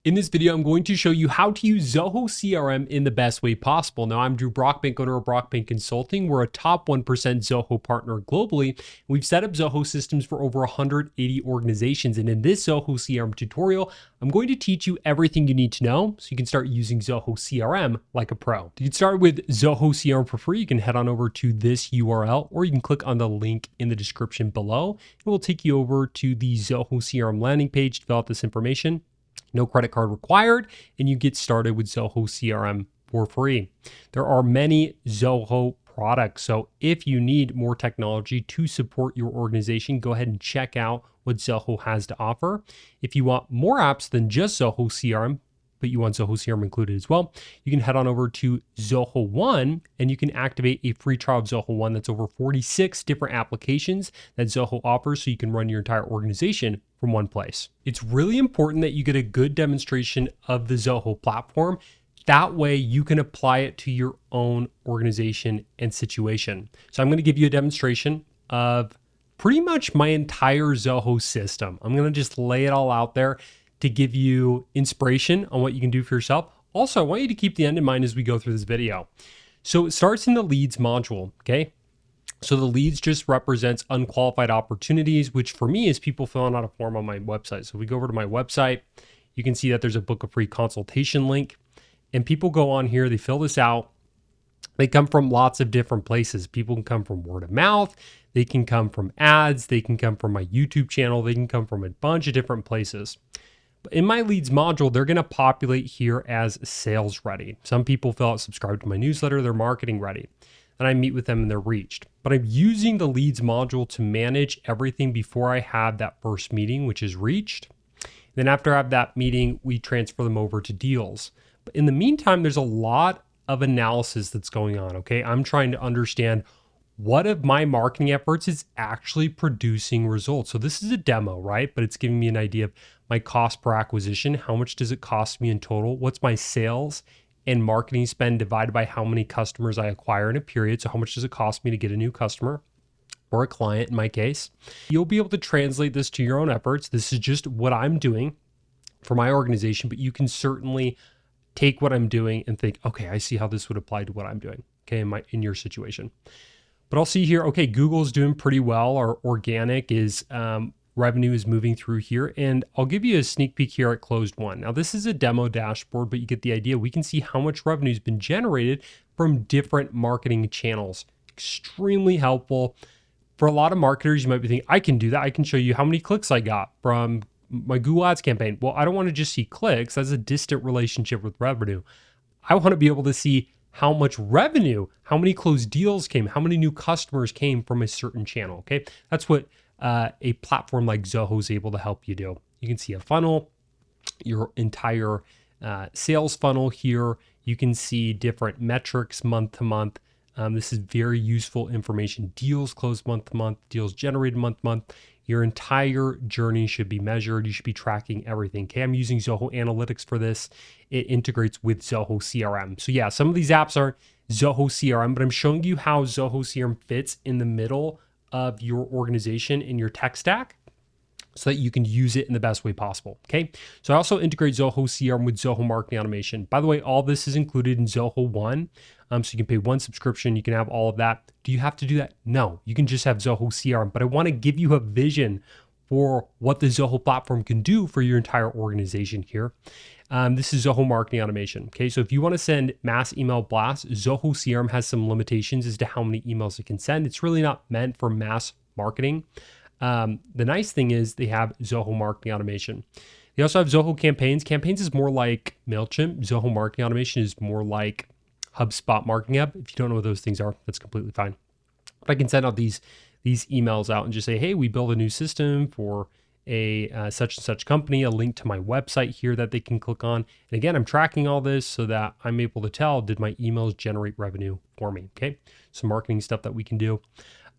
In this video, I'm going to show you how to use Zoho CRM in the best way possible. Now, I'm Drew Brockbank, owner of Brockbank Consulting. We're a top 1% Zoho partner globally. We've set up Zoho systems for over 180 organizations. And in this Zoho CRM tutorial, I'm going to teach you everything you need to know so you can start using Zoho CRM like a pro. To get started with Zoho CRM for free, you can head on over to this URL, or you can click on the link in the description below. It will take you over to the Zoho CRM landing page to fill out this information. No credit card required, and you get started with Zoho CRM for free. There are many Zoho products, so if you need more technology to support your organization, go ahead and check out what Zoho has to offer. If you want more apps than just Zoho CRM, but you want Zoho CRM included as well, you can head on over to Zoho One and you can activate a free trial of Zoho One. That's over 46 different applications that Zoho offers so you can run your entire organization from one place. It's really important that you get a good demonstration of the Zoho platform. That way you can apply it to your own organization and situation. So I'm going to give you a demonstration of pretty much my entire Zoho system. I'm going to just lay it all out there to give you inspiration on what you can do for yourself. Also, I want you to keep the end in mind as we go through this video. So it starts in the leads module, okay? So the leads just represents unqualified opportunities, which for me is people filling out a form on my website. So if we go over to my website, you can see that there's a book a free consultation link, and people go on here, they fill this out. They come from lots of different places. People can come from word of mouth. They can come from ads. They can come from my YouTube channel. They can come from a bunch of different places. But in my leads module, they're going to populate here as sales ready. Some people fill out subscribe to my newsletter, they're marketing ready. And I meet with them and they're reached. But I'm using the leads module to manage everything before I have that first meeting, which is reached. Then after I have that meeting, we transfer them over to deals. But in the meantime, there's a lot of analysis that's going on, okay? I'm trying to understand what of my marketing efforts is actually producing results. So this is a demo, right? But it's giving me an idea of my cost per acquisition. How much does it cost me in total? What's my sales and marketing spend divided by how many customers I acquire in a period? So how much does it cost me to get a new customer or a client in my case? You'll be able to translate this to your own efforts. This is just what I'm doing for my organization, but you can certainly take what I'm doing and think, okay, I see how this would apply to what I'm doing, okay, in your situation. But I'll see here, okay, Google's doing pretty well. Our organic is revenue is moving through here. And I'll give you a sneak peek here at closed one. Now, this is a demo dashboard, but you get the idea. We can see how much revenue has been generated from different marketing channels. Extremely helpful. For a lot of marketers, you might be thinking, I can do that. I can show you how many clicks I got from my Google Ads campaign. Well, I don't want to just see clicks. That's a distant relationship with revenue. I want to be able to see how much revenue, how many closed deals came, how many new customers came from a certain channel, okay? That's what a platform like Zoho is able to help you do. You can see a funnel, your entire sales funnel here. You can see different metrics month to month. This is very useful information. Deals closed month to month, deals generated month to month. Your entire journey should be measured. You should be tracking everything. Okay, I'm using Zoho Analytics for this. It integrates with Zoho CRM. So yeah, some of these apps are Zoho CRM, but I'm showing you how Zoho CRM fits in the middle of your organization in your tech stack so that you can use it in the best way possible, okay? So I also integrate Zoho CRM with Zoho Marketing Automation. By the way, all this is included in Zoho One. So you can pay one subscription, you can have all of that. Do you have to do that? No, you can just have Zoho CRM, but I want to give you a vision for what the Zoho platform can do for your entire organization here. This is Zoho Marketing Automation, okay? So if you want to send mass email blasts, Zoho CRM has some limitations as to how many emails it can send. It's really not meant for mass marketing. The nice thing is they have Zoho Marketing Automation. They also have Zoho Campaigns. Campaigns is more like MailChimp. Zoho Marketing Automation is more like HubSpot Marketing App. If you don't know what those things are, that's completely fine. But I can send out these emails out and just say, hey, we built a new system for a such and such company, a link to my website here that they can click on. And again, I'm tracking all this so that I'm able to tell, did my emails generate revenue for me? Okay, some marketing stuff that we can do.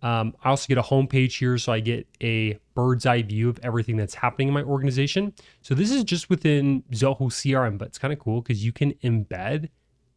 I also get a homepage here, so I get a bird's eye view of everything that's happening in my organization. So this is just within Zoho CRM, but it's kind of cool because you can embed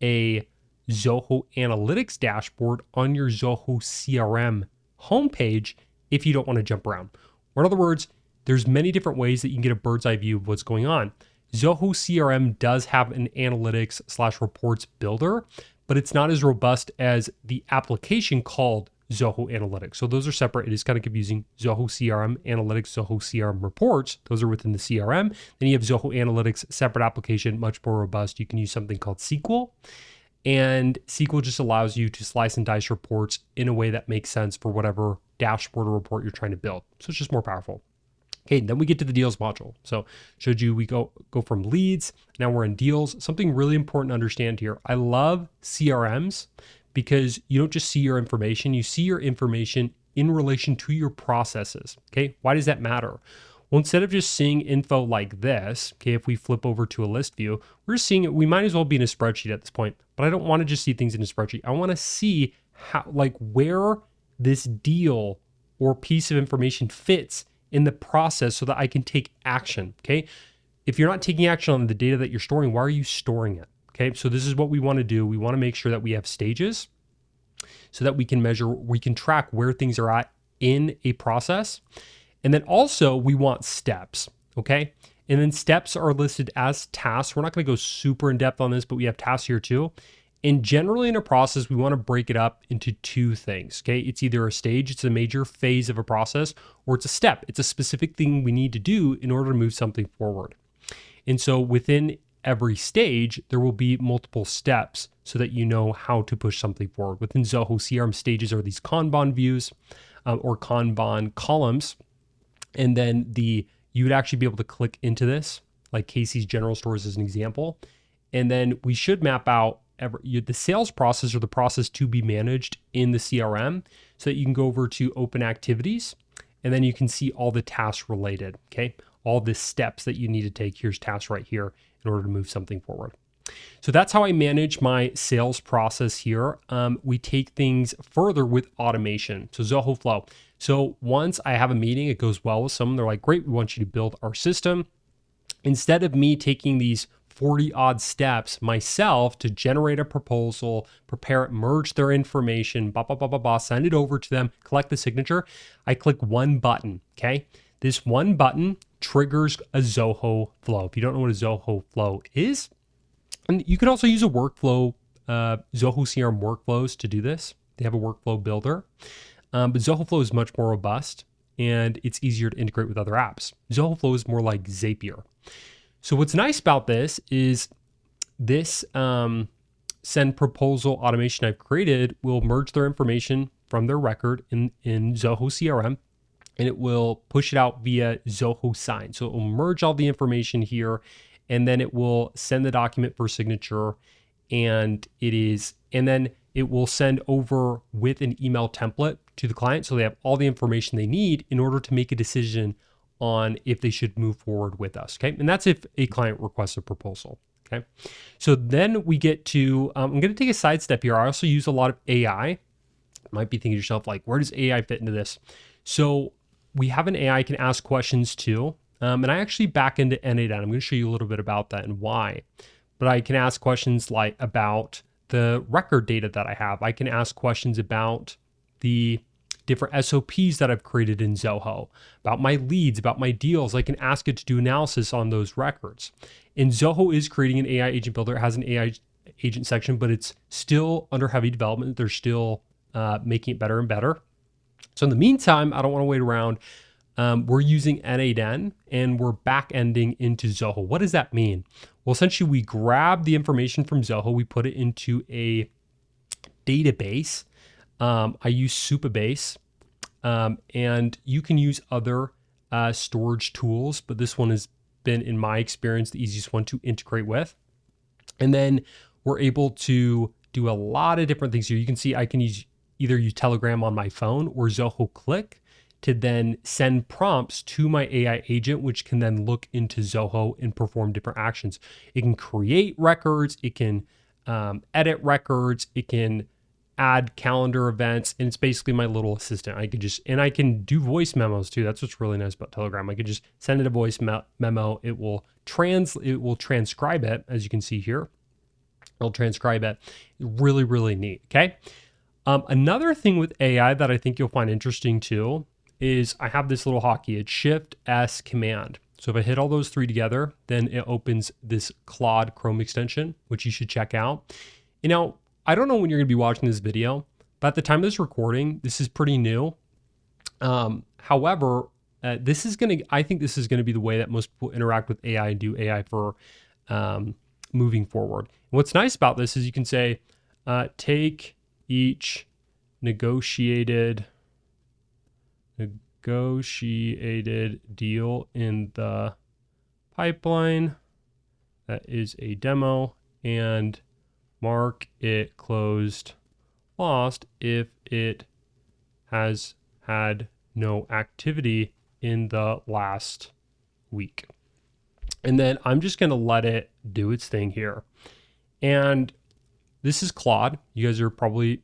a Zoho Analytics dashboard on your Zoho CRM homepage if you don't want to jump around. Or in other words, there's many different ways that you can get a bird's eye view of what's going on. Zoho CRM does have an analytics/reports builder, but it's not as robust as the application called Zoho Analytics. So those are separate. It is kind of confusing. Zoho CRM Analytics, Zoho CRM Reports, those are within the CRM. Then you have Zoho Analytics, separate application, much more robust. You can use something called SQL. And SQL just allows you to slice and dice reports in a way that makes sense for whatever dashboard or report you're trying to build. So it's just more powerful. Okay, then we get to the deals module. So showed you we go from leads, now we're in deals. Something really important to understand here. I love CRMs because you don't just see your information, you see your information in relation to your processes. Okay, why does that matter? Well, instead of just seeing info like this, okay, if we flip over to a list view, we're seeing it, we might as well be in a spreadsheet at this point, but I don't want to just see things in a spreadsheet. I want to see how, like, where this deal or piece of information fits in the process so that I can take action, okay? If you're not taking action on the data that you're storing, why are you storing it? Okay, so this is what we want to do. We want to make sure that we have stages so that we can measure, we can track where things are at in a process. And then also we want steps, okay? And then steps are listed as tasks. We're not going to go super in depth on this, but we have tasks here too. And generally in a process, we want to break it up into two things, okay? It's either a stage, it's a major phase of a process, or it's a step. It's a specific thing we need to do in order to move something forward. And so within every stage, there will be multiple steps so that you know how to push something forward. Within Zoho, CRM stages are these Kanban views or Kanban columns. And then you would actually be able to click into this, like Casey's General Stores as an example. And then we should map out the sales process or the process to be managed in the CRM so that you can go over to open activities and then you can see all the tasks related, okay? All the steps that you need to take. Here's tasks right here in order to move something forward. So that's how I manage my sales process here. We take things further with automation. So Zoho Flow. So once I have a meeting, it goes well with someone, they're like, great, we want you to build our system. Instead of me taking these 40 odd steps myself to generate a proposal, prepare it, merge their information, send it over to them, collect the signature, I click one button, okay? This one button triggers a Zoho Flow. If you don't know what a Zoho Flow is, and you can also use a workflow, Zoho CRM workflows to do this. They have a workflow builder, but Zoho Flow is much more robust and it's easier to integrate with other apps. Zoho Flow is more like Zapier. So what's nice about this is this send proposal automation I've created will merge their information from their record in Zoho CRM, and it will push it out via Zoho Sign. So it will merge all the information here, and then it will send the document for signature, and then it will send over with an email template to the client so they have all the information they need in order to make a decision on if they should move forward with us, okay? And that's if a client requests a proposal, okay? So then we get to, I'm gonna take a side step here. I also use a lot of AI. You might be thinking to yourself, like, where does AI fit into this? So we have an AI can ask questions too. And I actually back into N8N. I'm gonna show you a little bit about that and why. But I can ask questions like about the record data that I have. I can ask questions about the different SOPs that I've created in Zoho, about my leads, about my deals. I can ask it to do analysis on those records. And Zoho is creating an AI agent builder. It has an AI agent section, but it's still under heavy development. They're still making it better and better. So in the meantime, I don't want to wait around. We're using N8N and we're back-ending into Zoho. What does that mean? Well, essentially we grab the information from Zoho, we put it into a database. I use Supabase, and you can use other storage tools, but this one has been, in my experience, the easiest one to integrate with. And then we're able to do a lot of different things here. You can see I can either use Telegram on my phone or Zoho Click to then send prompts to my AI agent, which can then look into Zoho and perform different actions. It can create records, it can edit records, it can add calendar events, and it's basically my little assistant. I can do voice memos too. That's what's really nice about Telegram. I could just send it a voice memo. It will transcribe it, as you can see here. It'll transcribe it. Really, really neat. Okay. Another thing with AI that I think you'll find interesting too is I have this little hotkey. It's Shift S Command. So if I hit all those three together, then it opens this Claude Chrome extension, which you should check out. You know, I don't know when you're going to be watching this video, but at the time of this recording, this is pretty new. However, I think this is going to be the way that most people interact with AI and do AI for moving forward. And what's nice about this is you can say, take each negotiated deal in the pipeline that is a demo and mark it closed lost if it has had no activity in the last week. And then I'm just going to let it do its thing here. And this is Claude. You guys are probably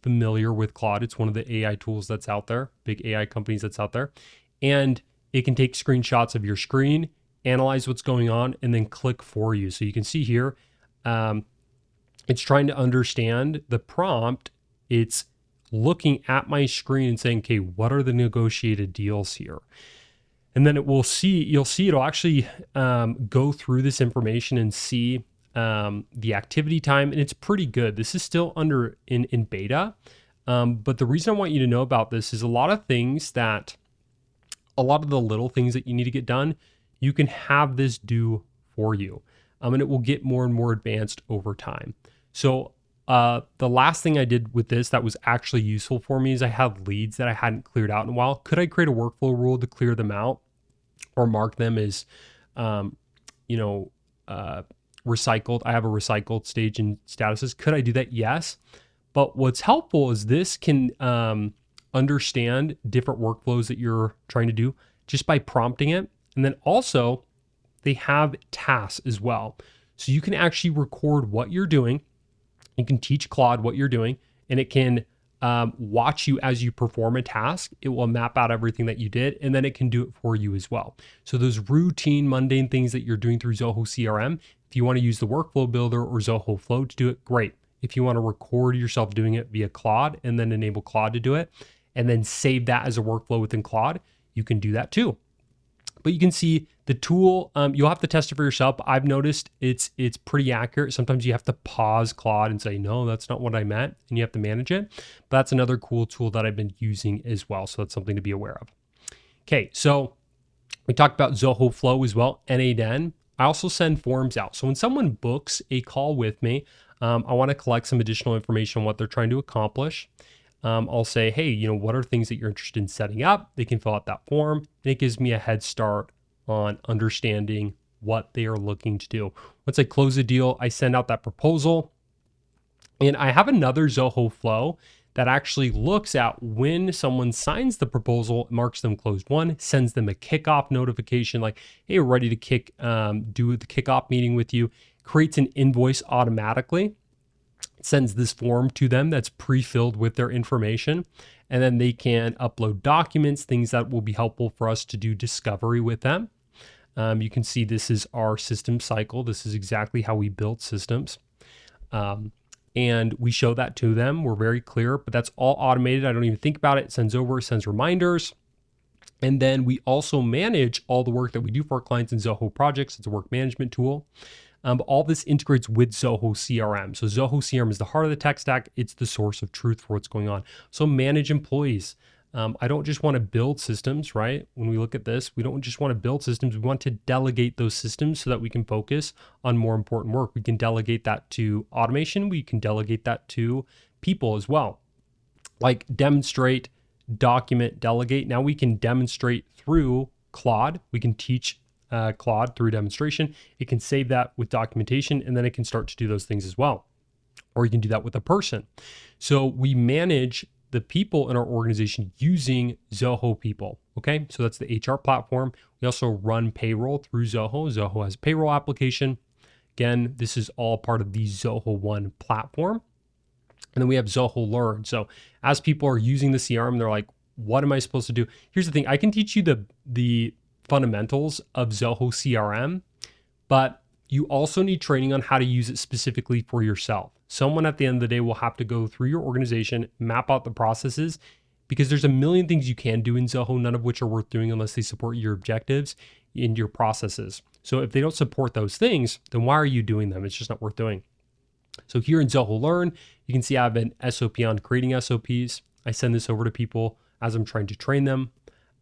familiar with Claude. It's one of the AI tools that's out there, big AI companies that's out there. And it can take screenshots of your screen, analyze what's going on, and then click for you. So you can see here, it's trying to understand the prompt. It's looking at my screen and saying, okay, what are the negotiated deals here? And then you'll see it'll actually go through this information and see the activity time, and it's pretty good. This is still in beta, but the reason I want you to know about this is a lot of the little things that you need to get done, you can have this do for you, and it will get more and more advanced over time. So the last thing I did with this that was actually useful for me is I have leads that I hadn't cleared out in a while. Could I create a workflow rule to clear them out or mark them as, recycled? I have a recycled stage in statuses. Could I do that? Yes. But what's helpful is this can understand different workflows that you're trying to do just by prompting it. And then also they have tasks as well. So you can actually record what you're doing. You can teach Claude what you're doing, and it can watch you as you perform a task. It will map out everything that you did, and then it can do it for you as well. So those routine, mundane things that you're doing through Zoho CRM, if you want to use the workflow builder or Zoho Flow to do it, great. If you want to record yourself doing it via Claude and then enable Claude to do it, and then save that as a workflow within Claude, you can do that too. But you can see the tool, you'll have to test it for yourself. I've noticed it's pretty accurate. Sometimes you have to pause Claude and say, no, that's not what I meant, and you have to manage it. But that's another cool tool that I've been using as well. So that's something to be aware of. Okay, so we talked about Zoho Flow as well, N8N. I also send forms out. So when someone books a call with me, I want to collect some additional information on what they're trying to accomplish. I'll say, hey, what are things that you're interested in setting up? They can fill out that form, and it gives me a head start on understanding what they are looking to do. Once I close a deal, I send out that proposal, and I have another Zoho Flow that actually looks at when someone signs the proposal, marks them closed won, sends them a kickoff notification like, hey, we're ready to do the kickoff meeting with you, creates an invoice automatically, sends this form to them that's pre-filled with their information, and then they can upload documents, things that will be helpful for us to do discovery with them. You can see this is our system cycle. This is exactly how we build systems. And we show that to them. We're very clear, but that's all automated. I don't even think about it. It sends reminders. And then we also manage all the work that we do for our clients in Zoho Projects. It's a work management tool. All this integrates with Zoho CRM. So Zoho CRM is the heart of the tech stack. It's the source of truth for what's going on. So manage employees. I don't just want to build systems, right? When we look at this, we don't just want to build systems. We want to delegate those systems so that we can focus on more important work. We can delegate that to automation. We can delegate that to people as well. Like demonstrate, document, delegate. Now we can demonstrate through Claude. We can teach Claude through demonstration. It can save that with documentation, and then it can start to do those things as well. Or you can do that with a person. So we manage the people in our organization using Zoho People. Okay, so that's the HR platform. We also run payroll through Zoho. Zoho has a payroll application. Again, this is all part of the Zoho One platform. And then we have Zoho Learn. So as people are using the CRM, they're like, what am I supposed to do? Here's the thing. I can teach you the fundamentals of Zoho CRM, but you also need training on how to use it specifically for yourself. Someone at the end of the day will have to go through your organization, map out the processes, because there's a million things you can do in Zoho, none of which are worth doing unless they support your objectives. into your processes. So if they don't support those things, then why are you doing them? It's just not worth doing. So here in Zoho Learn, you can see I have an SOP on creating SOPs. I send this over to people as I'm trying to train them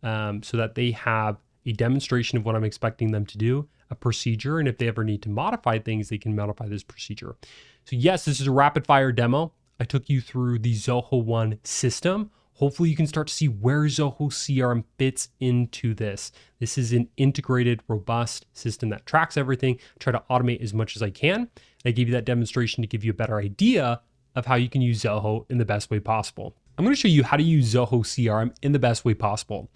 so that they have a demonstration of what I'm expecting them to do, a procedure, and if they ever need to modify things, they can modify this procedure. So yes, this is a rapid fire demo. I took you through the Zoho One system. Hopefully you can start to see where Zoho CRM fits into this. This is an integrated, robust system that tracks everything. Try to automate as much as I can. I gave you that demonstration to give you a better idea of how you can use Zoho in the best way possible. I'm going to show you how to use Zoho CRM in the best way possible.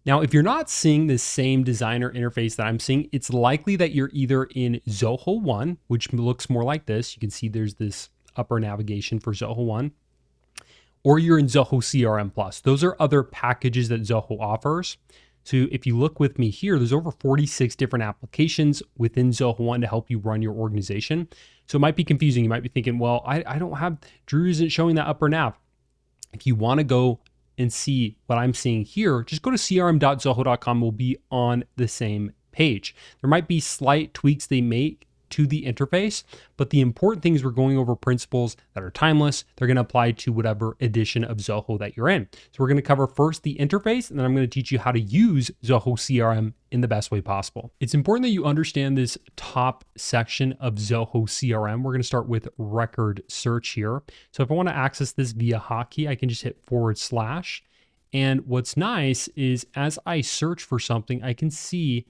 Now, if you're not seeing the same designer interface that I'm seeing, it's likely that you're either in Zoho One, which looks more like this. You can see there's this upper navigation for Zoho One, or you're in Zoho CRM Plus. Those are other packages that Zoho offers. So if you look with me here, there's over 46 different applications within Zoho One to help you run your organization. So it might be confusing. You might be thinking, well, I don't have, Drew isn't showing that upper nav. If you want to go and see what I'm seeing here, just go to crm.zoho.com. We'll be on the same page. There might be slight tweaks they make to the interface, but the important thing is we're going over principles that are timeless. They're going to apply to whatever edition of Zoho that you're in. So we're going to cover first the interface, and then I'm going to teach you how to use Zoho CRM in the best way possible. It's important that you understand this top section of Zoho CRM. We're going to start with record search here. So if I want to access this via hotkey, I can just hit /. And what's nice is as I search for something, I can see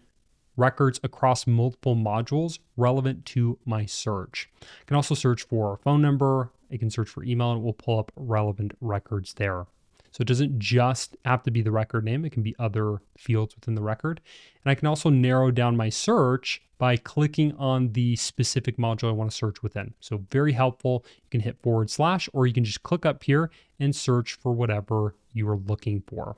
records across multiple modules relevant to my search. I can also search for a phone number. I can search for email and it will pull up relevant records there. So it doesn't just have to be the record name. It can be other fields within the record. And I can also narrow down my search by clicking on the specific module I want to search within. So very helpful. You can hit /, or you can just click up here and search for whatever you are looking for.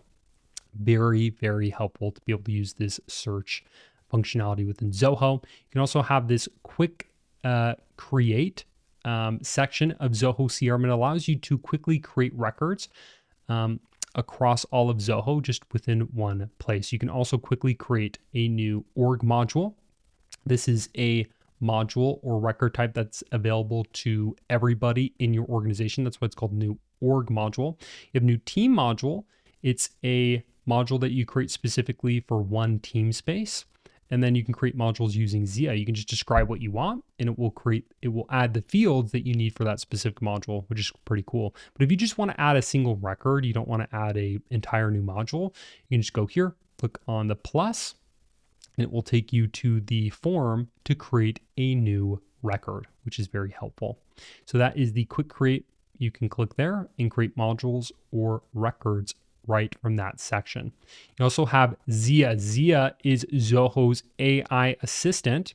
Very, very helpful to be able to use this search functionality within Zoho. You can also have this quick create section of Zoho CRM. It allows you to quickly create records across all of Zoho just within one place. You can also quickly create a new org module. This is a module or record type that's available to everybody in your organization. That's why it's called new org module. You have new team module. It's a module that you create specifically for one team space. And then you can create modules using Zia. You can just describe what you want and it will add the fields that you need for that specific module, which is pretty cool. But if you just want to add a single record, you don't want to add an entire new module, you can just go here, click on the plus, and it will take you to the form to create a new record, which is very helpful. So that is the quick create. You can click there and create modules or records right from that section. You also have Zia. Zia is Zoho's AI assistant.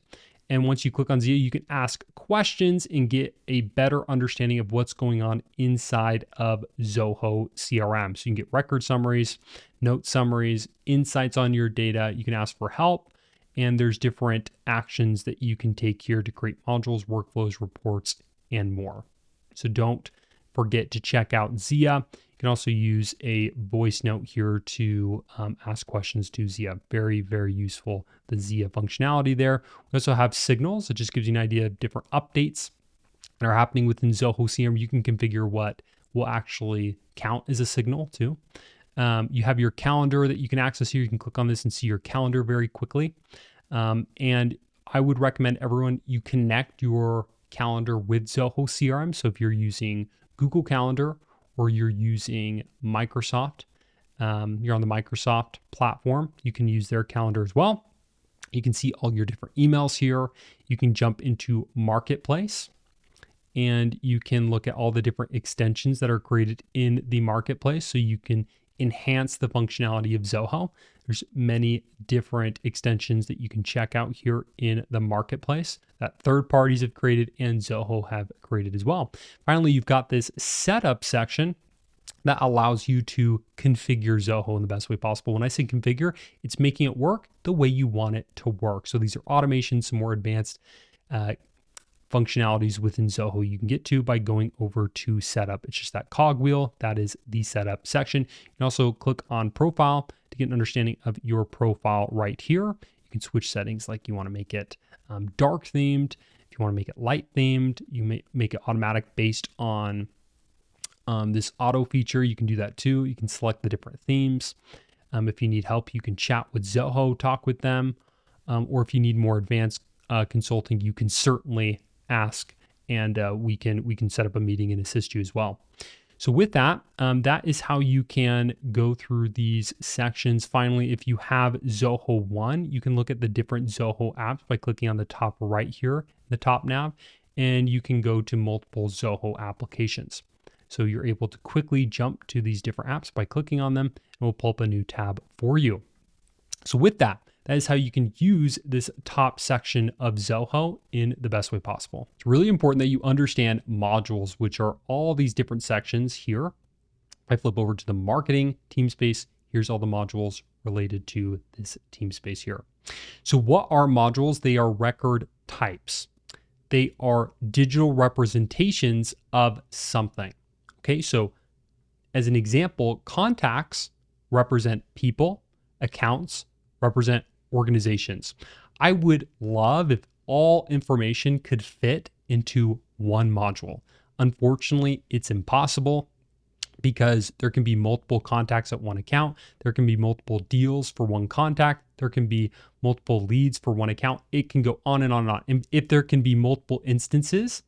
And once you click on Zia, you can ask questions and get a better understanding of what's going on inside of Zoho CRM. So you can get record summaries, note summaries, insights on your data. You can ask for help. And there's different actions that you can take here to create modules, workflows, reports, and more. So don't forget to check out Zia. You can also use a voice note here to ask questions to Zia. Very, very useful, the Zia functionality there. We also have signals. It just gives you an idea of different updates that are happening within Zoho CRM. You can configure what will actually count as a signal too. You have your calendar that you can access here. You can click on this and see your calendar very quickly. And I would recommend everyone, you connect your calendar with Zoho CRM. So if you're using Google Calendar, or you're using Microsoft, you're on the Microsoft platform, you can use their calendar as well. You can see all your different emails here. You can jump into Marketplace and you can look at all the different extensions that are created in the Marketplace so you can enhance the functionality of Zoho. There's many different extensions that you can check out here in the Marketplace that third parties have created and Zoho have created as well. Finally, you've got this setup section that allows you to configure Zoho in the best way possible. When I say configure, it's making it work the way you want it to work. So these are automations, some more advanced functionalities within Zoho you can get to by going over to setup. It's just that cogwheel. That is the setup section. You can also click on profile to get an understanding of your profile right here. You can switch settings, like you want to make it dark themed. If you want to make it light themed, you may make it automatic based on this auto feature. You can do that too. You can select the different themes. If you need help, you can chat with Zoho, talk with them. Or if you need more advanced consulting, you can certainly ask, and we can set up a meeting and assist you as well. So with that, that is how you can go through these sections. Finally, if you have Zoho One, you can look at the different Zoho apps by clicking on the top right here, the top nav, and you can go to multiple Zoho applications. So you're able to quickly jump to these different apps by clicking on them, and we'll pull up a new tab for you. So with that, that is how you can use this top section of Zoho in the best way possible. It's really important that you understand modules, which are all these different sections here. If I flip over to the marketing team space, here's all the modules related to this team space here. So what are modules? They are record types. They are digital representations of something. Okay, so as an example, contacts represent people, accounts represent organizations. I would love if all information could fit into one module. Unfortunately, it's impossible because there can be multiple contacts at one account. There can be multiple deals for one contact. There can be multiple leads for one account. It can go on and on and on. And if there can be multiple instances,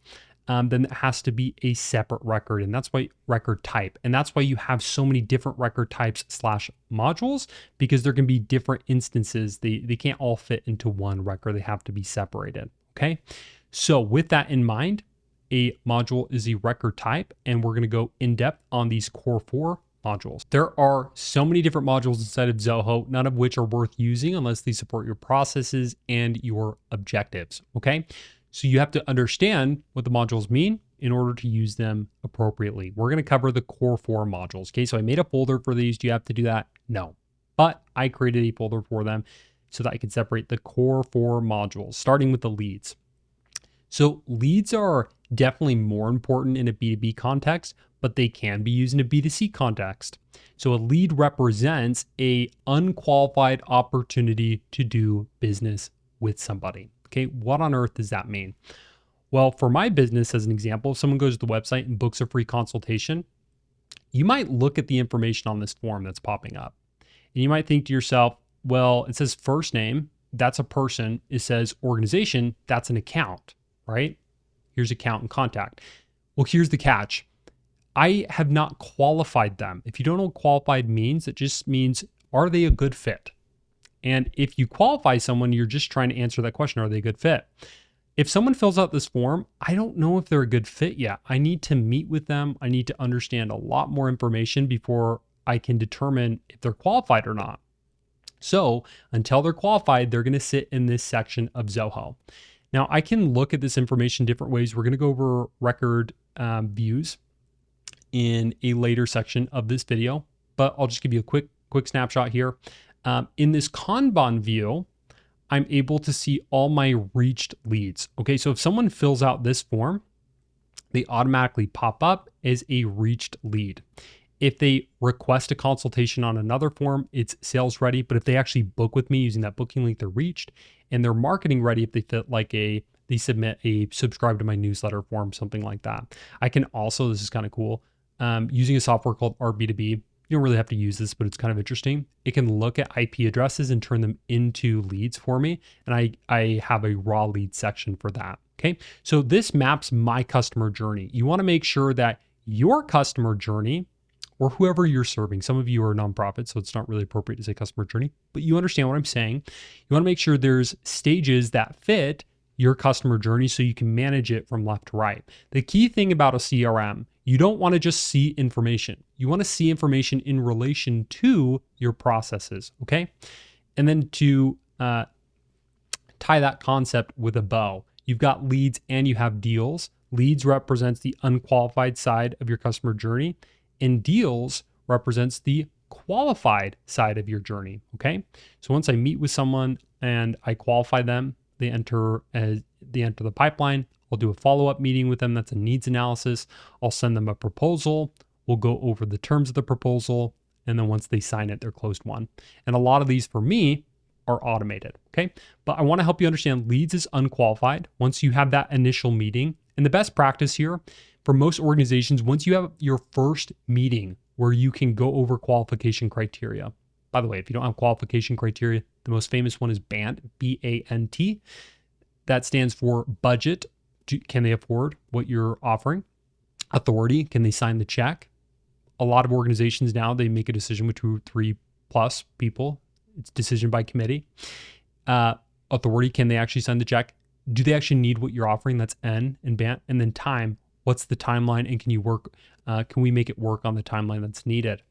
then it has to be a separate record. And that's why record type. And that's why you have so many different record types / modules, because there can be different instances. They can't all fit into one record. They have to be separated. Okay. So with that in mind, a module is a record type, and we're going to go in depth on these core 4 modules. There are so many different modules inside of Zoho, none of which are worth using unless they support your processes and your objectives. Okay. So you have to understand what the modules mean in order to use them appropriately. We're going to cover the core 4 modules. Okay, so I made a folder for these. Do you have to do that? No. But I created a folder for them so that I could separate the core 4 modules, starting with the leads. So leads are definitely more important in a B2B context, but they can be used in a B2C context. So a lead represents an unqualified opportunity to do business with somebody. Okay, what on earth does that mean? Well, for my business, as an example, if someone goes to the website and books a free consultation, you might look at the information on this form that's popping up. And you might think to yourself, well, it says first name, that's a person. It says organization, that's an account, right? Here's account and contact. Well, here's the catch. I have not qualified them. If you don't know what qualified means, it just means, are they a good fit? And if you qualify someone, you're just trying to answer that question, are they a good fit? If someone fills out this form, I don't know if they're a good fit yet. I need to meet with them. I need to understand a lot more information before I can determine if they're qualified or not. So until they're qualified, they're going to sit in this section of Zoho. Now I can look at this information different ways. We're going to go over record views in a later section of this video, but I'll just give you a quick snapshot here. In this Kanban view, I'm able to see all my reached leads. Okay, so if someone fills out this form, they automatically pop up as a reached lead. If they request a consultation on another form, it's sales ready. But if they actually book with me using that booking link, they're reached. And they're marketing ready if they fit like they submit a subscribe to my newsletter form, something like that. I can also, this is kind of cool, using a software called RB2B. You don't really have to use this, but it's kind of interesting. It can look at IP addresses and turn them into leads for me. And I have a raw lead section for that. Okay. So this maps my customer journey. You want to make sure that your customer journey, or whoever you're serving, some of you are nonprofits, so it's not really appropriate to say customer journey, but you understand what I'm saying. You want to make sure there's stages that fit your customer journey so you can manage it from left to right. The key thing about a CRM, you don't want to just see information. You want to see information in relation to your processes, okay? And then to tie that concept with a bow, you've got leads and you have deals. Leads represents the unqualified side of your customer journey, and deals represents the qualified side of your journey, okay? So once I meet with someone and I qualify them, they enter the pipeline. I'll do a follow-up meeting with them. That's a needs analysis. I'll send them a proposal. We'll go over the terms of the proposal. And then once they sign it, they're closed won. And a lot of these for me are automated, okay? But I wanna help you understand leads is unqualified once you have that initial meeting. And the best practice here for most organizations, once you have your first meeting where you can go over qualification criteria. By the way, if you don't have qualification criteria, the most famous one is BANT, B-A-N-T. That stands for budget. Can they afford what you're offering? Authority, can they sign the check? A lot of organizations now, they make a decision with 2 or 3 plus people. It's decision by committee. Authority, can they actually sign the check? Do they actually need what you're offering? That's N in BANT. And then time, what's the timeline? And can you work, can we make it work on the timeline that's needed?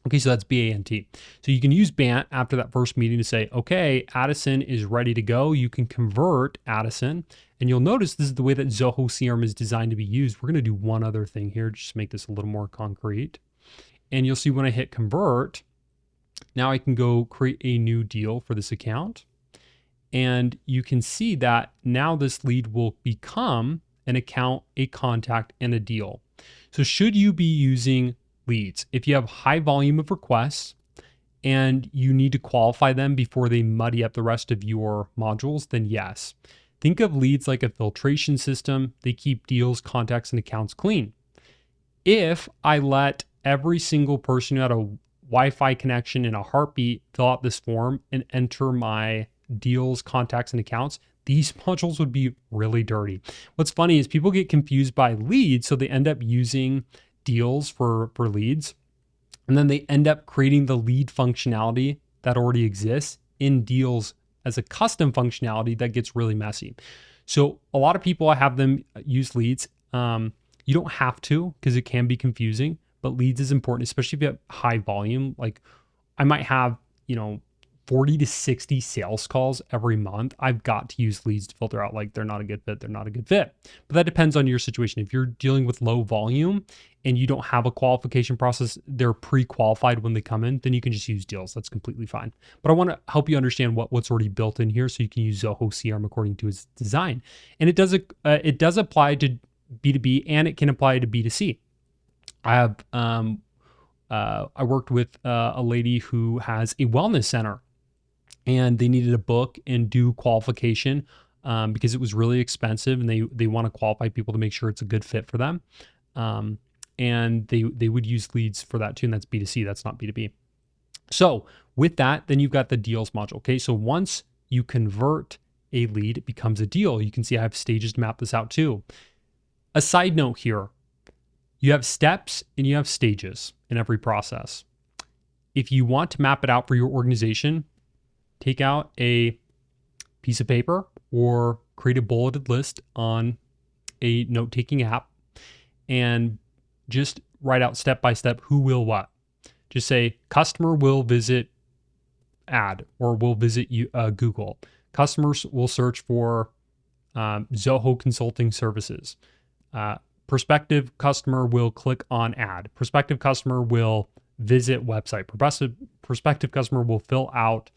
Okay, so that's B-A-N-T. So you can use BANT after that first meeting to say, okay, Addison is ready to go. You can convert Addison. And you'll notice this is the way that Zoho CRM is designed to be used. We're going to do one other thing here, just to make this a little more concrete. And you'll see when I hit convert, now I can go create a new deal for this account. And you can see that now this lead will become an account, a contact, and a deal. So should you be using leads? If you have high volume of requests and you need to qualify them before they muddy up the rest of your modules, then yes. Think of leads like a filtration system. They keep deals, contacts, and accounts clean. If I let every single person who had a Wi-Fi connection in a heartbeat fill out this form and enter my deals, contacts, and accounts, these modules would be really dirty. What's funny is people get confused by leads, so they end up using deals for leads, and then they end up creating the lead functionality that already exists in deals as a custom functionality that gets really messy. So a lot of people, I have them use leads. You don't have to, because it can be confusing, but leads is important, especially if you have high volume. Like I might have, 40 to 60 sales calls every month. I've got to use leads to filter out like they're not a good fit, they're not a good fit. But that depends on your situation. If you're dealing with low volume and you don't have a qualification process, they're pre-qualified when they come in, then you can just use deals. That's completely fine. But I want to help you understand what's already built in here so you can use Zoho CRM according to its design. And it does apply to B2B and it can apply to B2C. I worked with a lady who has a wellness center, and they needed to book and do qualification because it was really expensive, and they want to qualify people to make sure it's a good fit for them. And they would use leads for that too, and that's B2C, that's not B2B. So with that, then you've got the deals module. Okay, so once you convert a lead, it becomes a deal. You can see I have stages to map this out too. A side note here, you have steps and you have stages in every process. If you want to map it out for your organization, take out a piece of paper or create a bulleted list on a note-taking app and just write out step by step who will what. Just say customer will visit ad or will visit Google. Customers will search for Zoho Consulting Services. Prospective customer will click on ad. Prospective customer will visit website. Prospective customer will fill out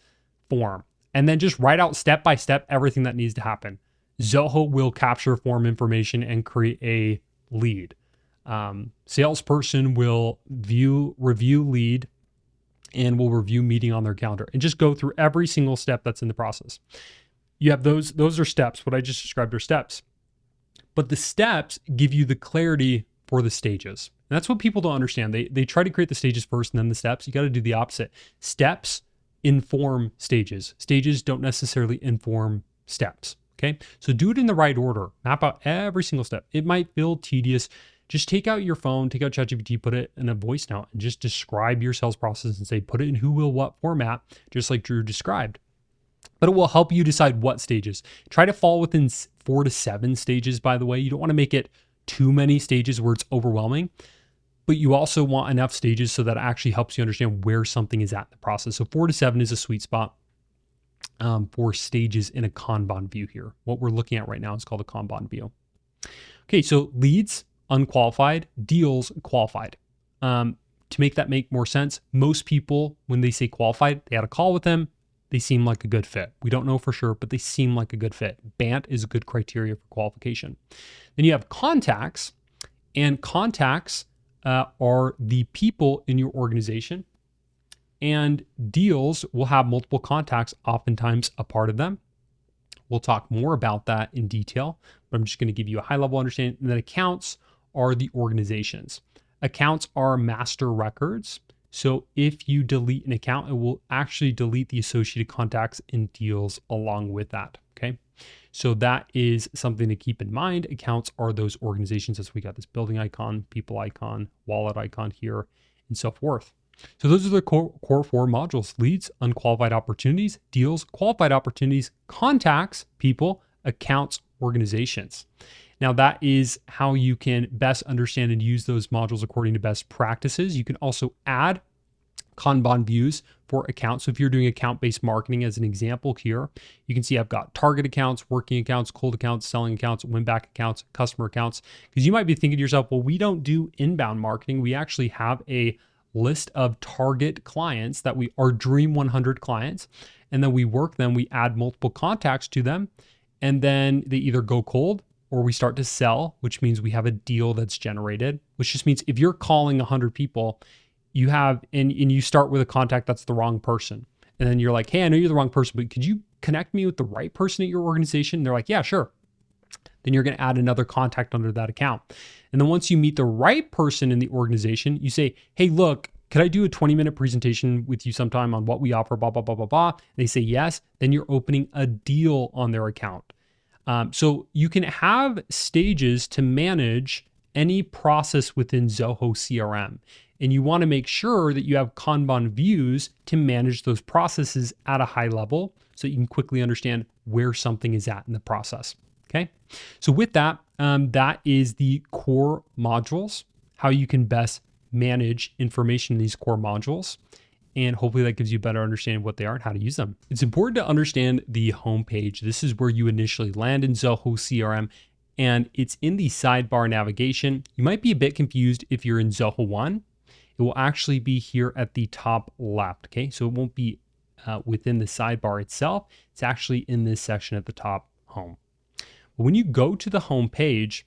form. And then just write out step by step everything that needs to happen. Zoho will capture form information and create a lead. Salesperson will review lead and will review meeting on their calendar, and just go through every single step that's in the process. You have those are steps. What I just described are steps. But the steps give you the clarity for the stages. And that's what people don't understand. They try to create the stages first and then the steps. You got to do the opposite. Steps inform stages. Stages don't necessarily inform steps. Okay. So do it in the right order. Map out every single step. It might feel tedious. Just take out your phone, take out ChatGPT, put it in a voice note, and just describe your sales process and say, put it in who will what format, just like Drew described. But it will help you decide what stages. Try to fall within 4 to 7 stages, by the way. You don't want to make it too many stages where it's overwhelming, but you also want enough stages so that it actually helps you understand where something is at in the process. So 4 to 7 is a sweet spot for stages in a Kanban view here. What we're looking at right now is called a Kanban view. Okay, so leads, unqualified, deals, qualified. To make that make more sense, most people, when they say qualified, they had a call with them, they seem like a good fit. We don't know for sure, but they seem like a good fit. BANT is a good criteria for qualification. Then you have contacts, and contacts are the people in your organization And deals will have multiple contacts, oftentimes a part of them. We'll talk more about that in detail, but I'm just going to give you a high level understanding. And then accounts are the organizations. Accounts are master records. So if you delete an account, it will actually delete the associated contacts and deals along with that. Okay. So that is something to keep in mind. Accounts are those organizations, as we got this building icon, people icon, wallet icon here, and so forth. So those are the core 4 modules: leads, unqualified opportunities, deals, qualified opportunities, contacts, people, accounts, organizations. Now that is how you can best understand and use those modules according to best practices. You can also add Kanban views for accounts. So if you're doing account-based marketing as an example here, you can see I've got target accounts, working accounts, cold accounts, selling accounts, win-back accounts, customer accounts. Because you might be thinking to yourself, well, we don't do inbound marketing. We actually have a list of target clients that our dream 100 clients, and then we work them, we add multiple contacts to them, and then they either go cold or we start to sell, which means we have a deal that's generated, which just means if you're calling 100 people, you have, and you start with a contact that's the wrong person. And then you're like, hey, I know you're the wrong person, but could you connect me with the right person at your organization? And they're like, yeah, sure. Then you're going to add another contact under that account. And then once you meet the right person in the organization, you say, hey, look, could I do a 20-minute presentation with you sometime on what we offer, blah, blah, blah, blah, blah. They say yes. Then you're opening a deal on their account. So you can have stages to manage any process within Zoho CRM. And you want to make sure that you have Kanban views to manage those processes at a high level so you can quickly understand where something is at in the process. Okay. So with that, that is the core modules, how you can best manage information in these core modules. And hopefully that gives you a better understanding of what they are and how to use them. It's important to understand the homepage. This is where you initially land in Zoho CRM, and it's in the sidebar navigation. You might be a bit confused if you're in Zoho 1. It will actually be here at the top left. Okay. So it won't be within the sidebar itself. It's actually in this section at the top, home. But when you go to the home page,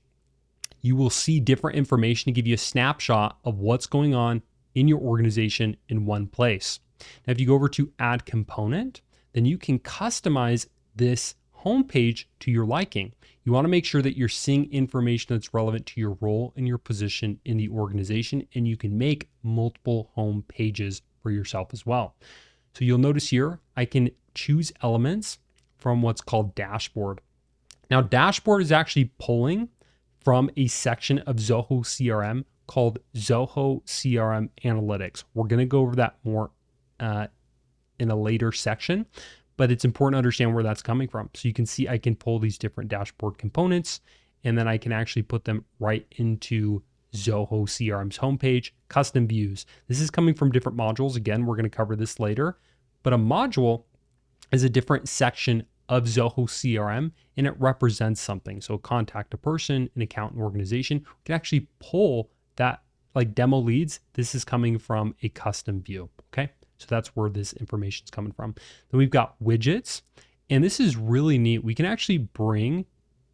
you will see different information to give you a snapshot of what's going on in your organization in one place. Now, if you go over to add component, then you can customize this homepage to your liking. You want to make sure that you're seeing information that's relevant to your role and your position in the organization, and you can make multiple home pages for yourself as well. So you'll notice here, I can choose elements from what's called dashboard. Now, dashboard is actually pulling from a section of Zoho CRM called Zoho CRM Analytics. We're going to go over that more in a later section, but it's important to understand where that's coming from. So you can see I can pull these different dashboard components, and then I can actually put them right into Zoho CRM's homepage, custom views. This is coming from different modules. Again, we're going to cover this later, but a module is a different section of Zoho CRM, and it represents something. So contact a person, an account, an organization. We can actually pull that, like demo leads. This is coming from a custom view. Okay. So that's where this information is coming from. Then we've got widgets, and this is really neat. We can actually bring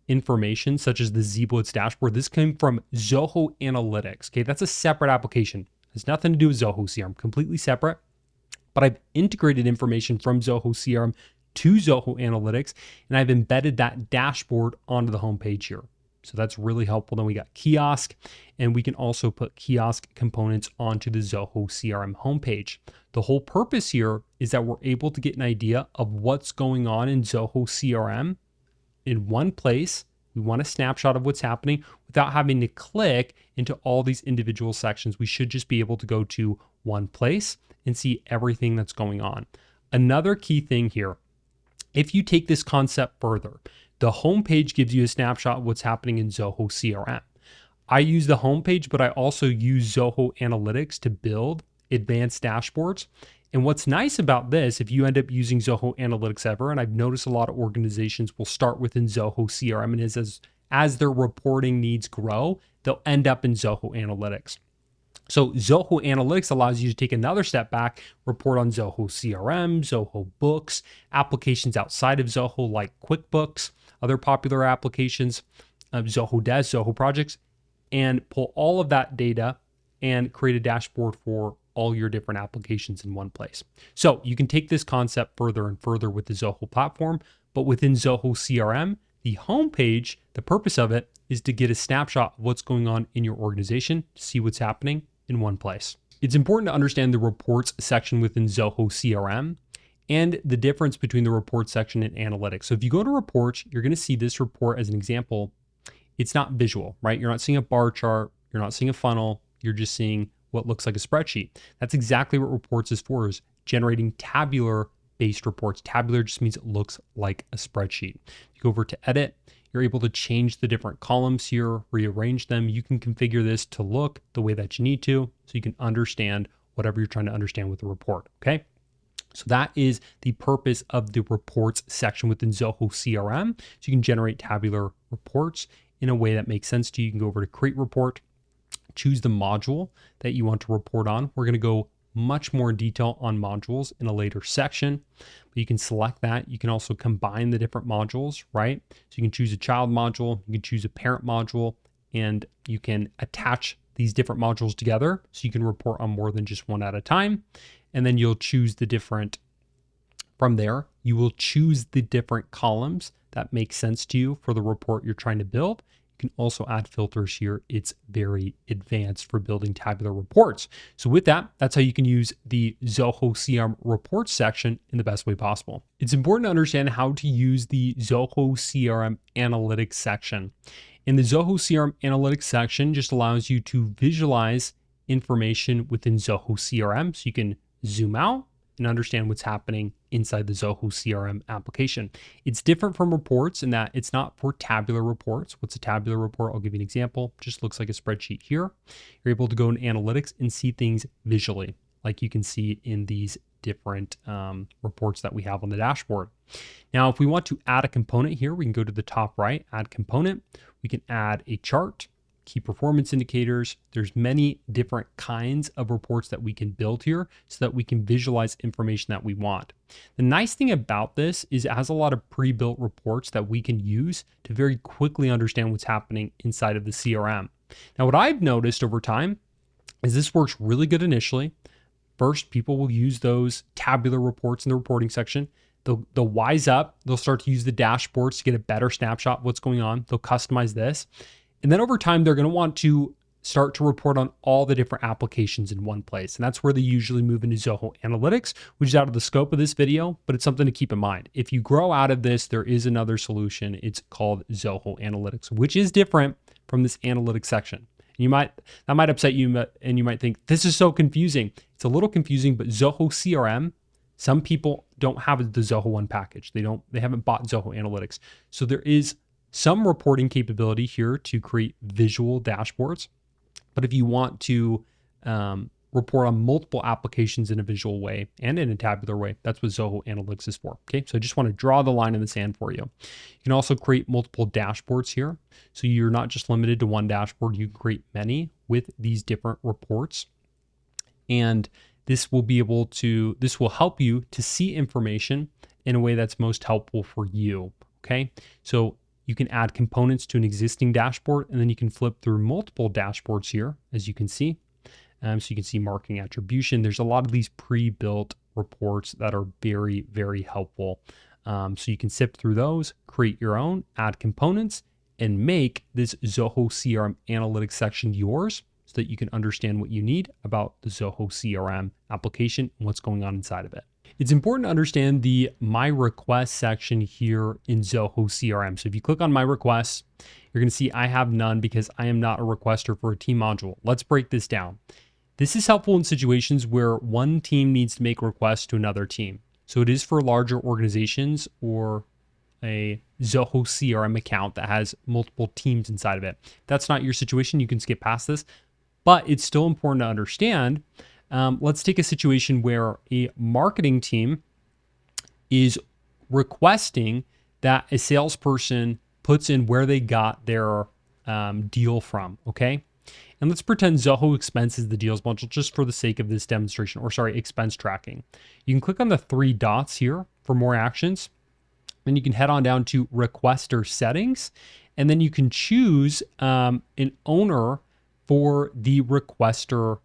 information such as the Z-Blitz dashboard. This came from Zoho Analytics. Okay. That's a separate application. It has nothing to do with Zoho CRM, completely separate, but I've integrated information from Zoho CRM to Zoho Analytics, and I've embedded that dashboard onto the homepage here. So that's really helpful. Then we got kiosk, and we can also put kiosk components onto the Zoho CRM homepage. The whole purpose here is that we're able to get an idea of what's going on in Zoho CRM in one place. We want a snapshot of what's happening without having to click into all these individual sections. We should just be able to go to one place and see everything that's going on. Another key thing here, if you take this concept further, the homepage gives you a snapshot of what's happening in Zoho CRM. I use the homepage, but I also use Zoho Analytics to build advanced dashboards. And what's nice about this, if you end up using Zoho Analytics ever, and I've noticed a lot of organizations will start within Zoho CRM, and as their reporting needs grow, they'll end up in Zoho Analytics. So Zoho Analytics allows you to take another step back, report on Zoho CRM, Zoho Books, applications outside of Zoho like QuickBooks, other popular applications, Zoho Desk, Zoho Projects, and pull all of that data and create a dashboard for all your different applications in one place. So you can take this concept further and further with the Zoho platform, but within Zoho CRM, the homepage, the purpose of it is to get a snapshot of what's going on in your organization, to see what's happening in one place. It's important to understand the reports section within Zoho CRM and the difference between the reports section and analytics. So if you go to reports, you're going to see this report as an example. It's not visual, right? You're not seeing a bar chart. You're not seeing a funnel. You're just seeing what looks like a spreadsheet. That's exactly what reports is for, is generating tabular based reports. Tabular just means it looks like a spreadsheet. You go over to edit, you're able to change the different columns here, rearrange them. You can configure this to look the way that you need to, so you can understand whatever you're trying to understand with the report, okay? So that is the purpose of the reports section within Zoho CRM. So you can generate tabular reports in a way that makes sense to you. You can go over to create report, choose the module that you want to report on. We're going to go much more detail on modules in a later section, but you can select that. You can also combine the different modules, right? So you can choose a child module, you can choose a parent module, and you can attach these different modules together so you can report on more than just one at a time. And then you'll choose the different, from there, you will choose the different columns that make sense to you for the report you're trying to build. You can also add filters here. It's very advanced for building tabular reports. So with that, that's how you can use the Zoho CRM reports section in the best way possible. It's important to understand how to use the Zoho CRM analytics section. In the Zoho CRM analytics section just allows you to visualize information within Zoho CRM. So you can zoom out and understand what's happening inside the Zoho CRM application. It's different from reports in that it's not for tabular reports. What's a tabular report? I'll give you an example. Just looks like a spreadsheet here. You're able to go in analytics and see things visually, like you can see in these different reports that we have on the dashboard. Now, if we want to add a component here, we can go to the top right, add component. We can add a chart, key performance indicators. There's many different kinds of reports that we can build here so that we can visualize information that we want. The nice thing about this is it has a lot of pre-built reports that we can use to very quickly understand what's happening inside of the CRM. Now, what I've noticed over time is this works really good initially. First, people will use those tabular reports in the reporting section. They'll wise up. They'll start to use the dashboards to get a better snapshot of what's going on. They'll customize this. And then over time, they're going to want to start to report on all the different applications in one place. And that's where they usually move into Zoho Analytics, which is out of the scope of this video, but it's something to keep in mind. If you grow out of this, there is another solution. It's called Zoho Analytics, which is different from this analytics section. That might upset you, and you might think, this is so confusing. It's a little confusing, but Zoho CRM, some people don't have the Zoho One package. They haven't bought Zoho Analytics. So there is some reporting capability here to create visual dashboards. But if you want to report on multiple applications in a visual way and in a tabular way, that's what Zoho Analytics is for. Okay, so I just want to draw the line in the sand for you. You can also create multiple dashboards here. So you're not just limited to one dashboard, you can create many with these different reports. And this will help you to see information in a way that's most helpful for you. Okay, so you can add components to an existing dashboard, and then you can flip through multiple dashboards here, as you can see. So you can see marketing attribution. There's a lot of these pre-built reports that are very, very helpful. So you can sift through those, create your own, add components, and make this Zoho CRM Analytics section yours so that you can understand what you need about the Zoho CRM application and what's going on inside of it. It's important to understand the My Requests section here in Zoho CRM. So if you click on My Requests, you're going to see I have none because I am not a requester for a team module. Let's break this down. This is helpful in situations where one team needs to make requests to another team. So it is for larger organizations or a Zoho CRM account that has multiple teams inside of it. If that's not your situation, you can skip past this, but it's still important to understand. Let's take a situation where a marketing team is requesting that a salesperson puts in where they got their deal from, okay? And let's pretend Zoho expenses the deals module just for the sake of this demonstration, expense tracking. You can click on the three dots here for more actions. Then you can head on down to requester settings, and then you can choose an owner for the requester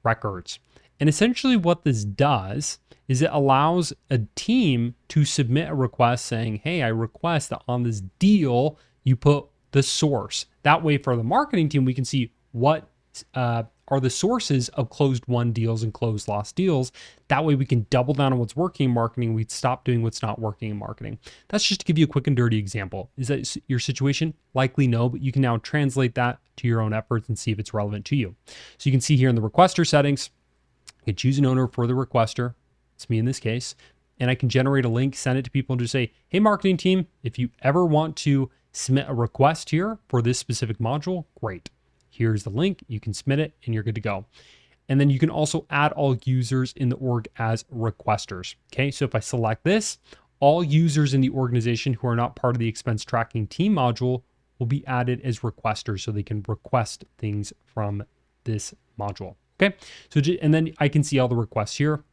records. And essentially what this does is it allows a team to submit a request saying, hey, I request that on this deal, you put the source. That way for the marketing team, we can see what are the sources of closed won deals and closed lost deals. That way we can double down on what's working in marketing. We'd stop doing what's not working in marketing. That's just to give you a quick and dirty example. Is that your situation? Likely no, but you can now translate that to your own efforts and see if it's relevant to you. So you can see here in the requester settings, you can choose an owner for the requester. It's me in this case. And I can generate a link, send it to people and just say, hey, marketing team, if you ever want to submit a request here for this specific module, great. Here's the link, you can submit it and you're good to go. And then you can also add all users in the org as requesters. Okay, so if I select this, all users in the organization who are not part of the expense tracking team module will be added as requesters so they can request things from this module. Okay, so and then I can see all the requests here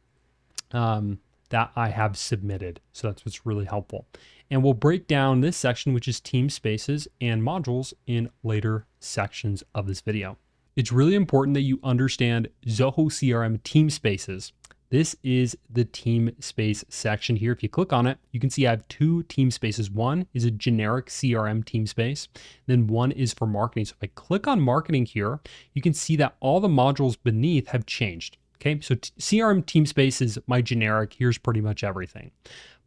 that I have submitted. So that's what's really helpful. And we'll break down this section, which is team spaces and modules, in later sections of this video. It's really important that you understand Zoho CRM team spaces. This is the team space section here. If you click on it, you can see I have two team spaces. One is a generic CRM team space, then one is for marketing. So if I click on marketing here, you can see that all the modules beneath have changed. Okay, so CRM team space is my generic. Here's pretty much everything.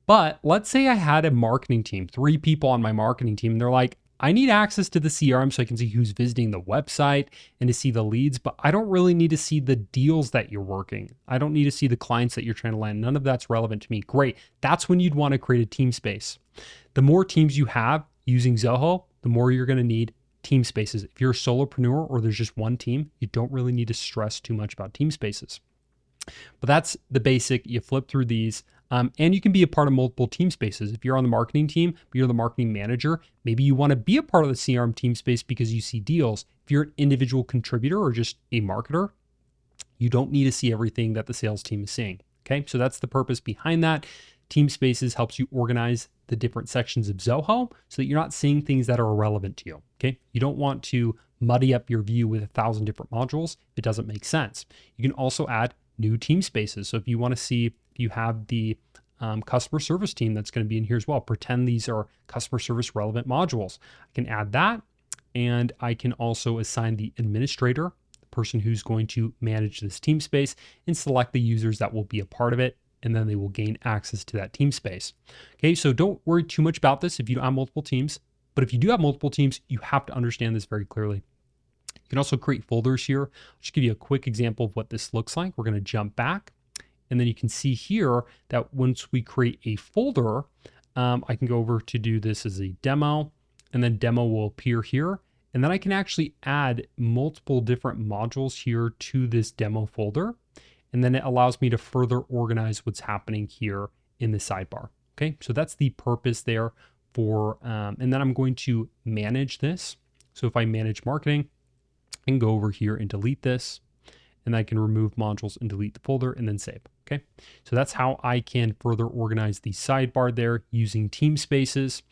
But let's say I had a marketing team, 3 people on my marketing team, and they're like, I need access to the CRM so I can see who's visiting the website and to see the leads, but I don't really need to see the deals that you're working. I don't need to see the clients that you're trying to land. None of that's relevant to me. Great. That's when you'd want to create a team space. The more teams you have using Zoho, the more you're going to need team spaces. If you're a solopreneur or there's just one team, you don't really need to stress too much about team spaces. But that's the basic. You flip through these. And you can be a part of multiple team spaces. If you're on the marketing team, but you're the marketing manager, maybe you want to be a part of the CRM team space because you see deals. If you're an individual contributor or just a marketer, you don't need to see everything that the sales team is seeing. Okay, so that's the purpose behind that. Team spaces helps you organize the different sections of Zoho so that you're not seeing things that are irrelevant to you. Okay, you don't want to muddy up your view with 1,000 different modules. It doesn't make sense. You can also add new team spaces. So if you want to see, if you have the customer service team that's going to be in here as well, pretend these are customer service relevant modules. I can add that, and I can also assign the administrator, the person who's going to manage this team space, and select the users that will be a part of it, and then they will gain access to that team space. Okay, so don't worry too much about this if you don't have multiple teams, but if you do have multiple teams, you have to understand this very clearly. You can also create folders here. I'll just give you a quick example of what this looks like. We're going to jump back. And then you can see here that once we create a folder, I can go over to do this as a demo, and then demo will appear here. And then I can actually add multiple different modules here to this demo folder. And then it allows me to further organize what's happening here in the sidebar. Okay, so that's the purpose there for, and then I'm going to manage this. So if I manage marketing, I can go over here and delete this, and I can remove modules and delete the folder and then save. Okay, so that's how I can further organize the sidebar there using team spaces.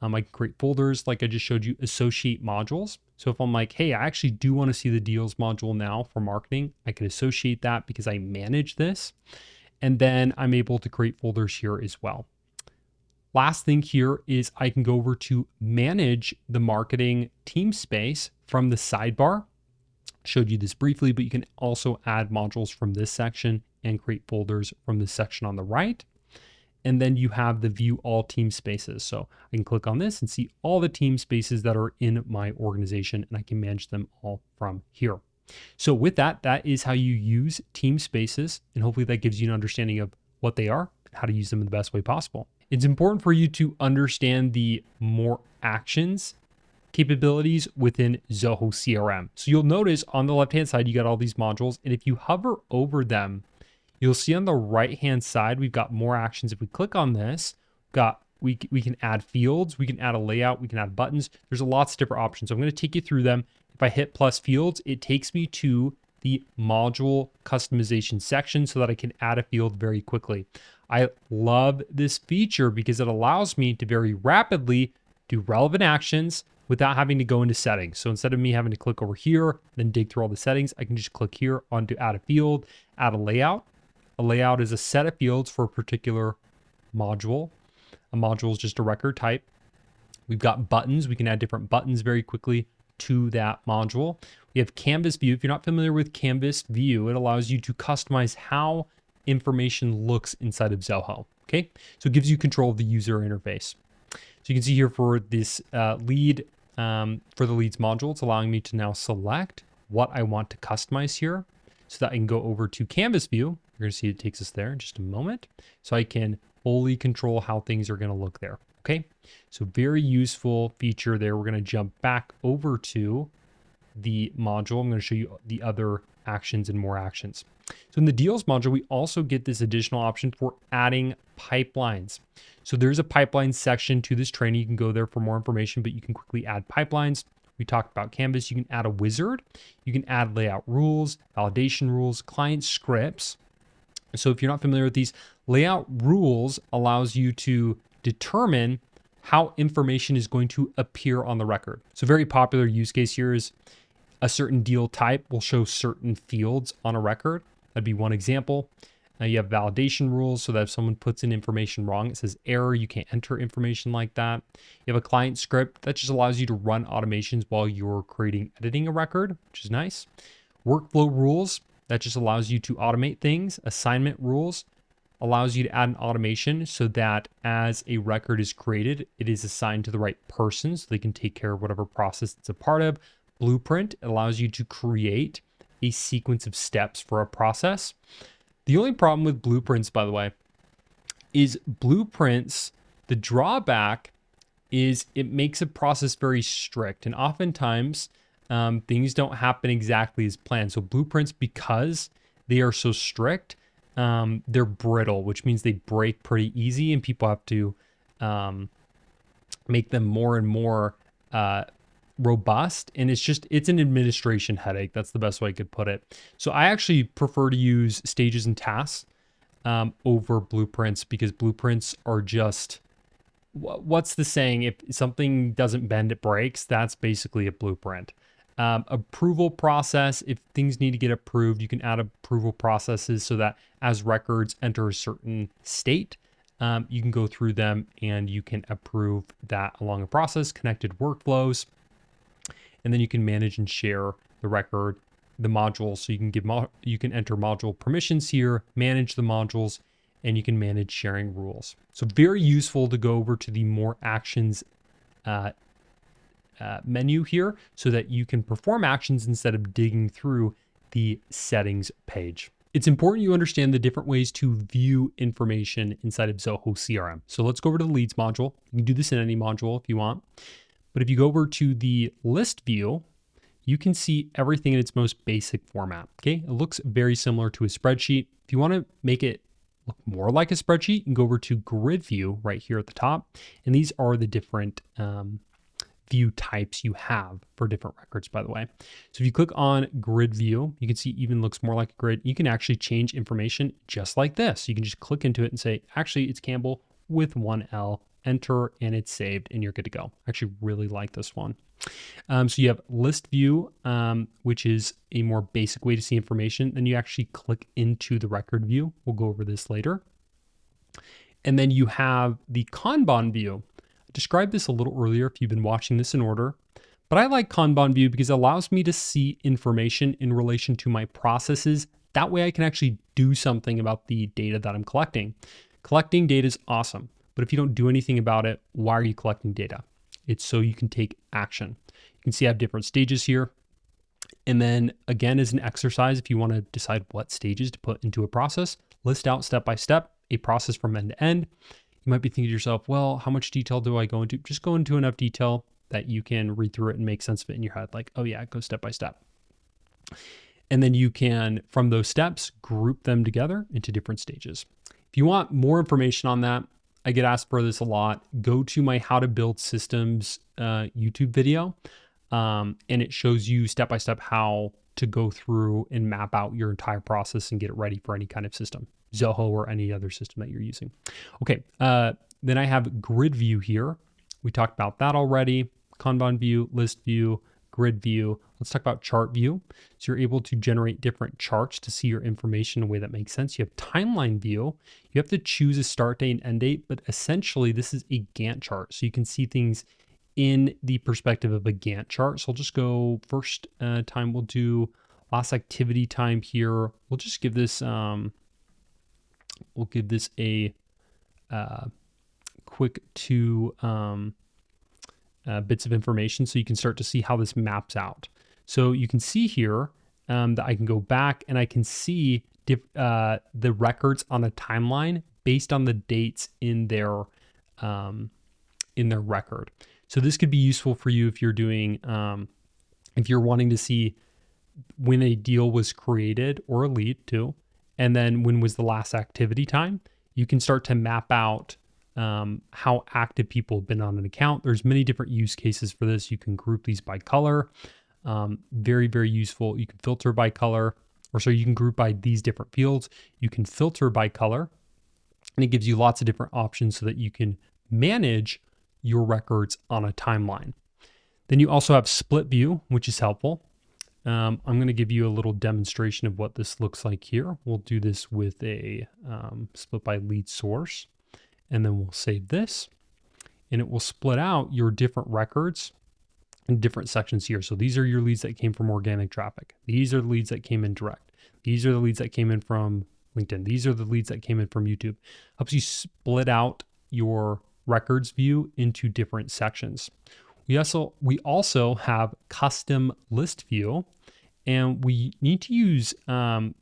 I can create folders like I just showed you, associate modules. So if I'm like, hey, I actually do want to see the deals module now for marketing, I can associate that because I manage this. And then I'm able to create folders here as well. Last thing here is I can go over to manage the marketing team space from the sidebar. Showed you this briefly, but you can also add modules from this section and create folders from this section on the right. And then you have the view all team spaces. So I can click on this and see all the team spaces that are in my organization, and I can manage them all from here. So with that, that is how you use team spaces. And hopefully that gives you an understanding of what they are, how to use them in the best way possible. It's important for you to understand the more actions capabilities within Zoho CRM. So you'll notice on the left-hand side, you got all these modules. And if you hover over them, you'll see on the right-hand side, we've got more actions. If we click on this, we can add fields, we can add a layout, we can add buttons. There's lots of different options. So I'm going to take you through them. If I hit plus fields, it takes me to the module customization section so that I can add a field very quickly. I love this feature because it allows me to very rapidly do relevant actions, without having to go into settings. So instead of me having to click over here, then dig through all the settings, I can just click here onto add a field, add a layout. A layout is a set of fields for a particular module. A module is just a record type. We've got buttons. We can add different buttons very quickly to that module. We have Canvas view. If you're not familiar with Canvas view, it allows you to customize how information looks inside of Zoho. Okay, so it gives you control of the user interface. So you can see here for this lead, for the leads module, it's allowing me to now select what I want to customize here so that I can go over to Canvas view. You're going to see it takes us there in just a moment. So I can fully control how things are going to look there. Okay, so very useful feature there. We're going to jump back over to the module. I'm going to show you the other actions and more actions. So in the deals module, we also get this additional option for adding pipelines. So there's a pipeline section to this training. You can go there for more information, but you can quickly add pipelines. We talked about Canvas. You can add a wizard. You can add layout rules, validation rules, client scripts. So if you're not familiar with these, layout rules allows you to determine how information is going to appear on the record. So very popular use case here is a certain deal type will show certain fields on a record. That'd be one example. You have validation rules so that if someone puts in information wrong, it says error, you can't enter information like that. You have a client script that just allows you to run automations while you're editing a record, which is nice. Workflow rules, that just allows you to automate things. Assignment rules allows you to add an automation so that as a record is created, it is assigned to the right person so they can take care of whatever process it's a part of. Blueprint allows you to create a sequence of steps for a process. The only problem with blueprints, by the way, is blueprints, the drawback is it makes a process very strict. And oftentimes things don't happen exactly as planned. So blueprints, because they are so strict, they're brittle, which means they break pretty easy and people have to make them more and more robust. And it's an administration headache. That's the best way I could put it. So I actually prefer to use stages and tasks over blueprints because blueprints are just, what's the saying? If something doesn't bend, it breaks. That's basically a blueprint. Approval process, if things need to get approved, you can add approval processes so that as records enter a certain state, you can go through them and you can approve that along a process. Connected workflows, and then you can manage and share the record, the modules. So you can enter module permissions here, manage the modules, and you can manage sharing rules. So very useful to go over to the more actions menu here so that you can perform actions instead of digging through the settings page. It's important you understand the different ways to view information inside of Zoho CRM. So let's go over to the leads module. You can do this in any module if you want. But if you go over to the list view, you can see everything in its most basic format. Okay, it looks very similar to a spreadsheet. If you want to make it look more like a spreadsheet, you can go over to grid view right here at the top. And these are the different view types you have for different records, by the way. So if you click on grid view, you can see it even looks more like a grid. You can actually change information just like this. You can just click into it and say, actually, it's Campbell with one L, enter, and it's saved, and you're good to go. I actually really like this one. So you have list view, which is a more basic way to see information. Then you actually click into the record view. We'll go over this later. And then you have the Kanban view. I described this a little earlier if you've been watching this in order, but I like Kanban view because it allows me to see information in relation to my processes. That way I can actually do something about the data that I'm collecting. Collecting data is awesome, but if you don't do anything about it, why are you collecting data? It's so you can take action. You can see I have different stages here. And then again, as an exercise, if you want to decide what stages to put into a process, list out step by step a process from end to end. You might be thinking to yourself, well, how much detail do I go into? Just go into enough detail that you can read through it and make sense of it in your head. Like, oh yeah, go step by step. And then you can, from those steps, group them together into different stages. If you want more information on that, I get asked for this a lot. Go to my How to Build Systems YouTube video, and it shows you step by step how to go through and map out your entire process and get it ready for any kind of system, Zoho or any other system that you're using. Okay, then I have grid view here. We talked about that already. Kanban view, list view, grid view. Let's talk about chart view. So you're able to generate different charts to see your information in a way that makes sense. You have timeline view. You have to choose a start date and end date, but essentially this is a Gantt chart. So you can see things in the perspective of a Gantt chart. So I'll just go first time. We'll do last activity time here. We'll just give this, a quick 2 bits of information so you can start to see how this maps out. So you can see here that I can go back and I can see the records on a timeline based on the dates in their record. So this could be useful for you if you're doing, if you're wanting to see when a deal was created or a lead too, and then when was the last activity time. You can start to map out how active people have been on an account. There's many different use cases for this. You can group these by color. Very, very useful. You can filter by color, or so you can group by these different fields. You can filter by color, and it gives you lots of different options so that you can manage your records on a timeline. Then you also have split view, which is helpful. I'm going to give you a little demonstration of what this looks like here. We'll do this with a split by lead source, and then we'll save this, and it will split out your different records in different sections here. So these are your leads that came from organic traffic. These are the leads that came in direct. These are the leads that came in from LinkedIn. These are the leads that came in from YouTube. Helps you split out your records view into different sections. We also have custom list view, and we need to use,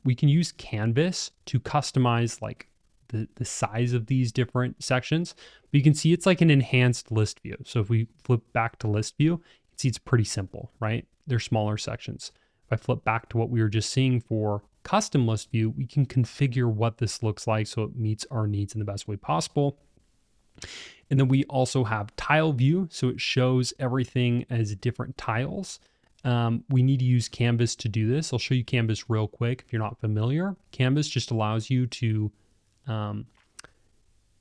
we can use Canvas to customize like the size of these different sections. But you can see it's like an enhanced list view. So if we flip back to list view, you can see it's pretty simple, right? They're smaller sections. If I flip back to what we were just seeing for custom list view, we can configure what this looks like so it meets our needs in the best way possible. And then we also have tile view. So it shows everything as different tiles. We need to use Canvas to do this. I'll show you Canvas real quick if you're not familiar. Canvas just allows you to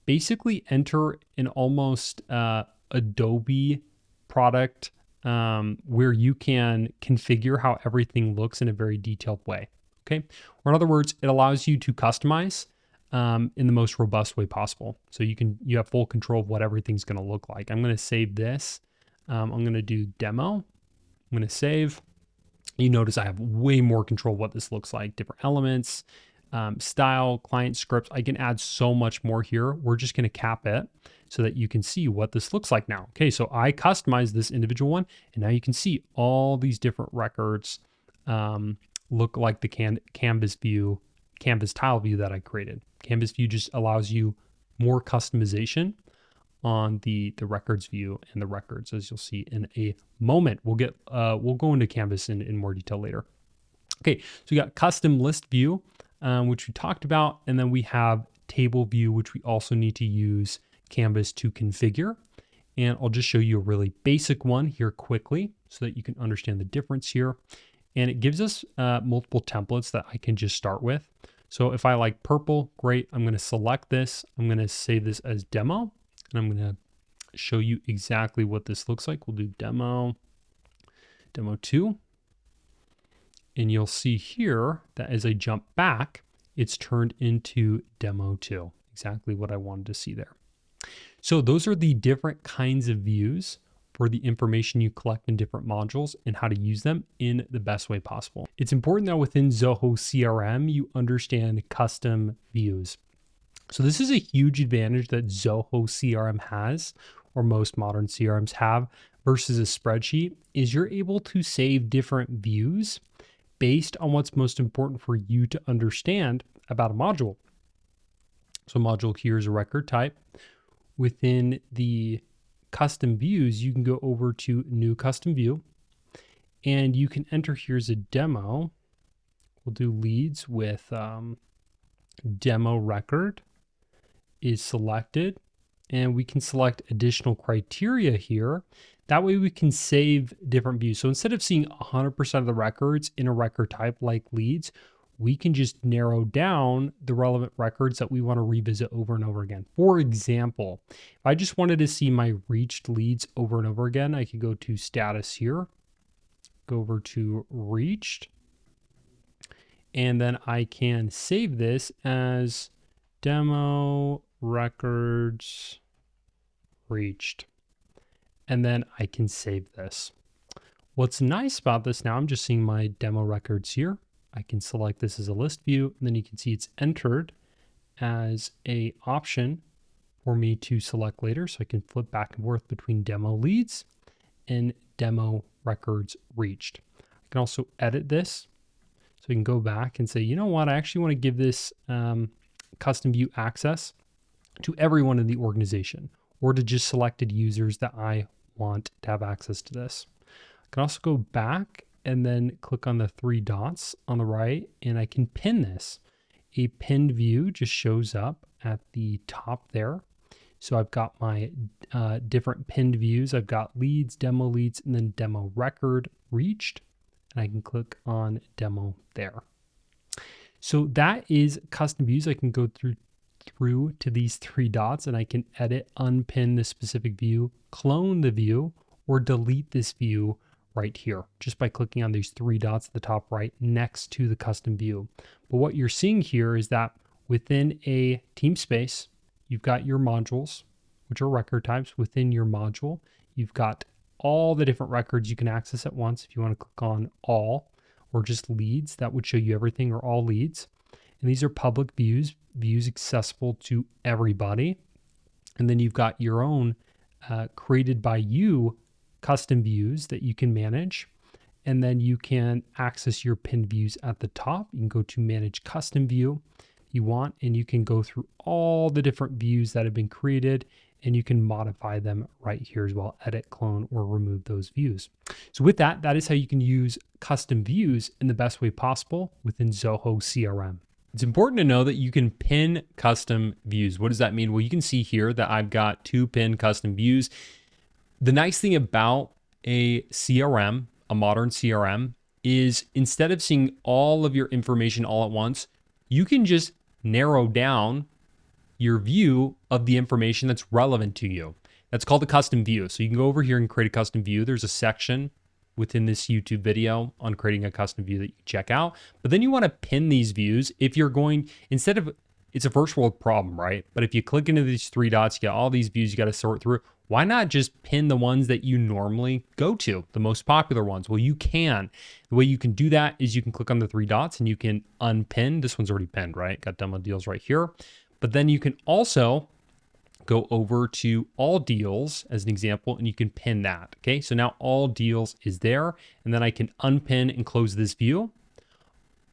basically enter an almost Adobe product where you can configure how everything looks in a very detailed way. Okay. Or in other words, it allows you to customize in the most robust way possible. So you have full control of what everything's going to look like. I'm going to save this. I'm going to do demo. I'm going to save. You notice I have way more control of what this looks like, different elements, style, client scripts. I can add so much more here. We're just going to cap it so that you can see what this looks like now. Okay, so I customized this individual one, and now you can see all these different records look like the Canvas tile view that I created. Canvas view just allows you more customization on the records view and the records, as you'll see in a moment. We'll go into Canvas in more detail later. Okay, so we got custom list view, which we talked about, and then we have table view, which we also need to use Canvas to configure. And I'll just show you a really basic one here quickly so that you can understand the difference here. And it gives us multiple templates that I can just start with. So if I like purple, great. I'm going to select this. I'm going to save this as demo, and I'm going to show you exactly what this looks like. We'll do demo 2. And you'll see here that as I jump back, it's turned into demo 2, exactly what I wanted to see there. So those are the different kinds of views for the information you collect in different modules and how to use them in the best way possible. It's important that within Zoho CRM, you understand custom views. So this is a huge advantage that Zoho CRM has, or most modern CRMs have, versus a spreadsheet, is you're able to save different views based on what's most important for you to understand about a module. So module here is a record type. Within the custom views, you can go over to new custom view, and you can enter here as a demo. We'll do leads with demo record is selected, and we can select additional criteria here. That way we can save different views. So instead of seeing 100% of the records in a record type like leads, we can just narrow down the relevant records that we want to revisit over and over again. For example, if I just wanted to see my reached leads over and over again, I could go to status here, go over to reached, and then I can save this as demo records reached. And then I can save this. What's nice about this now, I'm just seeing my demo records here. I can select this as a list view, and then you can see it's entered as a option for me to select later. So I can flip back and forth between demo leads and demo records reached. I can also edit this. So we can go back and say, you know what, I actually want to give this custom view access to everyone in the organization, or to just selected users that I want to have access to this. I can also go back and then click on the three dots on the right, and I can pin this. A pinned view just shows up at the top there. So I've got my different pinned views. I've got leads, demo leads, and then demo record reached. And I can click on demo there. So that is custom views. I can go through to these three dots, and I can edit, unpin the specific view, clone the view, or delete this view right here, just by clicking on these three dots at the top right next to the custom view. But what you're seeing here is that within a team space, you've got your modules, which are record types. Within your module, you've got all the different records you can access at once. If you want to click on all or just leads, that would show you everything, or all leads. And these are public views accessible to everybody. And then you've got your own created by you custom views that you can manage. And then you can access your pinned views at the top. You can go to manage custom view you want, and you can go through all the different views that have been created, and you can modify them right here as well, edit, clone, or remove those views. So with that, that is how you can use custom views in the best way possible within Zoho CRM. It's important to know that you can pin custom views. What does that mean? Well, you can see here that I've got 2 pinned custom views. The nice thing about a CRM, a modern CRM, is instead of seeing all of your information all at once, you can just narrow down your view of the information that's relevant to you. That's called a custom view. So you can go over here and create a custom view. There's a section within this YouTube video on creating a custom view that you can check out. But then you want to pin these views if you're going, instead of, it's a first world problem, right? But if you click into these 3 dots, you get all these views you got to sort through. Why not just pin the ones that you normally go to, the most popular ones? Well, you can. The way you can do that is you can click on the 3 dots and you can unpin. This one's already pinned, right? Got demo deals right here. But then you can also go over to all deals as an example, and you can pin that. Okay, so now all deals is there, and then I can unpin and close this view.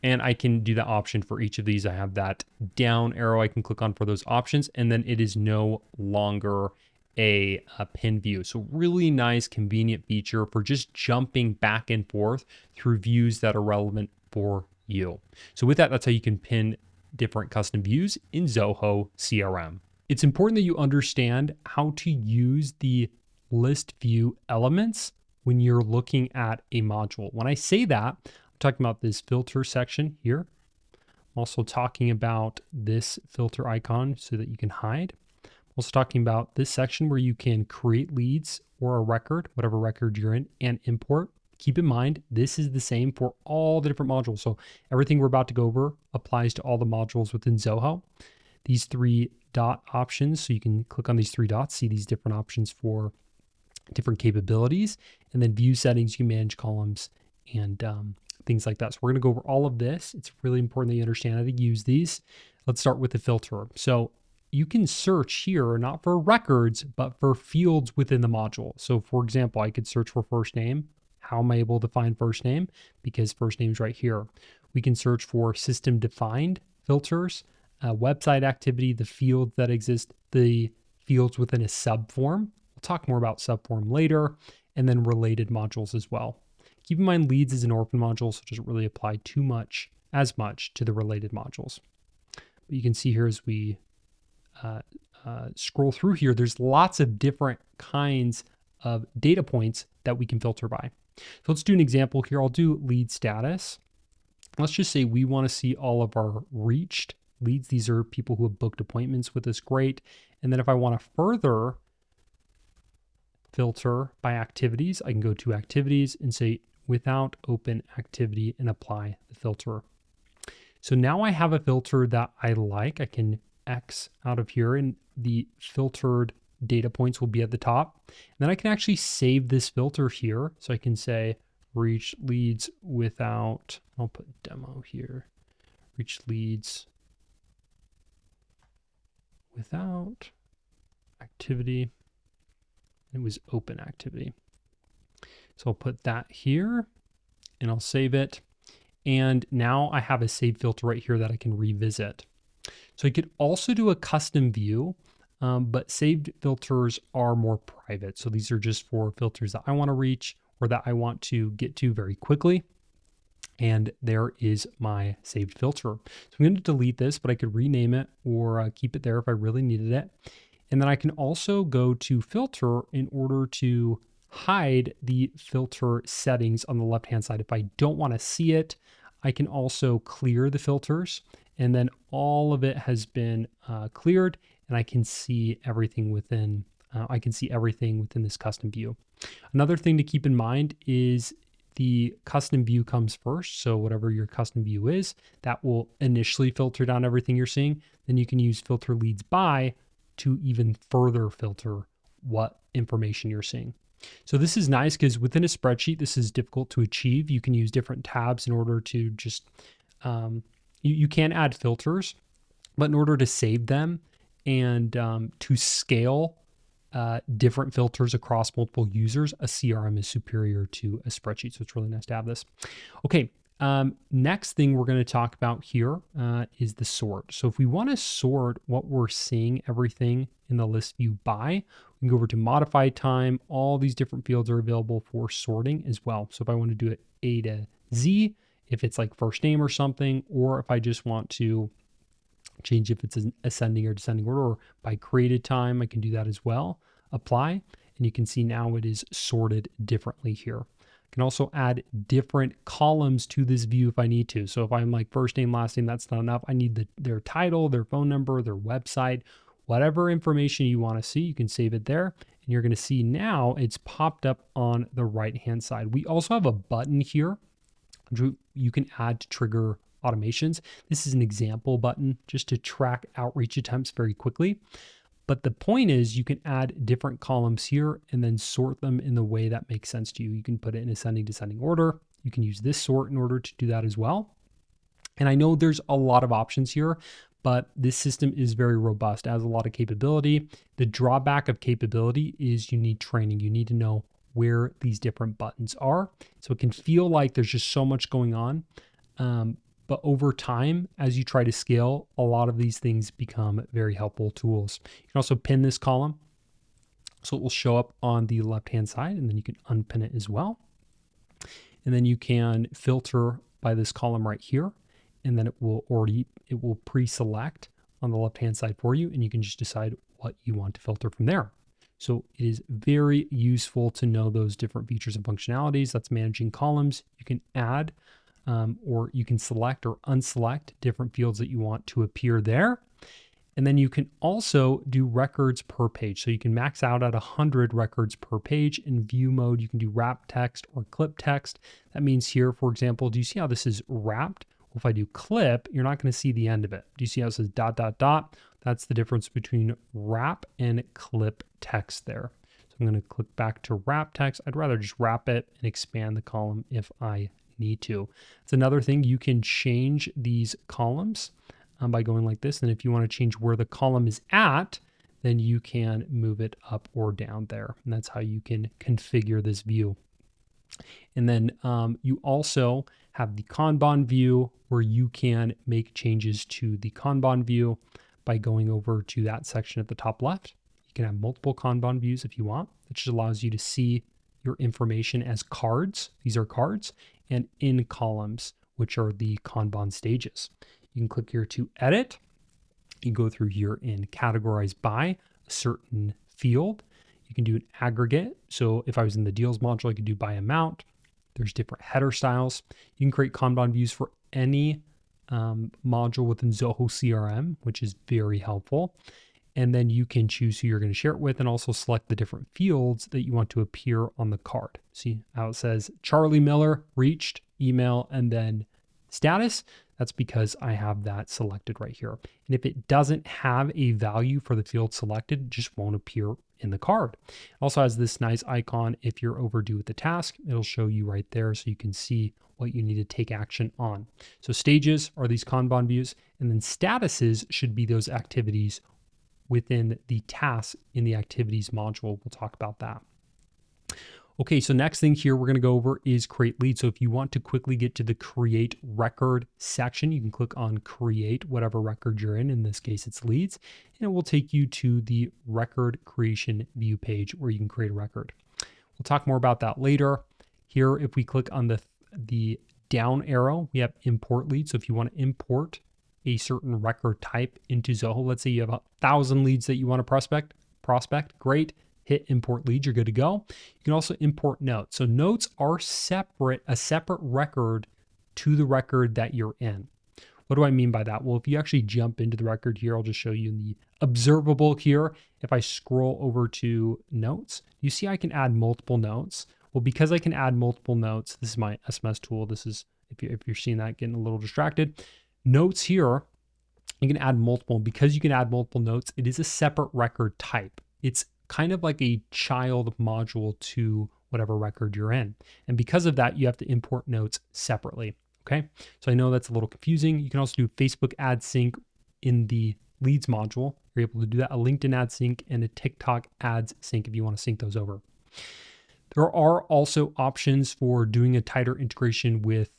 And I can do that option for each of these. I have that down arrow I can click on for those options, and then it is no longer a pin view. So really nice, convenient feature for just jumping back and forth through views that are relevant for you. So with that, that's how you can pin different custom views in Zoho CRM. It's important that you understand how to use the list view elements when you're looking at a module. When I say that, I'm talking about this filter section here. I'm also talking about this filter icon so that you can hide. I'm also talking about this section where you can create leads or a record, whatever record you're in, and import. Keep in mind, this is the same for all the different modules. So everything we're about to go over applies to all the modules within Zoho. These 3 dot options, so you can click on these 3 dots, see these different options for different capabilities, and then view settings, you can manage columns and things like that. So we're gonna go over all of this. It's really important that you understand how to use these. Let's start with the filter. So you can search here, not for records, but for fields within the module. So for example, I could search for first name. How am I able to find first name? Because first name's right here. We can search for system defined filters, website activity, the fields that exist, the fields within a subform. We'll talk more about subform later, and then related modules as well. Keep in mind, leads is an orphan module, so it doesn't really apply as much to the related modules. But you can see here as we scroll through here, there's lots of different kinds of data points that we can filter by. So let's do an example here. I'll do lead status. let's just say we want to see all of our reached leads. These are people who have booked appointments with us. Great. And then if I want to further filter by activities, I can go to activities and say without open activity and apply the filter. So now I have a filter that I like. I can X out of here and the filtered data points will be at the top. And then I can actually save this filter here. So I can say reach leads without, I'll put demo here, reach leads without activity. It was open activity. So I'll put that here and I'll save it. And now I have a saved filter right here that I can revisit. So I could also do a custom view, but saved filters are more private. So these are just for filters that I want to reach or that I want to get to very quickly. And there is my saved filter. So I'm going to delete this, but I could rename it or keep it there if I really needed it. And then I can also go to filter in order to hide the filter settings on the left-hand side. If I don't want to see it, I can also clear the filters and then all of it has been cleared and I can see everything within this custom view. Another thing to keep in mind is the custom view comes first. So whatever your custom view is, that will initially filter down everything you're seeing. Then you can use filter leads by to even further filter what information you're seeing. So this is nice because within a spreadsheet, this is difficult to achieve. You can use different tabs in order to just, you can add filters, but in order to save them and to scale different filters across multiple users, a CRM is superior to a spreadsheet. So it's really nice to have this. Okay. Next thing we're going to talk about here is the sort. So if we want to sort what we're seeing, everything in the list view by, we can go over to modify time. All these different fields are available for sorting as well. So if I want to do it A to Z, if it's like first name or something, or if I just want to change if it's an ascending or descending order, or by created time, I can do that as well. Apply, and you can see now it is sorted differently here. I can also add different columns to this view if I need to. So if I'm like first name, last name, that's not enough. I need their title, their phone number, their website, whatever information you want to see, you can save it there. And you're going to see now it's popped up on the right-hand side. We also have a button here you can add to trigger automations. This is an example button just to track outreach attempts very quickly. But the point is you can add different columns here and then sort them in the way that makes sense to you. You can put it in ascending, descending order. You can use this sort in order to do that as well. And I know there's a lot of options here, but this system is very robust. It has a lot of capability. The drawback of capability is you need training. You need to know where these different buttons are. So it can feel like there's just so much going on. But over time, as you try to scale, a lot of these things become very helpful tools. You can also pin this column. So it will show up on the left-hand side, and then you can unpin it as well. And then you can filter by this column right here, and then it will pre-select on the left-hand side for you, and you can just decide what you want to filter from there. So it is very useful to know those different features and functionalities. That's managing columns. You can add or you can select or unselect different fields that you want to appear there. And then you can also do records per page. So you can max out at 100 records per page. In view mode, you can do wrap text or clip text. That means here, for example, do you see how this is wrapped? Well, if I do clip, you're not going to see the end of it. Do you see how it says ... That's the difference between wrap and clip text there. So I'm going to click back to wrap text. I'd rather just wrap it and expand the column if I need to. It's another thing, you can change these columns by going like this. And if you want to change where the column is at, then you can move it up or down there. And that's how you can configure this view. And then you also have the Kanban view where you can make changes to the Kanban view by going over to that section at the top left. You can have multiple Kanban views if you want. It just allows you to see your information as cards. These are cards, and in columns, which are the Kanban stages. You can click here to edit. You go through here and categorize by a certain field. You can do an aggregate. So if I was in the deals module, I could do by amount. There's different header styles. You can create Kanban views for any module within Zoho CRM, which is very helpful. And then you can choose who you're going to share it with and also select the different fields that you want to appear on the card. See how it says Charlie Miller reached, email, and then status. That's because I have that selected right here. And if it doesn't have a value for the field selected, it just won't appear in the card. It also has this nice icon. If you're overdue with the task, it'll show you right there so you can see what you need to take action on. So stages are these Kanban views, and then statuses should be those activities within the tasks in the activities module. We'll talk about that. Okay, so next thing here we're going to go over is create lead. So if you want to quickly get to the create record section, you can click on create whatever record you're in. In this case, it's leads, and it will take you to the record creation view page where you can create a record. We'll talk more about that later. Here, if we click on the down arrow, we have import leads. So if you want to import a certain record type into Zoho, let's say you have 1,000 leads that you want to prospect, great. Hit import leads, you're good to go. You can also import notes. So notes are a separate record to the record that you're in. What do I mean by that? Well, if you actually jump into the record here, I'll just show you in the observable here. If I scroll over to notes, you see I can add multiple notes. Well, because I can add multiple notes, this is my SMS tool. This is, if you're seeing that, getting a little distracted. Notes here, you can add multiple. Because you can add multiple notes, it is a separate record type. It's kind of like a child module to whatever record you're in. And because of that, you have to import notes separately. Okay. So I know that's a little confusing. You can also do Facebook ad sync in the leads module. You're able to do that, a LinkedIn ad sync and a TikTok ads sync if you want to sync those over. There are also options for doing a tighter integration with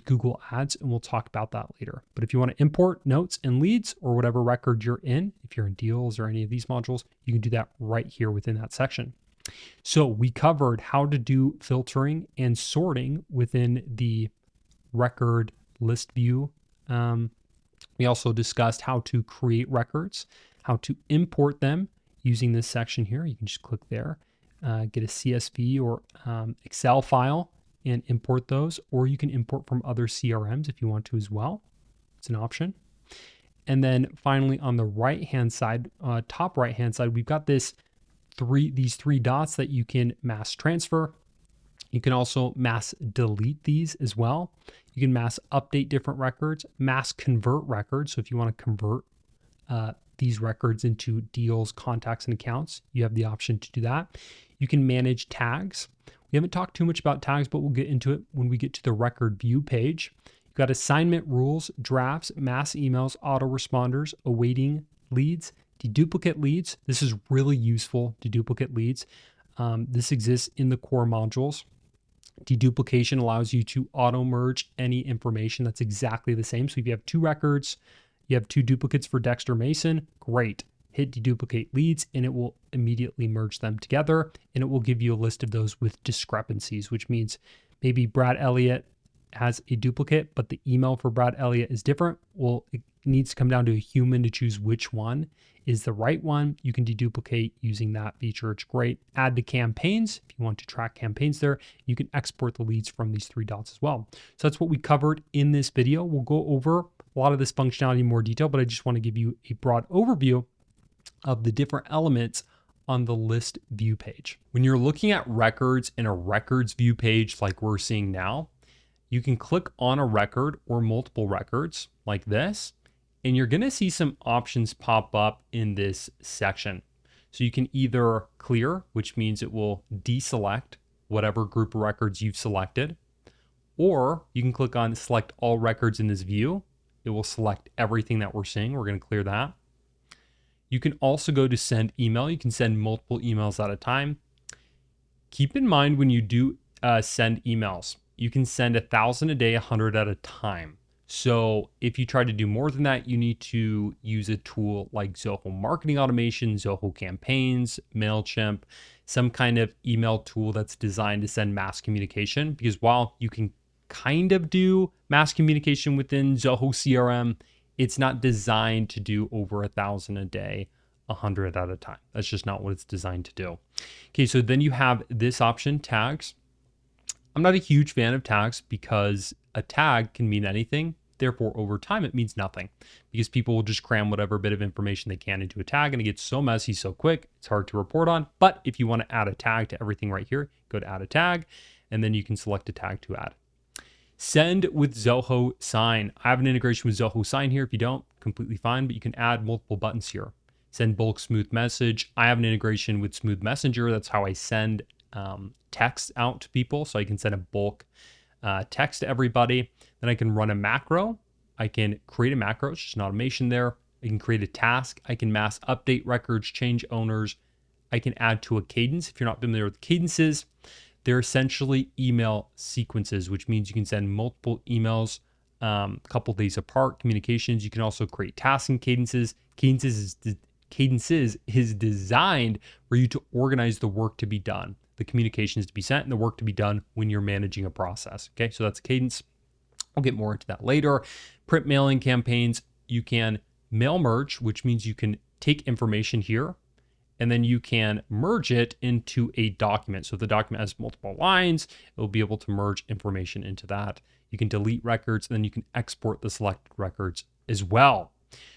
Google Ads, and we'll talk about that later. But if you want to import notes and leads or whatever record you're in, if you're in deals or any of these modules, you can do that right here within that section. So we covered how to do filtering and sorting within the record list view. We also discussed how to create records, how to import them using this section here. You can just click there, get a CSV or Excel file and import those, or you can import from other CRMs if you want to as well. It's an option. And then finally on the right-hand side, top right-hand side, we've got these three dots that you can mass transfer. You can also mass delete these as well. You can mass update different records, mass convert records. So if you want to convert these records into deals, contacts, and accounts, you have the option to do that. You can manage tags. We haven't talked too much about tags, but we'll get into it when we get to the record view page. You've got assignment rules, drafts, mass emails, autoresponders, awaiting leads, deduplicate leads. This is really useful, deduplicate leads. This exists in the core modules. Deduplication allows you to auto merge any information that's exactly the same. So if you have two records, you have two duplicates for Dexter Mason, great. Hit deduplicate leads and it will immediately merge them together, and it will give you a list of those with discrepancies, which means maybe Brad Elliott has a duplicate, but the email for Brad Elliott is different. Well, it needs to come down to a human to choose which one is the right one. You can deduplicate using that feature. It's great. Add to campaigns. If you want to track campaigns there, you can export the leads from these three dots as well. So that's what we covered in this video. We'll go over a lot of this functionality in more detail, but I just want to give you a broad overview of the different elements on the list view page. When you're looking at records in a records view page like we're seeing now, you can click on a record or multiple records like this, and you're gonna see some options pop up in this section. So you can either clear, which means it will deselect whatever group of records you've selected, or you can click on select all records in this view. It will select everything that we're seeing. We're gonna clear that. You can also go to send email. You can send multiple emails at a time. Keep in mind when you do send emails, you can send 1,000 a day, 100 at a time. So if you try to do more than that, you need to use a tool like Zoho Marketing Automation, Zoho Campaigns, MailChimp, some kind of email tool that's designed to send mass communication. Because while you can kind of do mass communication within Zoho CRM, it's not designed to do over 1,000 a day, 100 at a time. That's just not what it's designed to do. Okay, so then you have this option, tags. I'm not a huge fan of tags because a tag can mean anything. Therefore, over time, it means nothing because people will just cram whatever bit of information they can into a tag, and it gets so messy so quick, it's hard to report on. But if you want to add a tag to everything right here, go to add a tag, and then you can select a tag to add. Send with Zoho Sign. I have an integration with Zoho Sign here. If you don't, completely fine, but you can add multiple buttons here. Send bulk smooth message. I have an integration with Smooth Messenger. That's how I send text out to people. So I can send a bulk text to everybody. Then I can run a macro. I can create a macro. It's just an automation there. I can create a task. I can mass update records, change owners. I can add to a cadence. If you're not familiar with cadences, they're essentially email sequences, which means you can send multiple emails a couple days apart, communications. You can also create tasks and cadences. Cadences is designed for you to organize the work to be done, the communications to be sent, and the work to be done when you're managing a process. Okay, so that's a cadence. I'll get more into that later. Print mailing campaigns, you can mail merge, which means you can take information here and then you can merge it into a document. So if the document has multiple lines, it will be able to merge information into that. You can delete records, and then you can export the selected records as well.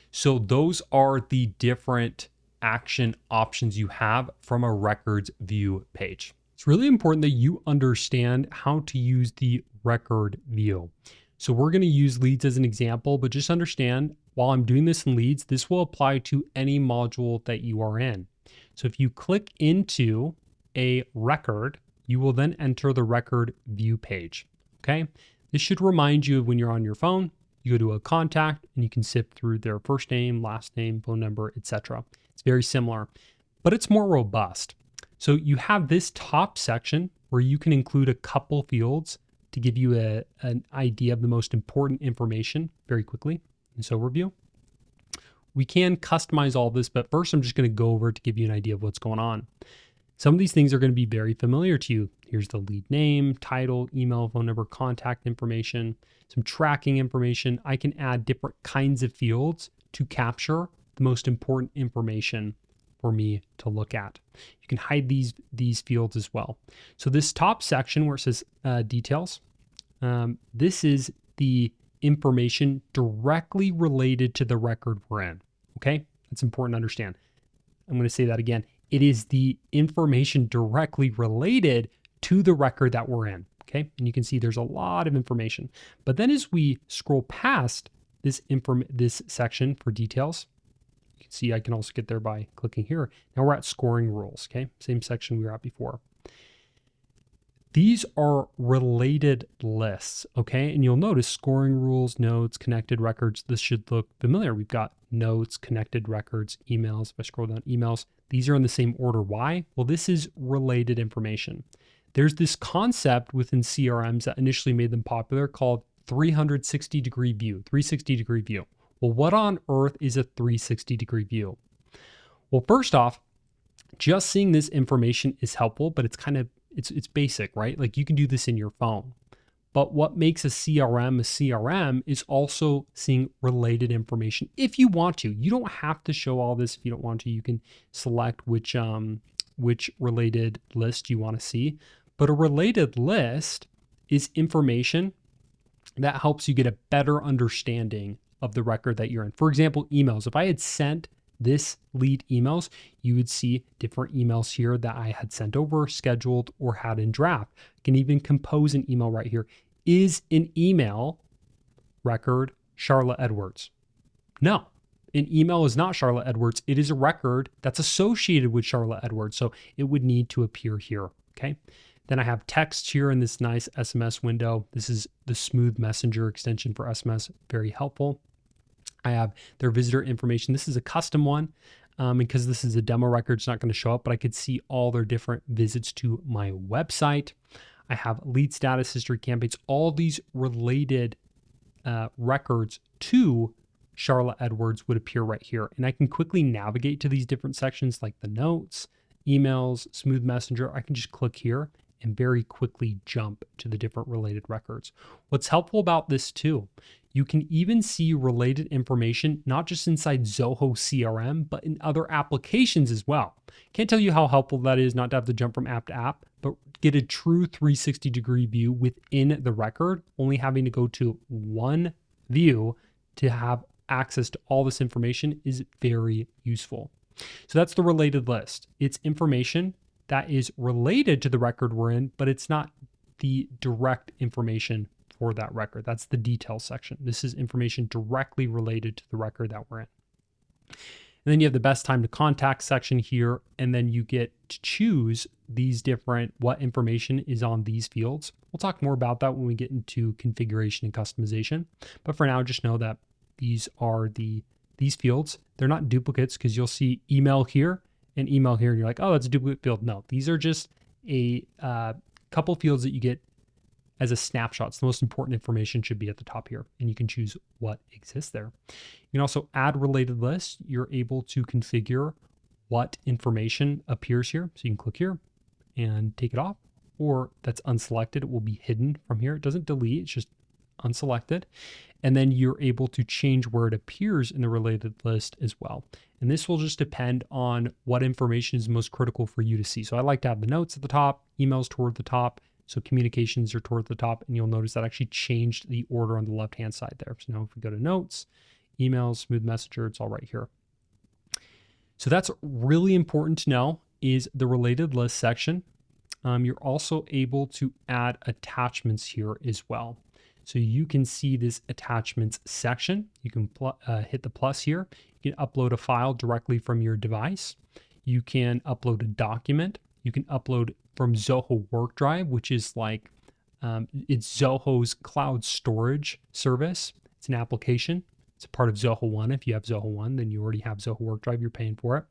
So those are the different action options you have from a records view page. It's really important that you understand how to use the record view. So we're going to use leads as an example, but just understand while I'm doing this in leads, this will apply to any module that you are in. So if you click into a record, you will then enter the record view page. Okay. This should remind you of when you're on your phone, you go to a contact and you can sift through their first name, last name, phone number, etc. It's very similar, but it's more robust. So you have this top section where you can include a couple fields to give you an idea of the most important information very quickly. And so overview. We can customize all this, but first I'm just going to go over it to give you an idea of what's going on. Some of these things are going to be very familiar to you. Here's the lead name, title, email, phone number, contact information, some tracking information. I can add different kinds of fields to capture the most important information for me to look at. You can hide these fields as well. So this top section where it says details, this is the information directly related to the record we're in. Okay, that's important to understand. I'm going to say that again. It is the information directly related to the record that we're in. Okay, and you can see there's a lot of information. But then as we scroll past this section for details, you can see I can also get there by clicking here. Now we're at scoring rules. Okay, same section we were at before. These are related lists, okay? And you'll notice scoring rules, notes, connected records. This should look familiar. We've got notes, connected records, emails. If I scroll down emails, these are in the same order. Why? Well, this is related information. There's this concept within CRMs that initially made them popular called 360-degree view, 360-degree view. Well, what on earth is a 360-degree view? Well, first off, just seeing this information is helpful, but it's it's basic, right? Like you can do this in your phone. But what makes a CRM is also seeing related information. If you want to, you don't have to show all this. If you don't want to, you can select which related list you want to see. But a related list is information that helps you get a better understanding of the record that you're in. For example, emails. If I had sent this lead emails, you would see different emails here that I had sent over, scheduled, or had in draft. I can even compose an email right here. Is an email record Charlotte Edwards? No, an email is not Charlotte Edwards. It is a record that's associated with Charlotte Edwards, so it would need to appear here, okay? Then I have text here in this nice SMS window. This is the Smooth Messenger extension for SMS, very helpful. I have their visitor information. This is a custom one because this is a demo record. It's not going to show up, but I could see all their different visits to my website. I have lead status, history, campaigns, all these related records to Charlotte Edwards would appear right here. And I can quickly navigate to these different sections like the notes, emails, Smooth Messenger. I can just click here and very quickly jump to the different related records. What's helpful about this too, you can even see related information, not just inside Zoho CRM, but in other applications as well. Can't tell you how helpful that is not to have to jump from app to app, but get a true 360-degree view within the record, only having to go to one view to have access to all this information is very useful. So that's the related list. It's information that is related to the record we're in, but it's not the direct information for that record. That's the details section. This is information directly related to the record that we're in. And then you have the best time to contact section here, and then you get to choose these different, what information is on these fields. We'll talk more about that when we get into configuration and customization. But for now, just know that these are these fields. They're not duplicates, because you'll see email here and email here, and you're like, oh, that's a duplicate field. No, these are just a couple fields that you get as a snapshot. So the most important information should be at the top here, and you can choose what exists there. You can also add related lists. You're able to configure what information appears here. So you can click here and take it off, or that's unselected. It will be hidden from here. It doesn't delete, it's just unselected. And then you're able to change where it appears in the related list as well. And this will just depend on what information is most critical for you to see. So I like to have the notes at the top, emails toward the top, so communications are toward the top, and you'll notice that actually changed the order on the left-hand side there. So now if we go to notes, emails, smooth messenger, it's all right here. So that's really important to know is the related list section. You're also able to add attachments here as well. So you can see this attachments section. You can hit the plus here. You can upload a file directly from your device. You can upload a document. You can upload from Zoho Work Drive, which is like, it's Zoho's cloud storage service. It's an application. It's a part of Zoho One. If you have Zoho One, then you already have Zoho Work Drive. You're paying for it.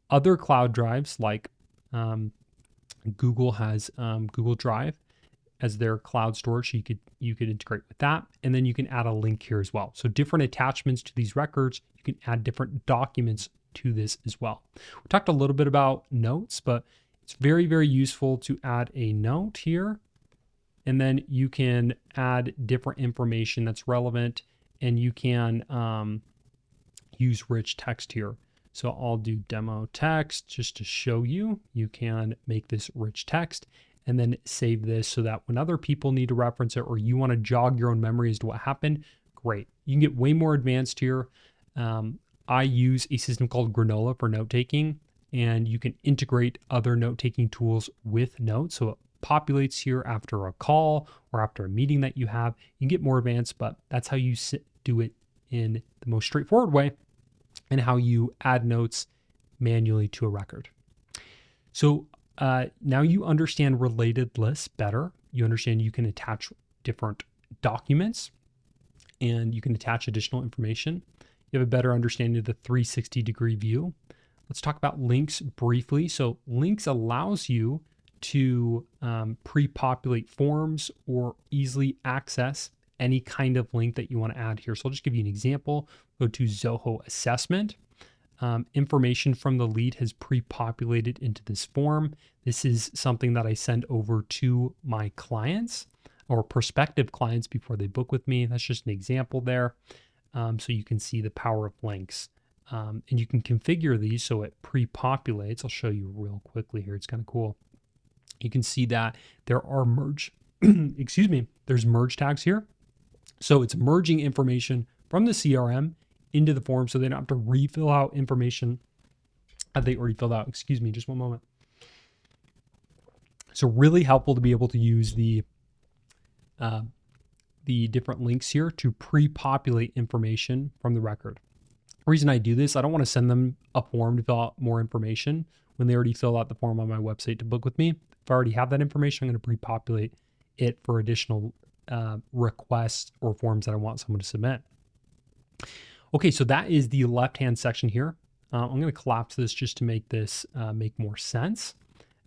Other cloud drives like Google has Google Drive as their cloud storage. So you could integrate with that. And then you can add a link here as well. So different attachments to these records. You can add different documents to this as well. We talked a little bit about notes, but it's very, very useful to add a note here. And then you can add different information that's relevant, and you can use rich text here. So I'll do demo text just to show you. You can make this rich text and then save this so that when other people need to reference it, or you want to jog your own memory as to what happened, great. You can get way more advanced here. I use a system called Granola for note taking, and you can integrate other note-taking tools with notes. So it populates here after a call or after a meeting that you have. You can get more advanced, but that's how you do it in the most straightforward way, and how you add notes manually to a record. So now you understand related lists better. You understand you can attach different documents, and you can attach additional information. You have a better understanding of the 360-degree view. Let's talk about links briefly. So links allows you to pre-populate forms or easily access any kind of link that you want to add here. So I'll just give you an example. Go to Zoho Assessment. Information from the lead has pre-populated into this form. This is something that I send over to my clients or prospective clients before they book with me. That's just an example there. So you can see the power of links. And you can configure these so it pre-populates. I'll show you real quickly here. It's kind of cool. You can see that there are there's merge tags here. So it's merging information from the CRM into the form, so they don't have to refill out information that they already filled out. Excuse me, just one moment. So really helpful to be able to use the different links here to pre-populate information from the record. The reason I do this, I don't want to send them a form to fill out more information when they already fill out the form on my website to book with me. If I already have that information, I'm going to pre-populate it for additional requests or forms that I want someone to submit. Okay, so that is the left-hand section here. I'm going to collapse this just to make this make more sense.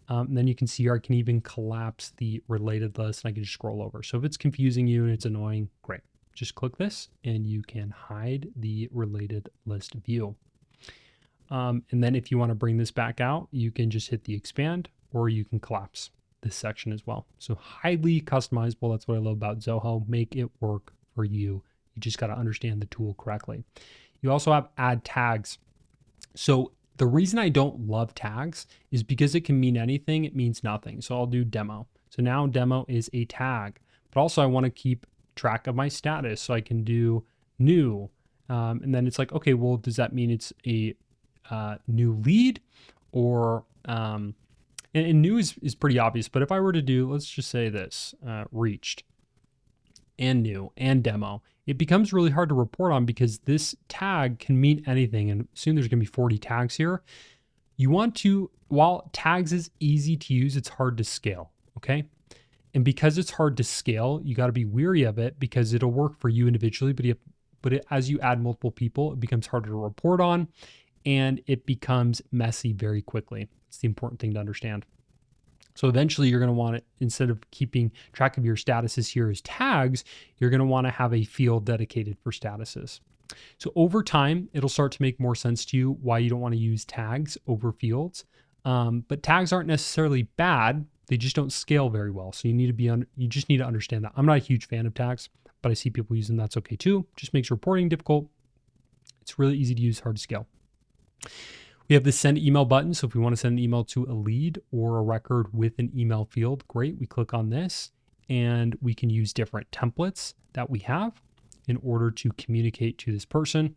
And then you can see here, I can even collapse the related list, and I can just scroll over. So if it's confusing you and it's annoying, great. Just click this and you can hide the related list view. And then if you want to bring this back out, you can just hit the expand, or you can collapse. this section as well. So highly customizable. That's what I love about Zoho. Make it work for you. You just got to understand the tool correctly. You also have add tags. So the reason I don't love tags is because it can mean anything. It means nothing. So I'll do demo. So now demo is a tag, but also I want to keep track of my status. So I can do new. And then it's like, okay, well, does that mean it's a new lead or, and new is pretty obvious, but if I were to do, let's just say this, reached and new and demo, it becomes really hard to report on because this tag can mean anything. And soon there's gonna be 40 tags here. You want to, while tags is easy to use, it's hard to scale, okay? And because it's hard to scale, you gotta be weary of it because it'll work for you individually, but as you add multiple people, it becomes harder to report on and it becomes messy very quickly. It's the important thing to understand. So eventually you're going to want to, instead of keeping track of your statuses here as tags, you're going to want to have a field dedicated for statuses. So over time, it'll start to make more sense to you why you don't want to use tags over fields. But tags aren't necessarily bad. They just don't scale very well. So you just need to understand that. I'm not a huge fan of tags, but I see people using them. That's okay too. Just makes reporting difficult. It's really easy to use, hard to scale. We have the send email button. So if we want to send an email to a lead or a record with an email field, great. We click on this and we can use different templates that we have in order to communicate to this person.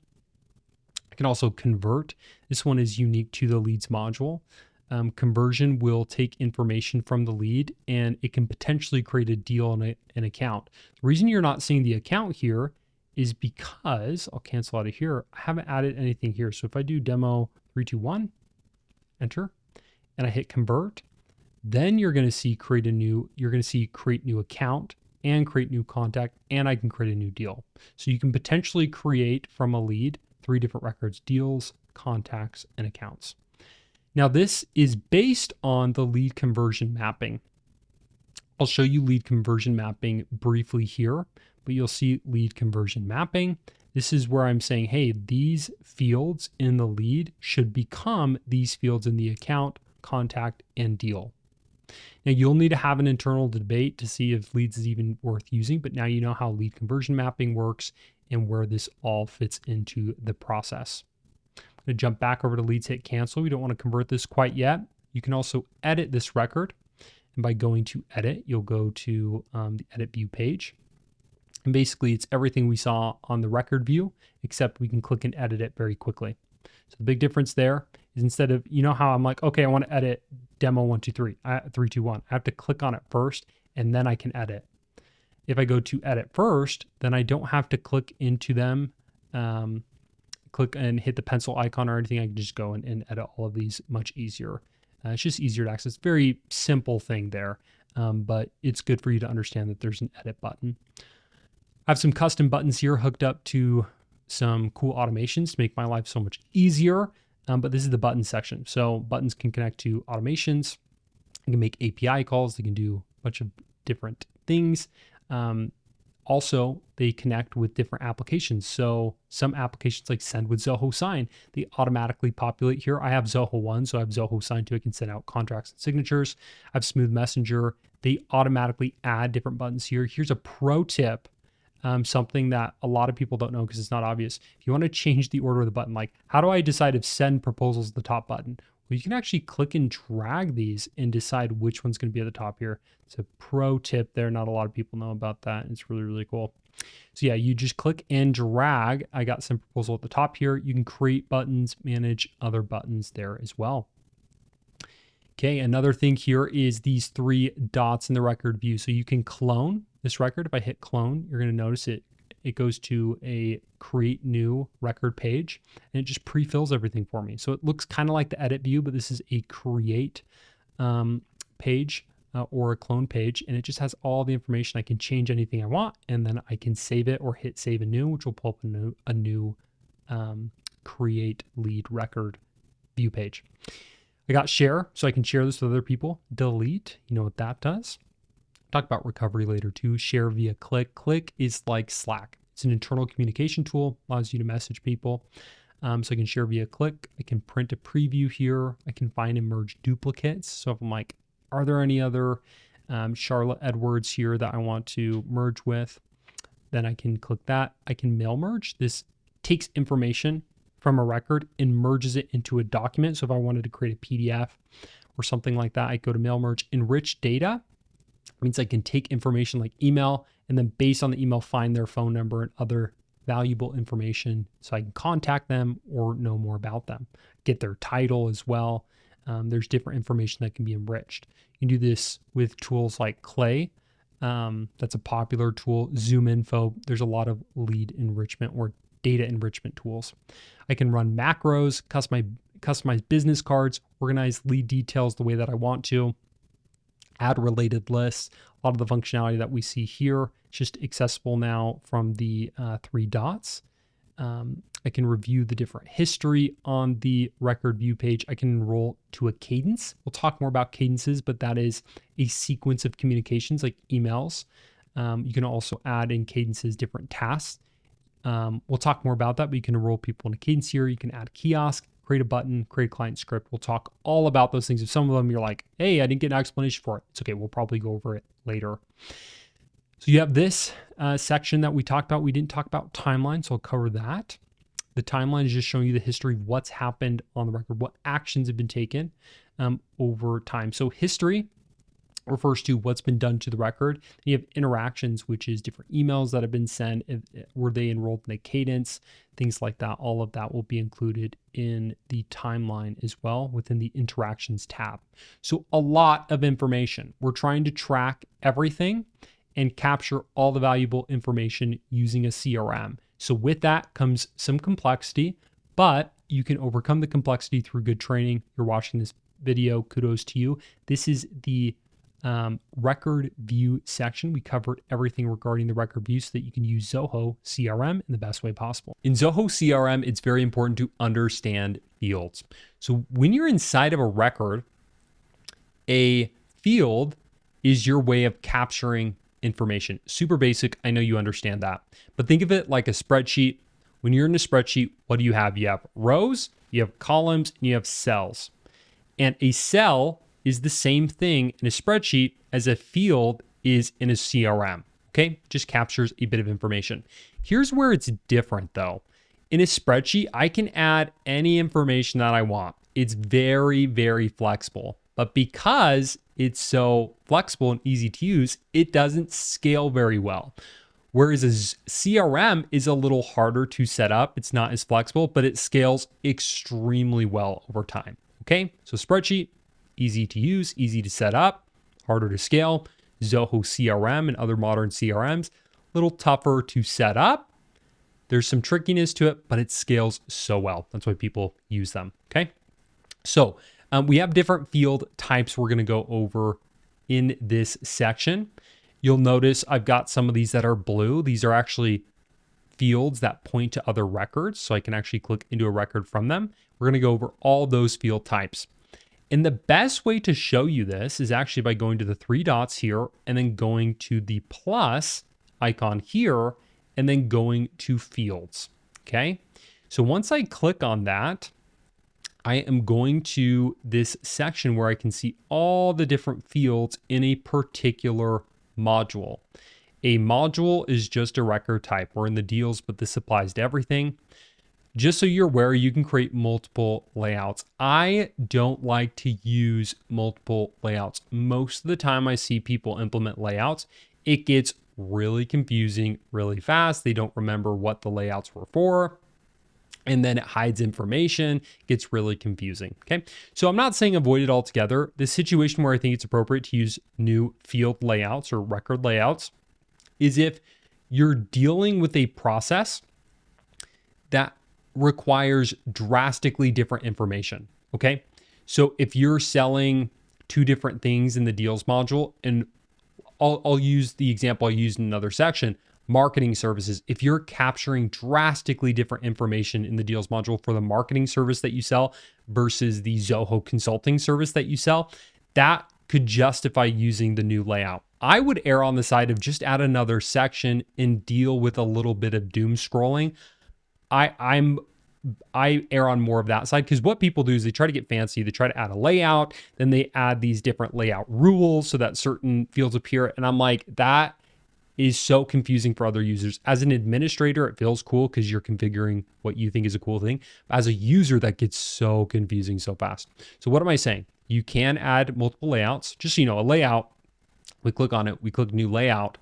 I can also convert. This one is unique to the leads module. Conversion will take information from the lead and it can potentially create a deal in an account. The reason you're not seeing the account here is because, I'll cancel out of here, I haven't added anything here. So if I do demo 321, enter, and I hit convert, then you're going to see create new account and create new contact, and I can create a new deal. So you can potentially create from a lead 3 different records: deals, contacts, and accounts. Now this is based on the lead conversion mapping. I'll show you lead conversion mapping briefly here, but you'll see lead conversion mapping. This is where I'm saying, hey, these fields in the lead should become these fields in the account, contact, and deal. Now you'll need to have an internal debate to see if leads is even worth using, but now you know how lead conversion mapping works and where this all fits into the process. I'm going to jump back over to leads, hit cancel. We don't want to convert this quite yet. You can also edit this record. And by going to edit, you'll go to the edit view page. And basically it's everything we saw on the record view, except we can click and edit it very quickly. So the big difference there is instead of, you know how I'm like, okay, I want to edit demo 123, 321. I have to click on it first and then I can edit. If I go to edit first, then I don't have to click into them, click and hit the pencil icon or anything. I can just go and edit all of these much easier. It's just easier to access. Very simple thing there, but it's good for you to understand that there's an edit button. I have some custom buttons here hooked up to some cool automations to make my life so much easier, but this is the button section. So buttons can connect to automations. You can make API calls. They can do a bunch of different things. Also, they connect with different applications. So some applications like Send with Zoho Sign, they automatically populate here. I have Zoho 1, so I have Zoho Sign 2. I can send out contracts and signatures. I have Smooth Messenger. They automatically add different buttons here. Here's a pro tip, something that a lot of people don't know because it's not obvious. If you want to change the order of the button, like how do I decide if Send Proposals is the top button? Well, you can actually click and drag these and decide which one's going to be at the top here. It's a pro tip there. Not a lot of people know about that. It's really, really cool. So yeah, you just click and drag. I got Send Proposal at the top here. You can create buttons, manage other buttons there as well. Okay, another thing here is these 3 dots in the record view. So you can clone this record. If I hit clone, you're going to notice it goes to a create new record page and it just pre-fills everything for me. So it looks kind of like the edit view, but this is a create page or a clone page, and it just has all the information. I can change anything I want, and then I can save it or hit save anew, which will pull up a new create lead record view page. I got share, so I can share this with other people. Delete, you know what that does. Talk about recovery later too. Share via click. Click is like Slack. It's an internal communication tool, allows you to message people. So I can share via click. I can print a preview here. I can find and merge duplicates. So if I'm like, Are there any other Charlotte Edwards here that I want to merge with? Then I can click that. I can mail merge. This takes information from a record and merges it into a document. So if I wanted to create a PDF or something like that, I go to mail merge. Enrich data means I can take information like email and then based on the email, find their phone number and other valuable information so I can contact them or know more about them. Get their title as well. There's different information that can be enriched. You can do this with tools like Clay. That's a popular tool. Zoom Info. There's a lot of lead enrichment or data enrichment tools. I can run macros, customize business cards, organize lead details the way that I want to, add related lists. A lot of the functionality that we see here is just accessible now from the 3 dots. I can review the different history on the record view page. I can enroll to a cadence. We'll talk more about cadences, but that is a sequence of communications like emails. You can also add in cadences different tasks. We'll talk more about that, but you can enroll people in a cadence here. You can add kiosk, create a button, create a client script. We'll talk all about those things. If some of them you're like, hey, I didn't get an explanation for it, it's okay. We'll probably go over it later. So you have this section that we talked about. We didn't talk about timeline, so I'll cover that. The timeline is just showing you the history of what's happened on the record, what actions have been taken over time. So history refers to what's been done to the record. You have interactions, which is different emails that have been sent. Were they enrolled in a cadence? Things like that. All of that will be included in the timeline as well within the interactions tab. So a lot of information. We're trying to track everything and capture all the valuable information using a CRM. So with that comes some complexity, but you can overcome the complexity through good training. You're watching this video, kudos to you. This is the record view section. We covered everything regarding the record view so that you can use Zoho CRM in the best way possible. In Zoho CRM, it's very important to understand fields. So when you're inside of a record, a field is your way of capturing information. Super basic. I know you understand that, but think of it like a spreadsheet. When you're in a spreadsheet, what do you have? You have rows, you have columns, and you have cells. And a cell is the same thing in a spreadsheet as a field is in a CRM. Okay, just captures a bit of information. Here's where it's different though. In a spreadsheet, I can add any information that I want. It's very, very flexible. But because it's so flexible and easy to use, it doesn't scale very well. Whereas a CRM is a little harder to set up. It's not as flexible, but it scales extremely well over time. Okay, so spreadsheet, easy to use, easy to set up, harder to scale. Zoho CRM and other modern CRMs, a little tougher to set up. There's some trickiness to it, but it scales so well. That's why people use them, okay? So we have different field types we're gonna go over in this section. You'll notice I've got some of these that are blue. These are actually fields that point to other records, so I can actually click into a record from them. We're gonna go over all those field types. And the best way to show you this is actually by going to the 3 dots here and then going to the plus icon here and then going to fields, okay? So once I click on that, I am going to this section where I can see all the different fields in a particular module. A module is just a record type. We're in the deals, but this applies to everything. Just so you're aware, you can create multiple layouts. I don't like to use multiple layouts. Most of the time I see people implement layouts, it gets really confusing really fast. They don't remember what the layouts were for, and then it hides information, gets really confusing, okay? So I'm not saying avoid it altogether. The situation where I think it's appropriate to use new field layouts or record layouts is if you're dealing with a process that requires drastically different information, okay? So if you're selling 2 different things in the deals module, and I'll use the example I used in another section, marketing services. If you're capturing drastically different information in the deals module for the marketing service that you sell versus the Zoho consulting service that you sell, that could justify using the new layout. I would err on the side of just add another section and deal with a little bit of doom scrolling. I'm I err on more of that side, because what people do is they try to get fancy. They try to add a layout, then they add these different layout rules so that certain fields appear. And I'm like, that is so confusing for other users. As an administrator, it feels cool because you're configuring what you think is a cool thing. As a user, that gets so confusing so fast. So what am I saying? You can add multiple layouts. Just so you know, a layout, we click on it, we click new layout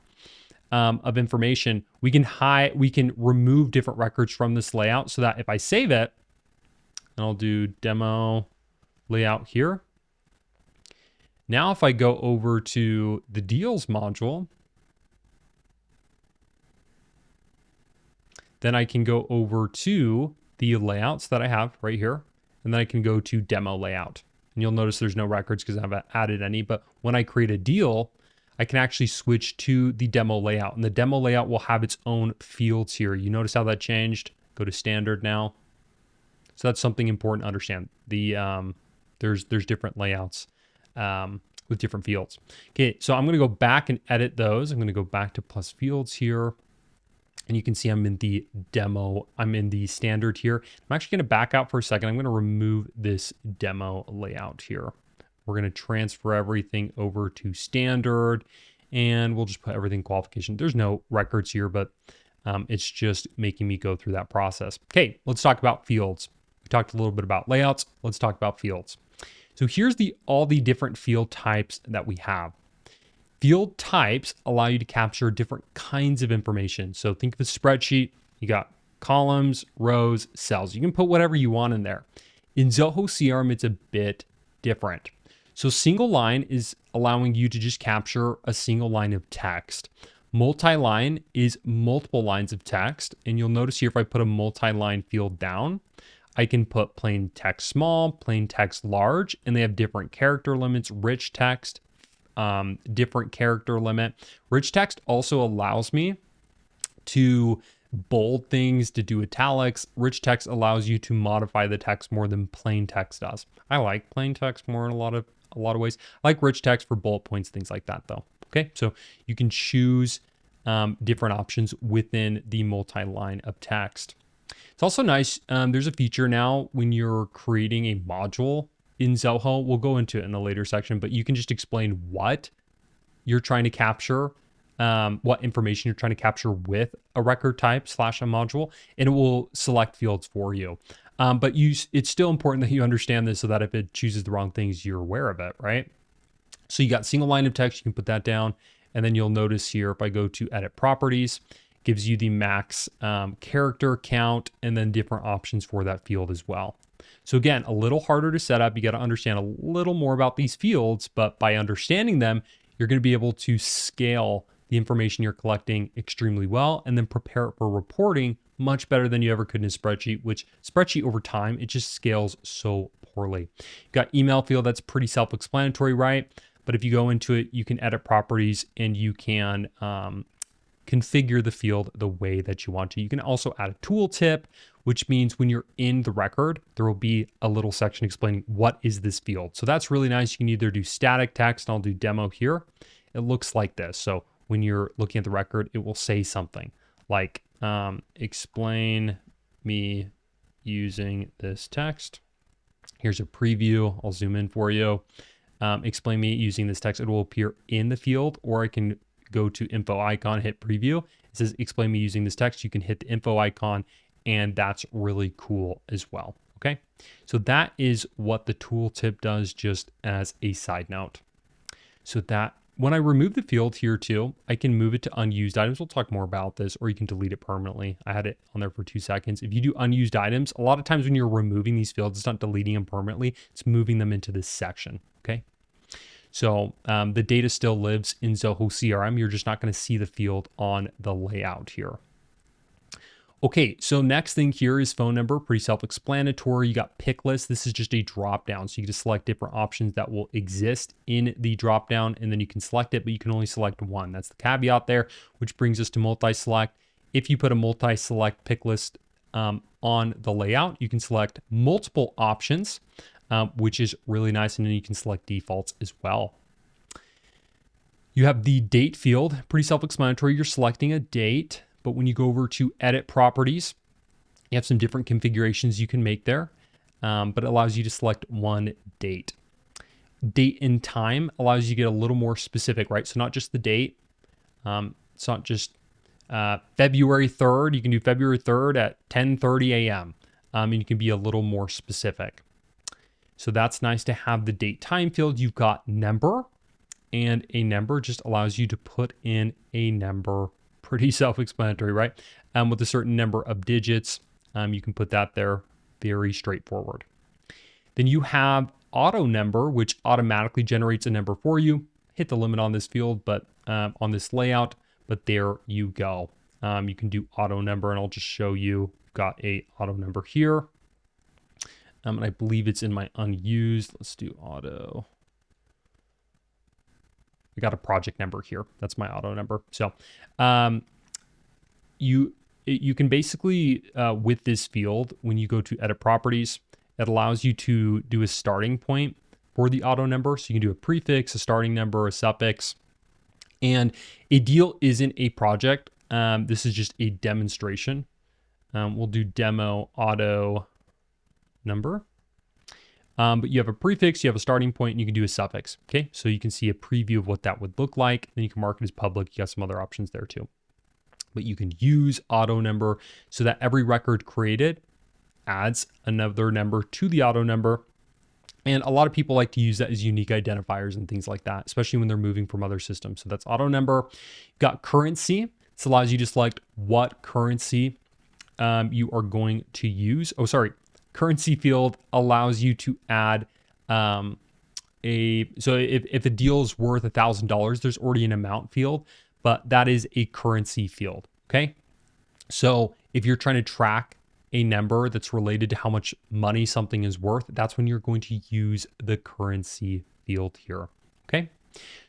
of information. We can remove different records from this layout, so that if I save it, and I'll do demo layout here. Now, if I go over to the deals module, then I can go over to the layouts that I have right here, and then I can go to demo layout. And you'll notice there's no records because I haven't added any, but when I create a deal, I can actually switch to the demo layout, and the demo layout will have its own fields here. You notice how that changed? Go to standard now. So that's something important to understand. There's different layouts with different fields. Okay, so I'm gonna go back and edit those. I'm gonna go back to plus fields here. And you can see I'm in the demo, I'm in the standard here. I'm actually gonna back out for a second. I'm gonna remove this demo layout here. We're gonna transfer everything over to standard, and we'll just put everything qualification. There's no records here, but it's just making me go through that process. Okay, let's talk about fields. We talked a little bit about layouts. Let's talk about fields. So here's all the different field types that we have. Field types allow you to capture different kinds of information. So think of a spreadsheet. You got columns, rows, cells. You can put whatever you want in there. In Zoho CRM, it's a bit different. So single line is allowing you to just capture a single line of text. Multi-line is multiple lines of text. And you'll notice here, if I put a multi-line field down, I can put plain text small, plain text large, and they have different character limits, rich text, different character limit. Rich text also allows me to bold things, to do italics. Rich text allows you to modify the text more than plain text does. I like plain text more in a lot of ways. I like rich text for bullet points, things like that though. Okay, so you can choose different options within the multi-line of text. It's also nice, there's a feature now when you're creating a module in Zoho. We'll go into it in a later section, but you can just explain what you're trying to capture, what information you're trying to capture with a record type / a module, and it will select fields for you. But it's still important that you understand this so that if it chooses the wrong things, you're aware of it, right? So you got single line of text, you can put that down. And then you'll notice here, if I go to edit properties, gives you the max character count and then different options for that field as well. So again, a little harder to set up. You got to understand a little more about these fields, but by understanding them, you're going to be able to scale the information you're collecting extremely well and then prepare it for reporting much better than you ever could in a spreadsheet, which spreadsheet over time, it just scales so poorly. You've got email field, that's pretty self-explanatory, right? But if you go into it, you can edit properties and you can configure the field the way that you want to. You can also add a tooltip, which means when you're in the record, there will be a little section explaining what is this field. So that's really nice. You can either do static text, and I'll do demo here. It looks like this. So when you're looking at the record, it will say something like, explain me using this text. Here's a preview. I'll zoom in for you. Explain me using this text. It will appear in the field, or I can go to info icon, hit preview. It says, explain me using this text. You can hit the info icon, and that's really cool as well. Okay. So that is what the tooltip does, just as a side note. So that when I remove the field here too, I can move it to unused items. We'll talk more about this, or you can delete it permanently. I had it on there for 2 seconds. If you do unused items, a lot of times when you're removing these fields, it's not deleting them permanently. It's moving them into this section. Okay. So the data still lives in Zoho CRM. You're just not going to see the field on the layout here. Okay, so next thing here is phone number, pretty self-explanatory. You got pick list. This is just a drop down. So you just select different options that will exist in the drop down, and then you can select it, but you can only select one. That's the caveat there, which brings us to multi-select. If you put a multi-select pick list on the layout, you can select multiple options, which is really nice. And then you can select defaults as well. You have the date field, pretty self-explanatory. You're selecting a date, but when you go over to edit properties, You have some different configurations you can make there, but it allows you to select one date. Date and time allows you to get a little more specific, right? So not just the date. It's not just February 3rd. You can do February 3rd at 10:30 a.m. And you can be a little more specific. So that's nice to have the date time field. You've got number, and a number just allows you to put in a number. Pretty self-explanatory, right? With a certain number of digits, you can put that there. Very straightforward. Then you have auto number, which automatically generates a number for you. Hit the limit on this field, but on this layout, but there you go. You can do auto number, and I'll just show you. Got a auto number here. And I believe it's in my unused. Let's do auto. I got a project number here. That's my auto number. So you can basically, with this field, when you go to edit properties, it allows you to do a starting point for the auto number. So you can do a prefix, a starting number, a suffix. And a deal isn't a project. This is just a demonstration. We'll do demo auto number. But you have a prefix, you have a starting point, and you can do a suffix. Okay, so you can see a preview of what that would look like. Then you can mark it as public. You got some other options there too. But you can use auto number so that every record created adds another number to the auto number. And a lot of people like to use that as unique identifiers and things like that, especially when they're moving from other systems. So that's auto number. You've got currency. This allows you to select what currency you are going to use. Oh, sorry. Currency field allows you to add so if a deal is worth $1,000, there's already an amount field, but that is a currency field. Okay. So if you're trying to track a number that's related to how much money something is worth, that's when you're going to use the currency field here. Okay.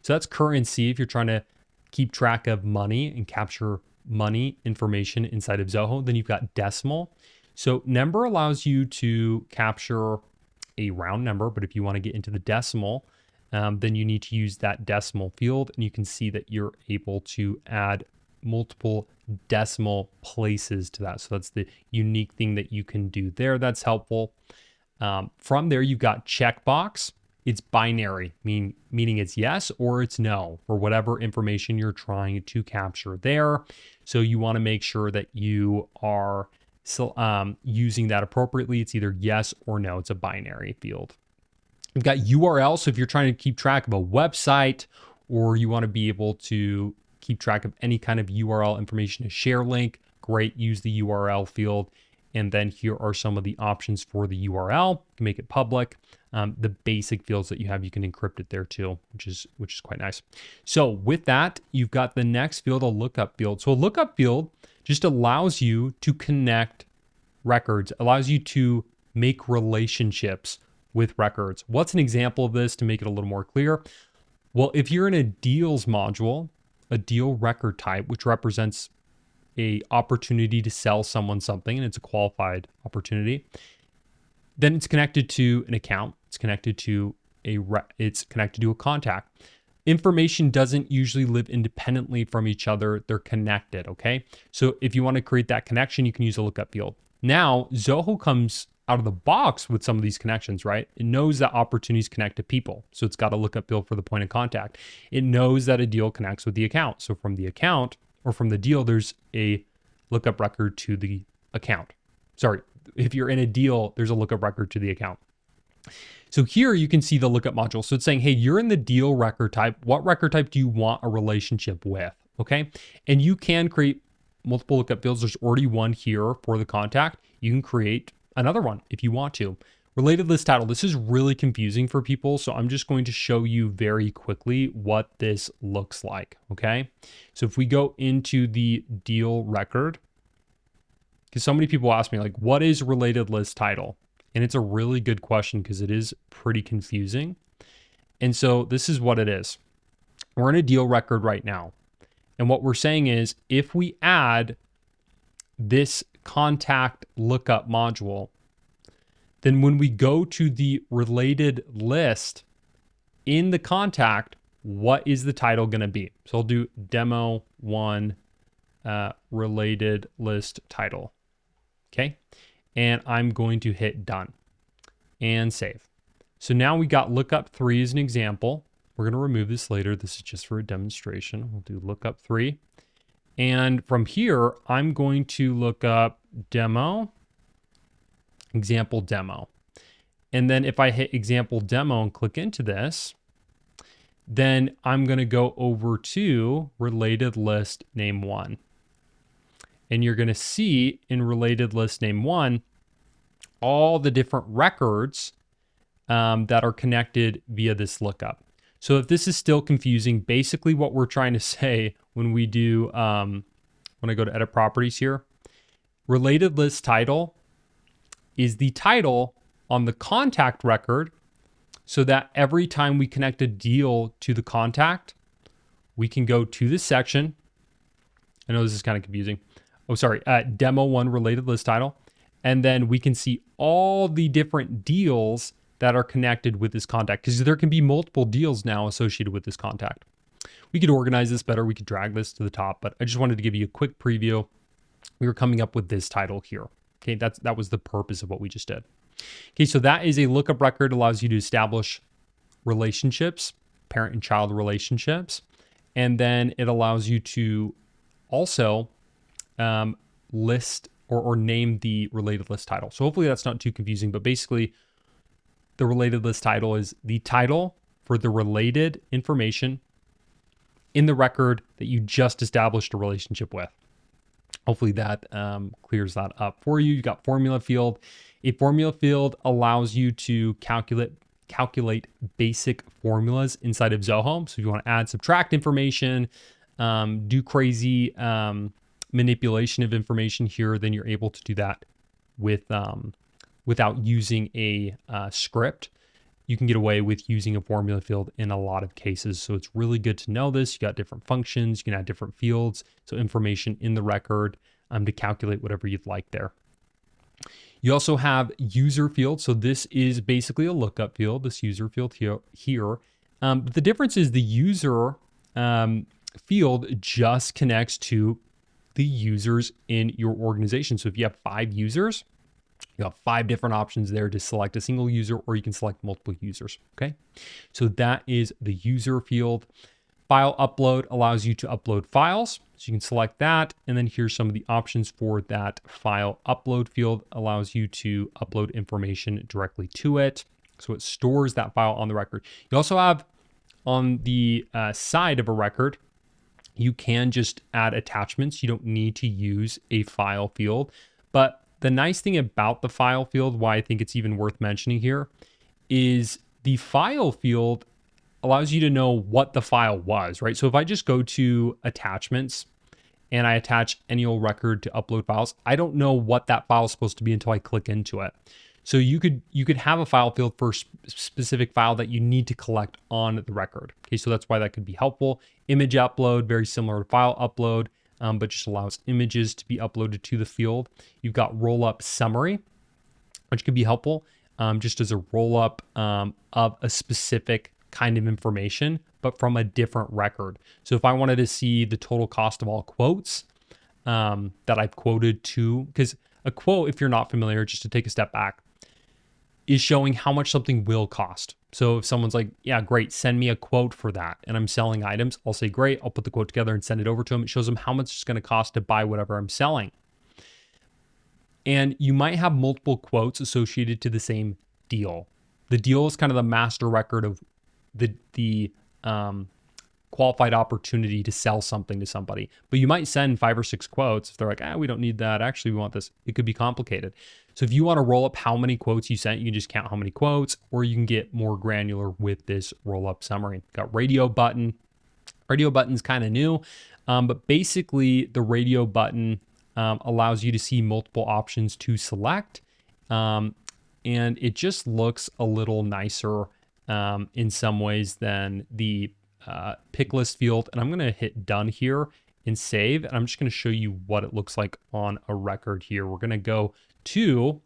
So that's currency. If you're trying to keep track of money and capture money information inside of Zoho, then you've got decimal. So number allows you to capture a round number, but if you want to get into the decimal, then you need to use that decimal field, and you can see that you're able to add multiple decimal places to that. So that's the unique thing that you can do there. That's helpful. From there, you've got checkbox. It's binary, meaning it's yes or it's no for whatever information you're trying to capture there. So you want to make sure that you are using that appropriately. It's either yes or no. It's a binary field. You've got URL. So if you're trying to keep track of a website, or you want to be able to keep track of any kind of URL information, a share link, great, use the URL field. And then here are some of the options for the URL. You can make it public. The basic fields that you have, you can encrypt it there too, which is quite nice. So with that, you've got the next field, a lookup field. So a lookup field just allows you to connect records, allows you to make relationships with records. What's an example of this to make it a little more clear? Well, if you're in a deals module, a deal record type, which represents a opportunity to sell someone something, and it's a qualified opportunity, then it's connected to an account. It's connected to a contact. Information doesn't usually live independently from each other. They're connected, okay? So if you want to create that connection, you can use a lookup field. Now, Zoho comes out of the box with some of these connections, right? It knows that opportunities connect to people. So it's got a lookup field for the point of contact. It knows that a deal connects with the account. So from the account or from the deal, there's a lookup record to the account. Sorry, if you're in a deal, there's a lookup record to the account. So here you can see the lookup module. So it's saying, hey, you're in the deal record type. What record type do you want a relationship with? Okay. And you can create multiple lookup fields. There's already one here for the contact. You can create another one if you want to. Related list title. This is really confusing for people. So I'm just going to show you very quickly what this looks like. Okay. So if we go into the deal record, because so many people ask me, like, what is related list title? And it's a really good question because it is pretty confusing. And so this is what it is. We're in a deal record right now. And what we're saying is, if we add this contact lookup module, then when we go to the related list in the contact, what is the title going to be? So I'll do demo one related list title. Okay. And I'm going to hit done and save. So now we got lookup 3 as an example. We're going to remove this later. This is just for a demonstration. We'll do lookup 3. And from here, I'm going to look up demo, example demo. And then if I hit example demo and click into this, then I'm going to go over to related list name 1. And you're going to see in related list name 1, all the different records that are connected via this lookup. So if this is still confusing, basically what we're trying to say when we do, when I go to edit properties here, related list title is the title on the contact record, so that every time we connect a deal to the contact, we can go to this section. I know this is kind of confusing. Oh, sorry, demo 1 related list title. And then we can see all the different deals that are connected with this contact, because there can be multiple deals now associated with this contact. We could organize this better. We could drag this to the top, but I just wanted to give you a quick preview. We were coming up with this title here. Okay, that was the purpose of what we just did. Okay, so that is a lookup record, allows you to establish relationships, parent and child relationships. And then it allows you to also list or name the related list title. So hopefully that's not too confusing, but basically the related list title is the title for the related information in the record that you just established a relationship with. Hopefully that clears that up for you. You got formula field. A formula field allows you to calculate basic formulas inside of Zoho. So if you want to add, subtract information, do crazy manipulation of information here, then you're able to do that with without using a script. You can get away with using a formula field in a lot of cases. So it's really good to know this. You got different functions, you can add different fields. So information in the record to calculate whatever you'd like there. You also have user field. So this is basically a lookup field, this user field here. But the difference is the user field just connects to the users in your organization. So if you have 5 users, you have 5 different options there to select a single user, or you can select multiple users, okay? So that is the user field. File upload allows you to upload files. So you can select that. And then here's some of the options for that file upload field. Allows you to upload information directly to it. So it stores that file on the record. You also have on the side of a record, you can just add attachments. You don't need to use a file field. But the nice thing about the file field, why I think it's even worth mentioning here, is the file field allows you to know what the file was, right? So if I just go to attachments and I attach any old record to upload files, I don't know what that file is supposed to be until I click into it. So you could have a file field for a specific file that you need to collect on the record. Okay, so that's why that could be helpful. Image upload, very similar to file upload, but just allows images to be uploaded to the field. You've got roll-up summary, which could be helpful just as a roll-up of a specific kind of information, but from a different record. So if I wanted to see the total cost of all quotes that I've quoted to, because a quote, if you're not familiar, just to take a step back, is showing how much something will cost. So if someone's like, yeah, great, send me a quote for that, and I'm selling items, I'll say, great, I'll put the quote together and send it over to them. It shows them how much it's going to cost to buy whatever I'm selling. And you might have multiple quotes associated to the same deal. The deal is kind of the master record of the qualified opportunity to sell something to somebody. But you might send 5 or 6 quotes if they're like, we don't need that. Actually, we want this. It could be complicated. So if you want to roll up how many quotes you sent, you can just count how many quotes, or you can get more granular with this roll up summary. Got radio button. Radio button's kind of new, but basically the radio button allows you to see multiple options to select. And it just looks a little nicer in some ways than the pick list field. And I'm going to hit done here and save. And I'm just going to show you what it looks like on a record here. We're going to go to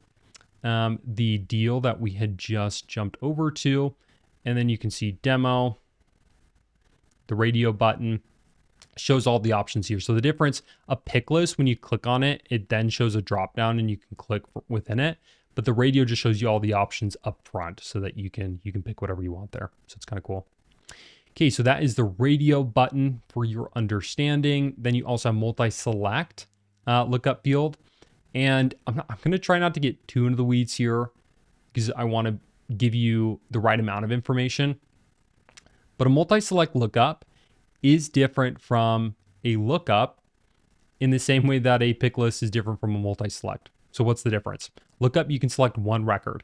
the deal that we had just jumped over to. And then you can see demo, the radio button. shows all the options here. So the difference, a pick list, when you click on it, it then shows a drop down and you can click within it. But the radio just shows you all the options up front so that you can pick whatever you want there. So it's kind of cool. Okay, so that is the radio button for your understanding. Then you also have multi-select lookup field. And I'm going to try not to get too into the weeds here because I want to give you the right amount of information. But a multi-select lookup is different from a lookup in the same way that a pick list is different from a multi-select. So what's the difference? Lookup, you can select one record.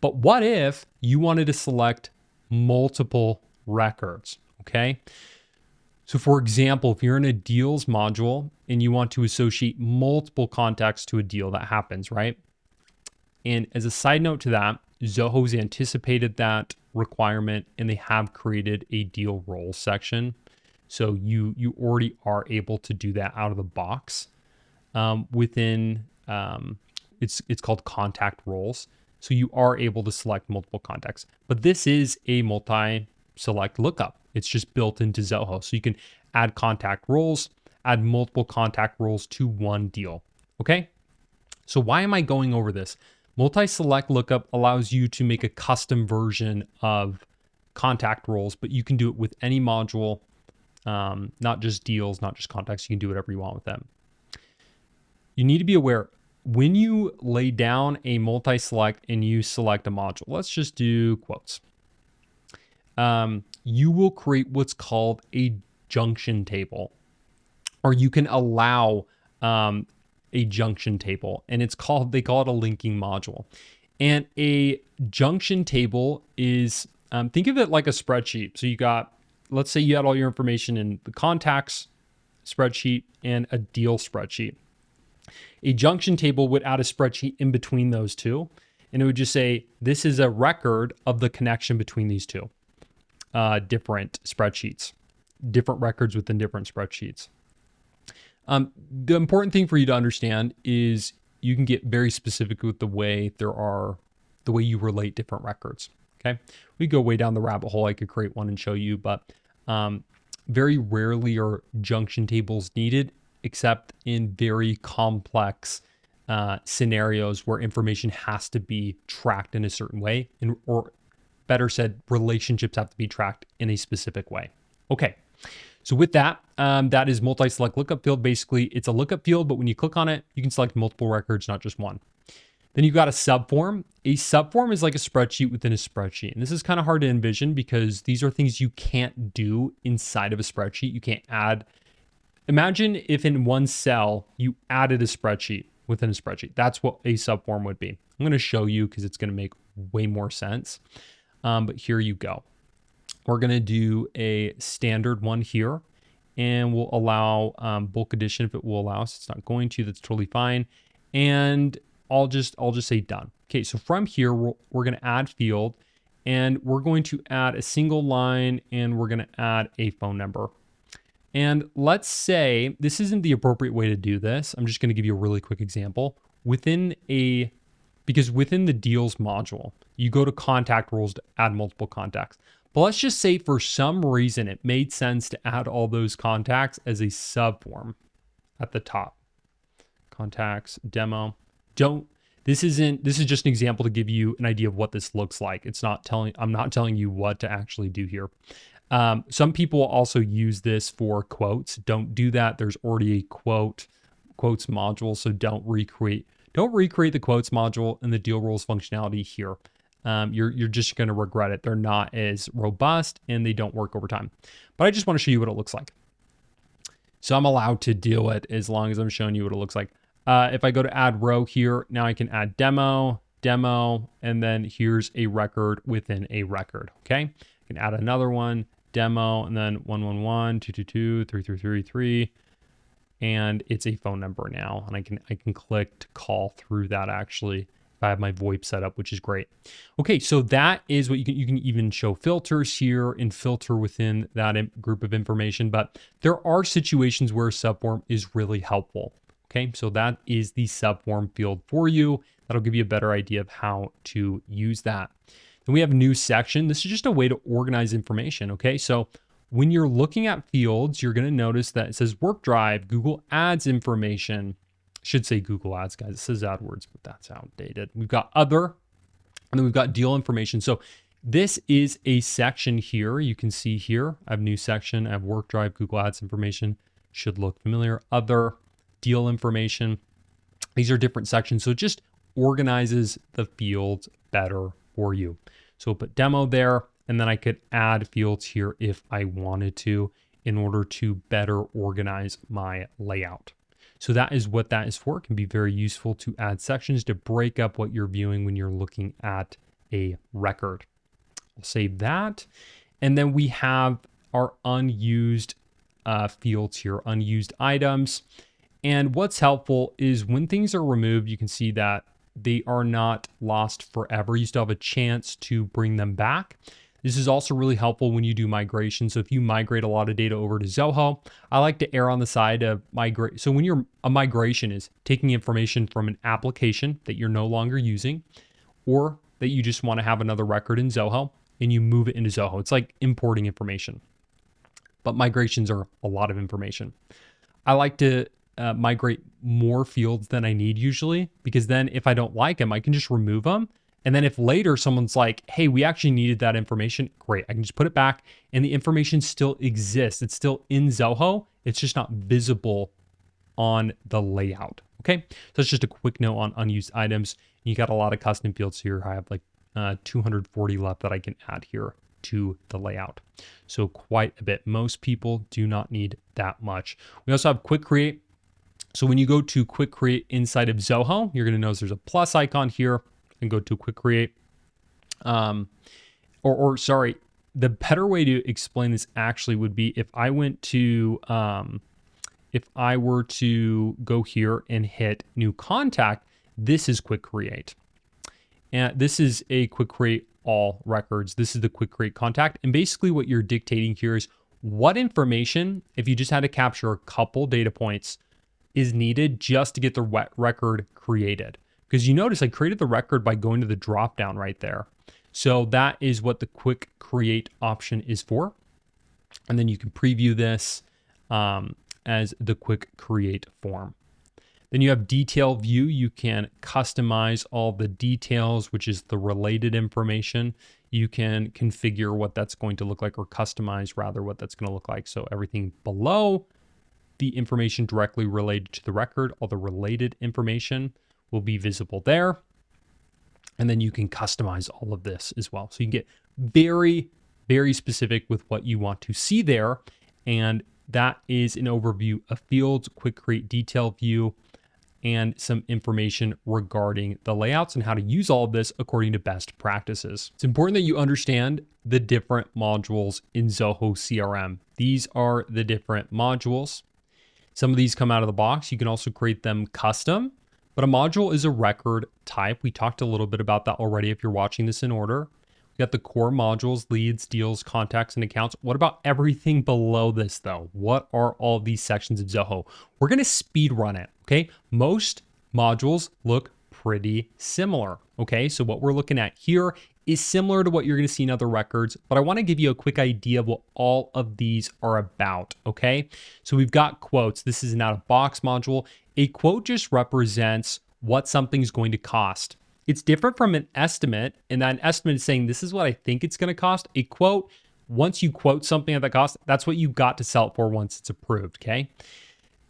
But what if you wanted to select multiple records? Okay. So for example, if you're in a deals module and you want to associate multiple contacts to a deal, that happens, right? And as a side note to that, Zoho's anticipated that requirement and they have created a deal roles section. So you already are able to do that out of the box within, it's called contact roles. So you are able to select multiple contacts, but this is a multi-select lookup. It's just built into Zoho. So you can add contact roles, add multiple contact roles to one deal. Okay. So why am I going over this? Multi-select lookup allows you to make a custom version of contact roles, but you can do it with any module, not just deals, not just contacts. You can do whatever you want with them. You need to be aware when you lay down a multi-select and you select a module, let's just do quotes. You will create what's called a junction table, or you can allow a junction table, and they call it a linking module. And a junction table is, think of it like a spreadsheet. So you got, let's say you had all your information in the contacts spreadsheet and a deal spreadsheet. A junction table would add a spreadsheet in between those two, and it would just say, this is a record of the connection between these two different spreadsheets, different records within different spreadsheets. The important thing for you to understand is you can get very specific with the way you relate different records. Okay. We go way down the rabbit hole. I could create one and show you, but very rarely are junction tables needed, except in very complex scenarios where information has to be tracked in a certain way, or better said, relationships have to be tracked in a specific way. Okay. So with that, that is multi-select lookup field. Basically, it's a lookup field, but when you click on it, you can select multiple records, not just one. Then you've got a subform. A subform is like a spreadsheet within a spreadsheet. And this is kind of hard to envision because these are things you can't do inside of a spreadsheet. You can't add. Imagine if in one cell you added a spreadsheet within a spreadsheet. That's what a subform would be. I'm going to show you because it's going to make way more sense. But here you go. We're going to do a standard one here, and we'll allow bulk addition if it will allow us. It's not going to, that's totally fine. And I'll just say done. Okay, so from here, we're going to add field, and we're going to add a single line, and we're going to add a phone number. And let's say this isn't the appropriate way to do this. I'm just going to give you a really quick example. Because within the deals module, you go to contact roles to add multiple contacts. But let's just say for some reason it made sense to add all those contacts as a subform at the top. Contacts, demo. This is just an example to give you an idea of what this looks like. I'm not telling you what to actually do here. Some people also use this for quotes. Don't do that. There's already a quotes module, so don't recreate the quotes module and the deal roles functionality here. You're just going to regret it. They're not as robust and they don't work over time. But I just want to show you what it looks like. So I'm allowed to do it as long as I'm showing you what it looks like. If I go to add row here, now I can add demo, and then here's a record within a record. Okay. I can add another one, demo, and then 111, 222, 3333. And it's a phone number now. And I can click to call through that actually. If I have my VoIP set up, which is great. Okay, so that is what you can even show filters here and filter within that group of information. But there are situations where a subform is really helpful. Okay, so that is the subform field for you. That'll give you a better idea of how to use that. Then we have a new section. This is just a way to organize information. Okay, so When you're looking at fields, you're going to notice that it says work drive, Google Ads information. Should say Google Ads, guys. It says AdWords, but that's outdated. We've got other, and then we've got deal information. So this is a section here. You can see here, I have new section. I have work drive, Google Ads information. Should look familiar. Other, deal information. These are different sections. So it just organizes the fields better for you. So we'll put demo there, and then I could add fields here if I wanted to in order to better organize my layout. So that is what that is for. It can be very useful to add sections to break up what you're viewing when you're looking at a record. I'll save that. And then we have our unused fields here, unused items. And what's helpful is when things are removed, you can see that they are not lost forever. You still have a chance to bring them back. This is also really helpful when you do migration. So if you migrate a lot of data over to Zoho, I like to err on the side of migrate. So when a migration is taking information from an application that you're no longer using, or that you just want to have another record in Zoho and you move it into Zoho. It's like importing information, but migrations are a lot of information. I like to migrate more fields than I need usually, because then if I don't like them, I can just remove them. And then if later someone's like, hey, we actually needed that information, great. I can just put it back and the information still exists. It's still in Zoho. It's just not visible on the layout. Okay. So that's just a quick note on unused items. You got a lot of custom fields here. I have like 240 left that I can add here to the layout. So quite a bit. Most people do not need that much. We also have quick create. So when you go to quick create inside of Zoho, you're going to notice there's a plus icon here. And go to quick create. Sorry, the better way to explain this actually would be if I went to, if I were to go here and hit new contact, this is quick create. And this is a quick create all records. This is the quick create contact. And basically what you're dictating here is what information, if you just had to capture a couple data points, is needed just to get the record created. Because you notice I created the record by going to the drop down right there. So that is what the quick create option is for. And then you can preview this as the quick create form. Then you have detail view. You can customize all the details, which is the related information. You can configure what that's going to look like, or customize rather what that's going to look like. So everything below the information directly related to the record, all the related information will be visible there. And then you can customize all of this as well. So you can get very, very specific with what you want to see there. And that is an overview of fields, quick create detail view, and some information regarding the layouts and how to use all of this according to best practices. It's important that you understand the different modules in Zoho CRM. These are the different modules. Some of these come out of the box. You can also create them custom. But a module is a record type. We talked a little bit about that already if you're watching this in order. We got the core modules, leads, deals, contacts, and accounts. What about everything below this though? What are all these sections of Zoho? We're gonna speed run it, okay? Most modules look pretty similar, okay? So what we're looking at here is similar to what you're gonna see in other records, but I wanna give you a quick idea of what all of these are about, okay? So we've got quotes. This is an out-of-box module. A quote just represents what something's going to cost. It's different from an estimate, and that an estimate is saying, this is what I think it's going to cost. A quote, once you quote something at that cost, that's what you got to sell it for once it's approved, okay?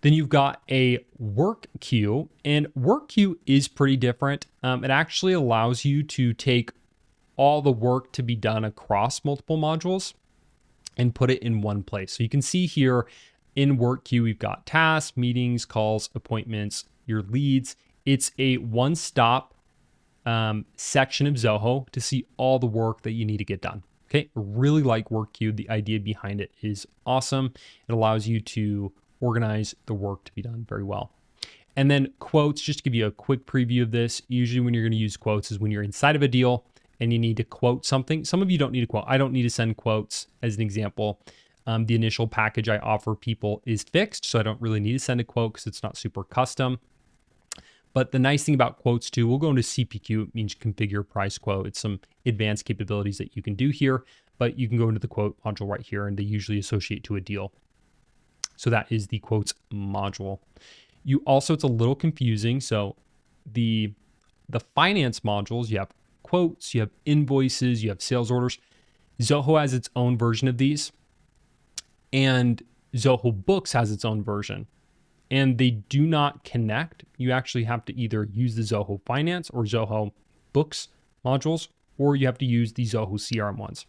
Then you've got a work queue, and work queue is pretty different. It actually allows you to take all the work to be done across multiple modules and put it in one place. So you can see here, in work queue, we've got tasks, meetings, calls, appointments, your leads. It's a one-stop section of Zoho to see all the work that you need to get done. Okay, really like work queue. The idea behind it is awesome. It allows you to organize the work to be done very well. And then quotes, just to give you a quick preview of this, usually when you're going to use quotes is when you're inside of a deal and you need to quote something. Some of you don't need to quote. I don't need to send quotes as an example. The initial package I offer people is fixed, so I don't really need to send a quote because it's not super custom. But the nice thing about quotes too, we'll go into CPQ, it means configure price quote. It's some advanced capabilities that you can do here. but you can go into the quote module right here, and they usually associate to a deal. So that is the quotes module. You also, it's a little confusing. So the finance modules, you have quotes, you have invoices, you have sales orders. Zoho has its own version of these, and Zoho Books has its own version, and they do not connect. You actually have to either use the Zoho Finance or Zoho Books modules, or you have to use the Zoho CRM ones.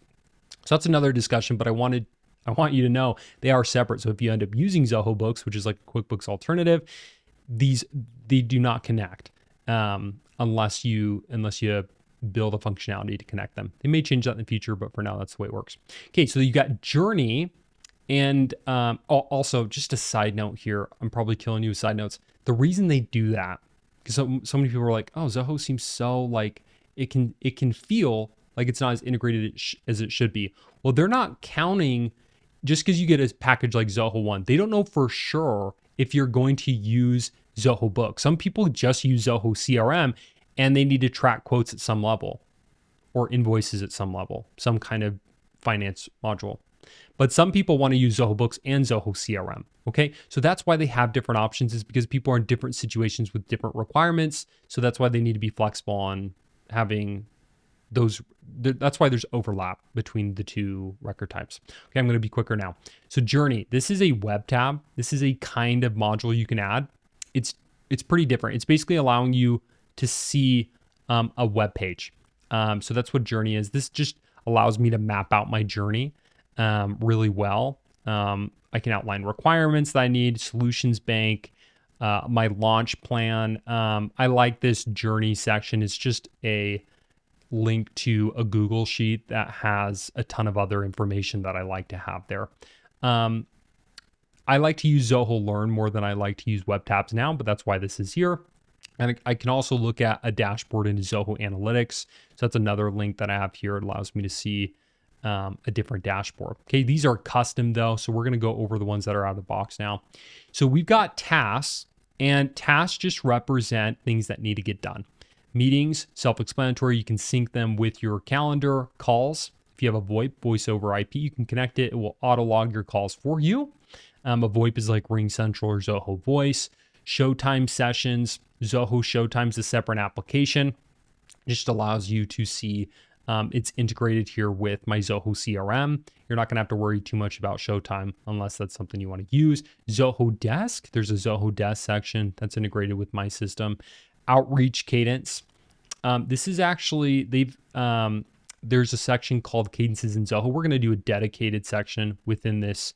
So that's another discussion, but I want you to know they are separate. So if you end up using Zoho Books, which is like a QuickBooks alternative, they do not connect unless you build a functionality to connect them. They may change that in the future, but for now, that's the way it works. Okay, so you got Journey. And also, just a side note here, I'm probably killing you with side notes. The reason they do that, because so many people are like, oh, Zoho seems so like, it can feel like it's not as integrated as it should be. Well, they're not counting, just because you get a package like Zoho One, they don't know for sure if you're going to use Zoho Book. Some people just use Zoho CRM and they need to track quotes at some level or invoices at some level, some kind of finance module. But some people want to use Zoho Books and Zoho CRM, okay? So that's why they have different options, is because people are in different situations with different requirements. So that's why they need to be flexible on having those. That's why there's overlap between the two record types. Okay, I'm going to be quicker now. So Journey, this is a web tab. This is a kind of module you can add. It's pretty different. It's basically allowing you to see a web page. So that's what Journey is. This just allows me to map out my journey really well. I can outline requirements that I need, solutions bank, my launch plan. I like this journey section. It's just a link to a Google sheet that has a ton of other information that I like to have there. I like to use Zoho Learn more than I like to use web tabs now, but that's why this is here. And I can also look at a dashboard in Zoho Analytics. So that's another link that I have here. It allows me to see a different dashboard. Okay, these are custom though, so we're going to go over the ones that are out of the box now. So we've got tasks, and tasks just represent things that need to get done. Meetings, self-explanatory. You can sync them with your calendar. Calls, if you have a VoIP, voice over IP, you can connect it. It will auto log your calls for you. A VoIP is like Ring Central or Zoho Voice. Showtime sessions. Zoho Showtime is a separate application. It just allows you to see it's integrated here with my Zoho CRM. You're not going to have to worry too much about Showtime unless that's something you want to use. Zoho Desk, there's a Zoho Desk section that's integrated with my system. Outreach Cadence. This is actually, there's a section called Cadences in Zoho. We're going to do a dedicated section within this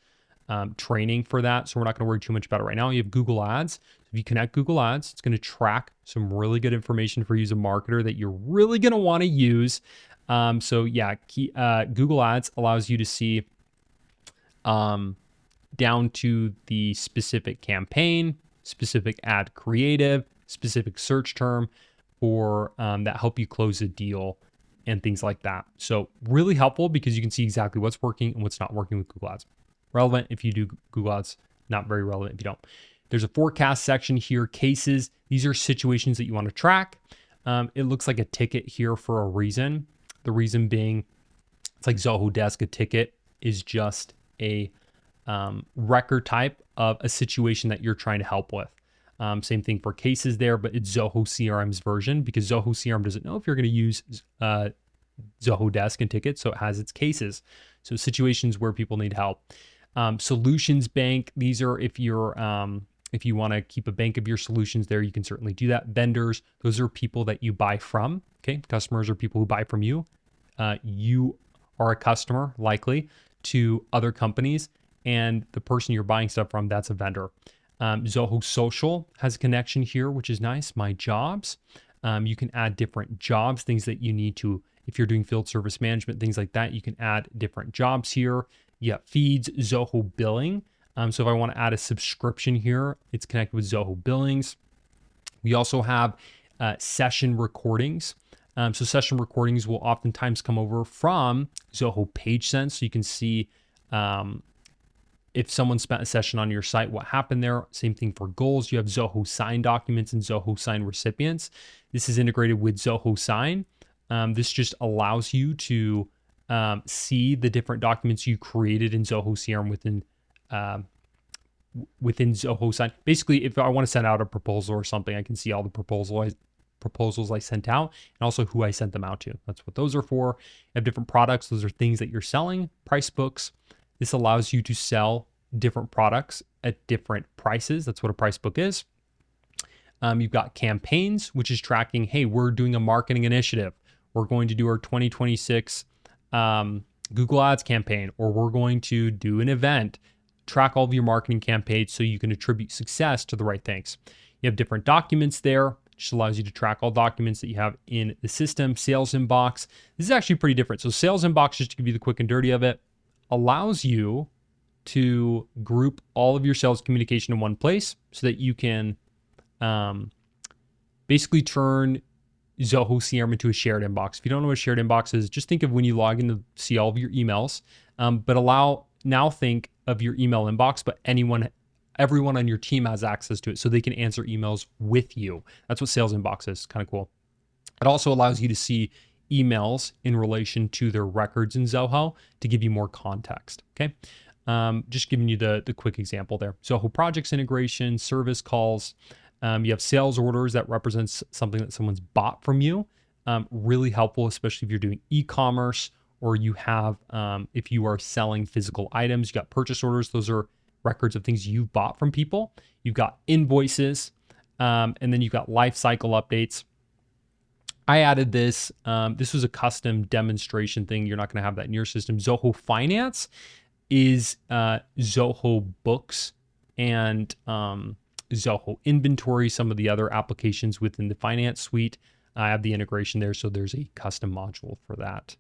training for that. So we're not going to worry too much about it right now. You have Google Ads. If you connect Google Ads, it's going to track some really good information for you as a marketer that you're really going to want to use. So yeah, Google Ads allows you to see down to the specific campaign, specific ad creative, specific search term, or that help you close a deal and things like that. So really helpful because you can see exactly what's working and what's not working with Google Ads. Relevant if you do Google Ads, not very relevant if you don't. There's a forecast section here, cases. These are situations that you want to track. It looks like a ticket here for a reason. The reason being, it's like Zoho Desk. A ticket is just a record type of a situation that you're trying to help with. Same thing for cases there, but it's Zoho CRM's version because Zoho CRM doesn't know if you're going to use Zoho Desk and tickets, so it has its cases. So situations where people need help. Solutions bank. These are if you want to keep a bank of your solutions there, you can certainly do that. Vendors, those are people that you buy from. Okay, customers are people who buy from you. You are a customer likely to other companies, and the person you're buying stuff from, that's a vendor. Zoho Social has a connection here, which is nice. My jobs. You can add different jobs, things that you need to, if you're doing field service management, things like that, you can add different jobs here. You got feeds, Zoho Billing. So if I want to add a subscription here, it's connected with Zoho Billings. We also have session recordings. So session recordings will oftentimes come over from Zoho PageSense. So you can see if someone spent a session on your site, what happened there. Same thing for goals. You have Zoho Sign documents and Zoho Sign recipients. This is integrated with Zoho Sign. This just allows you to see the different documents you created in Zoho CRM within Zoho Sign. Basically, if I want to send out a proposal or something, I can see all the proposals I sent out and also who I sent them out to. That's what those are for. You have different products. Those are things that you're selling. Price books. This allows you to sell different products at different prices. That's what a price book is. You've got campaigns, which is tracking, hey, we're doing a marketing initiative. We're going to do our 2026 Google Ads campaign, or we're going to do an event. Track all of your marketing campaigns so you can attribute success to the right things. You have different documents there, which allows you to track all documents that you have in the system. Sales inbox. This is actually pretty different. So sales inbox, just to give you the quick and dirty of it, allows you to group all of your sales communication in one place so that you can basically turn Zoho CRM into a shared inbox. If you don't know what a shared inbox is, just think of when you log in to see all of your emails, but now think of your email inbox, but everyone on your team has access to it so they can answer emails with you. That's what sales inbox is. Kind of cool. It also allows you to see emails in relation to their records in Zoho to give you more context. Okay. Just giving you the quick example there. Zoho projects integration, service calls. You have sales orders that represents something that someone's bought from you. Really helpful, especially if you're doing e-commerce or you have, if you are selling physical items. You got purchase orders. Those are records of things you've bought from people. You've got invoices, and then you've got life cycle updates. I added this. This was a custom demonstration thing. You're not going to have that in your system. Zoho Finance is Zoho Books and Zoho Inventory, some of the other applications within the finance suite. I have the integration there, so there's a custom module for that.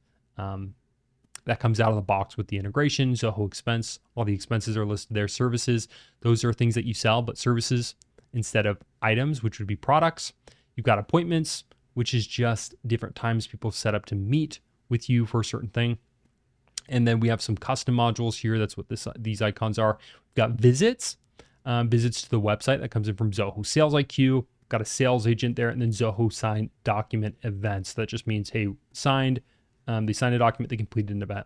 That comes out of the box with the integration. Zoho Expense, all the expenses are listed there. Services, those are things that you sell, but services instead of items, which would be products. You've got appointments, which is just different times people set up to meet with you for a certain thing. And then we have some custom modules here. That's what these icons are. We've got visits. Visits to the website that comes in from Zoho Sales IQ. Got a sales agent there, and then Zoho signed document events. That just means, hey, signed. They signed a document, they completed an event.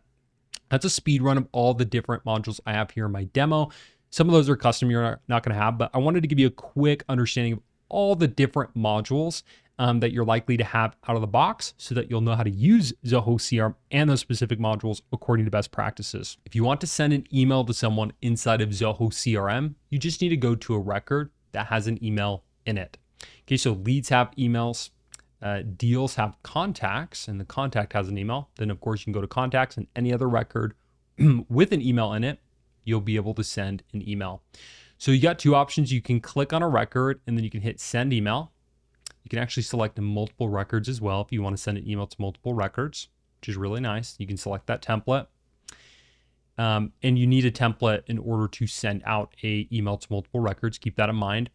That's a speed run of all the different modules I have here in my demo. Some of those are custom you're not going to have, but I wanted to give you a quick understanding of all the different modules that you're likely to have out of the box so that you'll know how to use Zoho CRM and those specific modules according to best practices. If you want to send an email to someone inside of Zoho CRM, you just need to go to a record that has an email in it. Okay, so leads have emails, deals have contacts, and the contact has an email. Then of course you can go to contacts and any other record with an email in it, you'll be able to send an email. So you got two options. You can click on a record and then you can hit send email. You can actually select multiple records as well if you want to send an email to multiple records, which is really nice. You can select that template. And you need a template in order to send out an email to multiple records. Keep that in mind.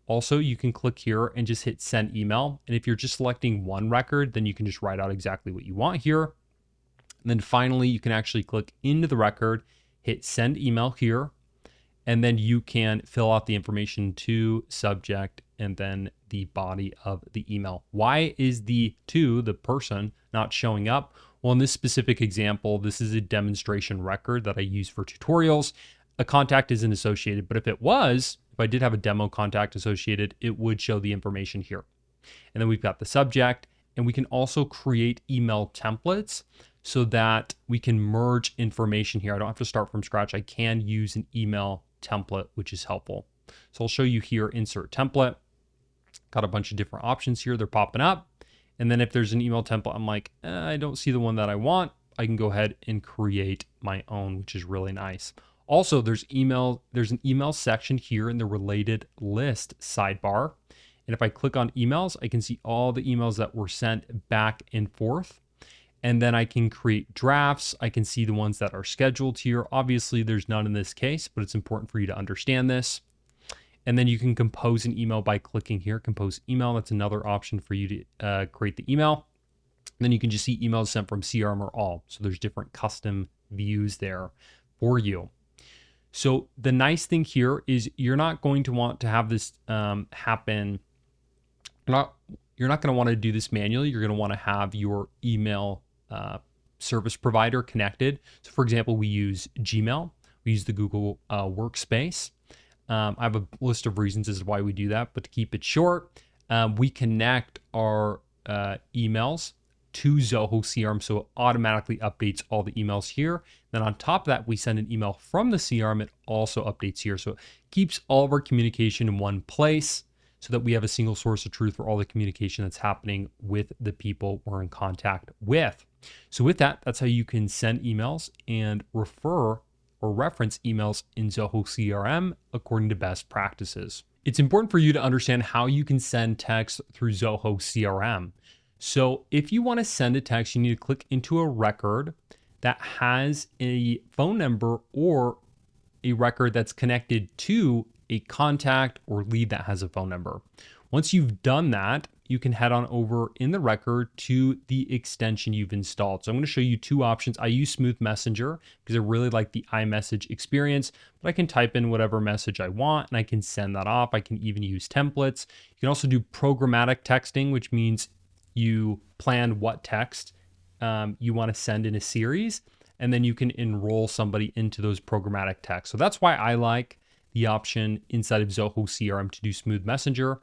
Also, you can click here and just hit send email. And if you're just selecting one record, then you can just write out exactly what you want here. And then finally, you can actually click into the record, hit send email here, and then you can fill out the information to subject and then the body of the email. Why is the person not showing up? Well, in this specific example, this is a demonstration record that I use for tutorials. A contact isn't associated, but if I did have a demo contact associated, it would show the information here. And then we've got the subject, and we can also create email templates so that we can merge information here. I don't have to start from scratch. I can use an email template, which is helpful. So I'll show you here, insert template. Got a bunch of different options here. They're popping up. And then if there's an email template, I'm like, I don't see the one that I want. I can go ahead and create my own, which is really nice. Also, there's an email section here in the related list sidebar. And if I click on emails, I can see all the emails that were sent back and forth. And then I can create drafts. I can see the ones that are scheduled here. Obviously, there's none in this case, but it's important for you to understand this. And then you can compose an email by clicking here, compose email. That's another option for you to create the email. And then you can just see emails sent from CRM or all. So there's different custom views there for you. So the nice thing here is you're not going to want to have this happen. You're not going to want to do this manually. You're going to want to have your email service provider connected. So for example, we use Gmail, we use the Google Workspace. I have a list of reasons as to why we do that, but to keep it short, we connect our emails to Zoho CRM, so it automatically updates all the emails here. Then on top of that, we send an email from the CRM. It also updates here. So it keeps all of our communication in one place so that we have a single source of truth for all the communication that's happening with the people we're in contact with. So with that, that's how you can send emails and refer or reference emails in Zoho CRM according to best practices. It's important for you to understand how you can send text through Zoho CRM. So if you want to send a text, you need to click into a record that has a phone number or a record that's connected to a contact or lead that has a phone number. Once you've done that, you can head on over in the record to the extension you've installed. So I'm going to show you two options. I use Smooth Messenger because I really like the iMessage experience, but I can type in whatever message I want and I can send that off. I can even use templates. You can also do programmatic texting, which means you plan what text you want to send in a series, and then you can enroll somebody into those programmatic texts. So that's why I like the option inside of Zoho CRM to do Smooth Messenger.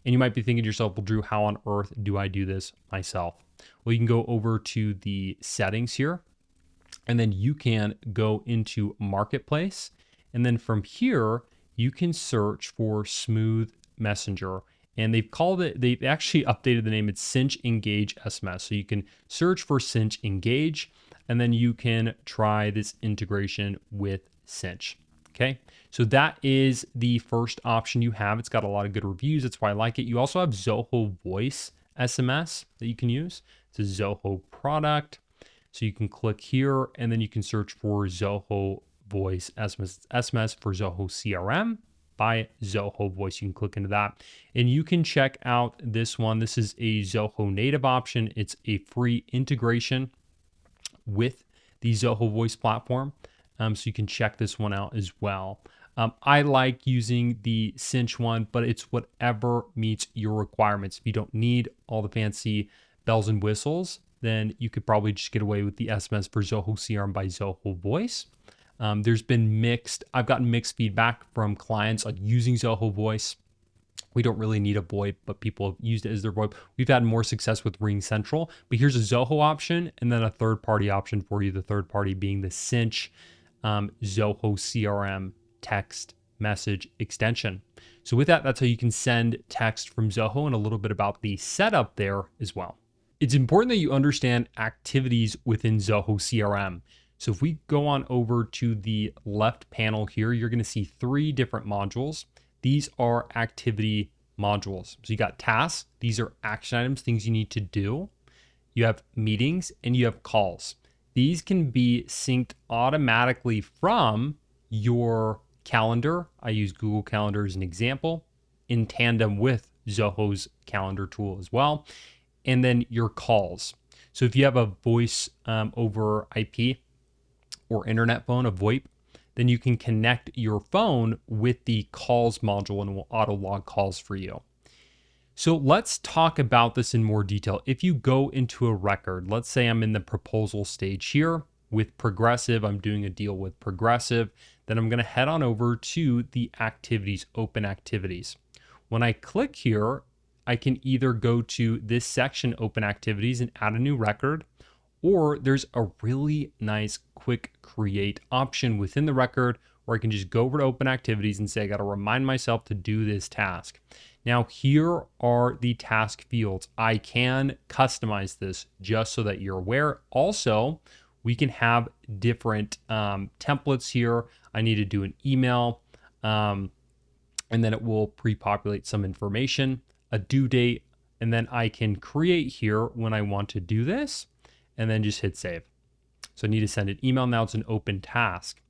And you might be thinking to yourself, well, Drew, how on earth do I do this myself? Well, you can go over to the settings here, and then you can go into Marketplace. And then from here, you can search for Smooth Messenger. And they've actually updated the name. It's Cinch Engage SMS. So you can search for Cinch Engage, and then you can try this integration with Cinch. Okay, so that is the first option you have. It's got a lot of good reviews. That's why I like it. You also have Zoho Voice SMS that you can use. It's a Zoho product. So you can click here, and then you can search for Zoho Voice SMS for Zoho CRM by Zoho Voice. You can click into that, and you can check out this one. This is a Zoho native option. It's a free integration with the Zoho Voice platform. So you can check this one out as well. I like using the Cinch one, but it's whatever meets your requirements. If you don't need all the fancy bells and whistles, then you could probably just get away with the SMS for Zoho CRM by Zoho Voice. I've gotten mixed feedback from clients on using Zoho Voice. We don't really need a VoIP, but people have used it as their VoIP. We've had more success with Ring Central, but here's a Zoho option and then a third-party option for you. The third party being the Cinch Zoho CRM text message extension. So with that, that's how you can send text from Zoho, and a little bit about the setup there as well. It's important that you understand activities within Zoho CRM. So if we go on over to the left panel here, you're going to see three different modules. These are activity modules. So you got tasks. These are action items, things you need to do. You have meetings and you have calls. These can be synced automatically from your calendar. I use Google Calendar as an example, in tandem with Zoho's calendar tool as well. And then your calls. So if you have a voice over IP or internet phone, a VoIP, then you can connect your phone with the calls module and it will auto log calls for you. So let's talk about this in more detail. If you go into a record, let's say I'm in the proposal stage here with Progressive, I'm doing a deal with Progressive, then I'm going to head on over to the activities, open activities. When I click here, I can either go to this section, open activities, and add a new record, or there's a really nice quick create option within the record where I can just go over to open activities and say, I got to remind myself to do this task. Now, here are the task fields. I can customize this just so that you're aware. Also, we can have different templates here. I need to do an email, and then it will pre-populate some information, a due date, and then I can create here when I want to do this, and then just hit save. So I need to send an email. Now it's an open task.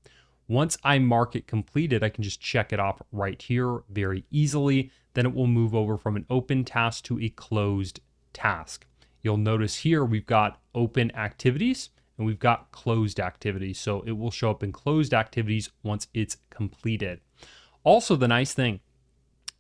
Once I mark it completed, I can just check it off right here very easily. Then it will move over from an open task to a closed task. You'll notice here we've got open activities and we've got closed activities. So it will show up in closed activities once it's completed. Also, the nice thing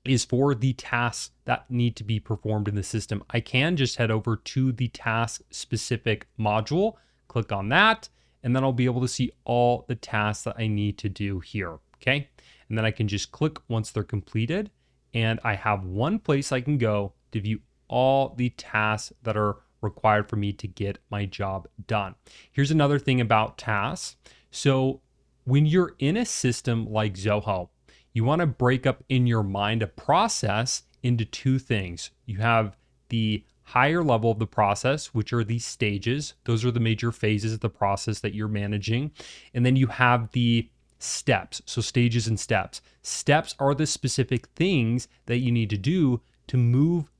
is for the tasks that need to be performed in the system, I can just head over to the task specific module, click click on that, and then I'll be able to see all the tasks that I need to do here, okay? And then I can just click once they're completed, and I have one place I can go to view all the tasks that are required for me to get my job done. Here's another thing about tasks. So when you're in a system like Zoho, you want to break up in your mind a process into two things. You have the higher level of the process, which are these stages. Those are the major phases of the process that you're managing. And then you have the steps. So stages and steps. Steps are the specific things that you need to do to move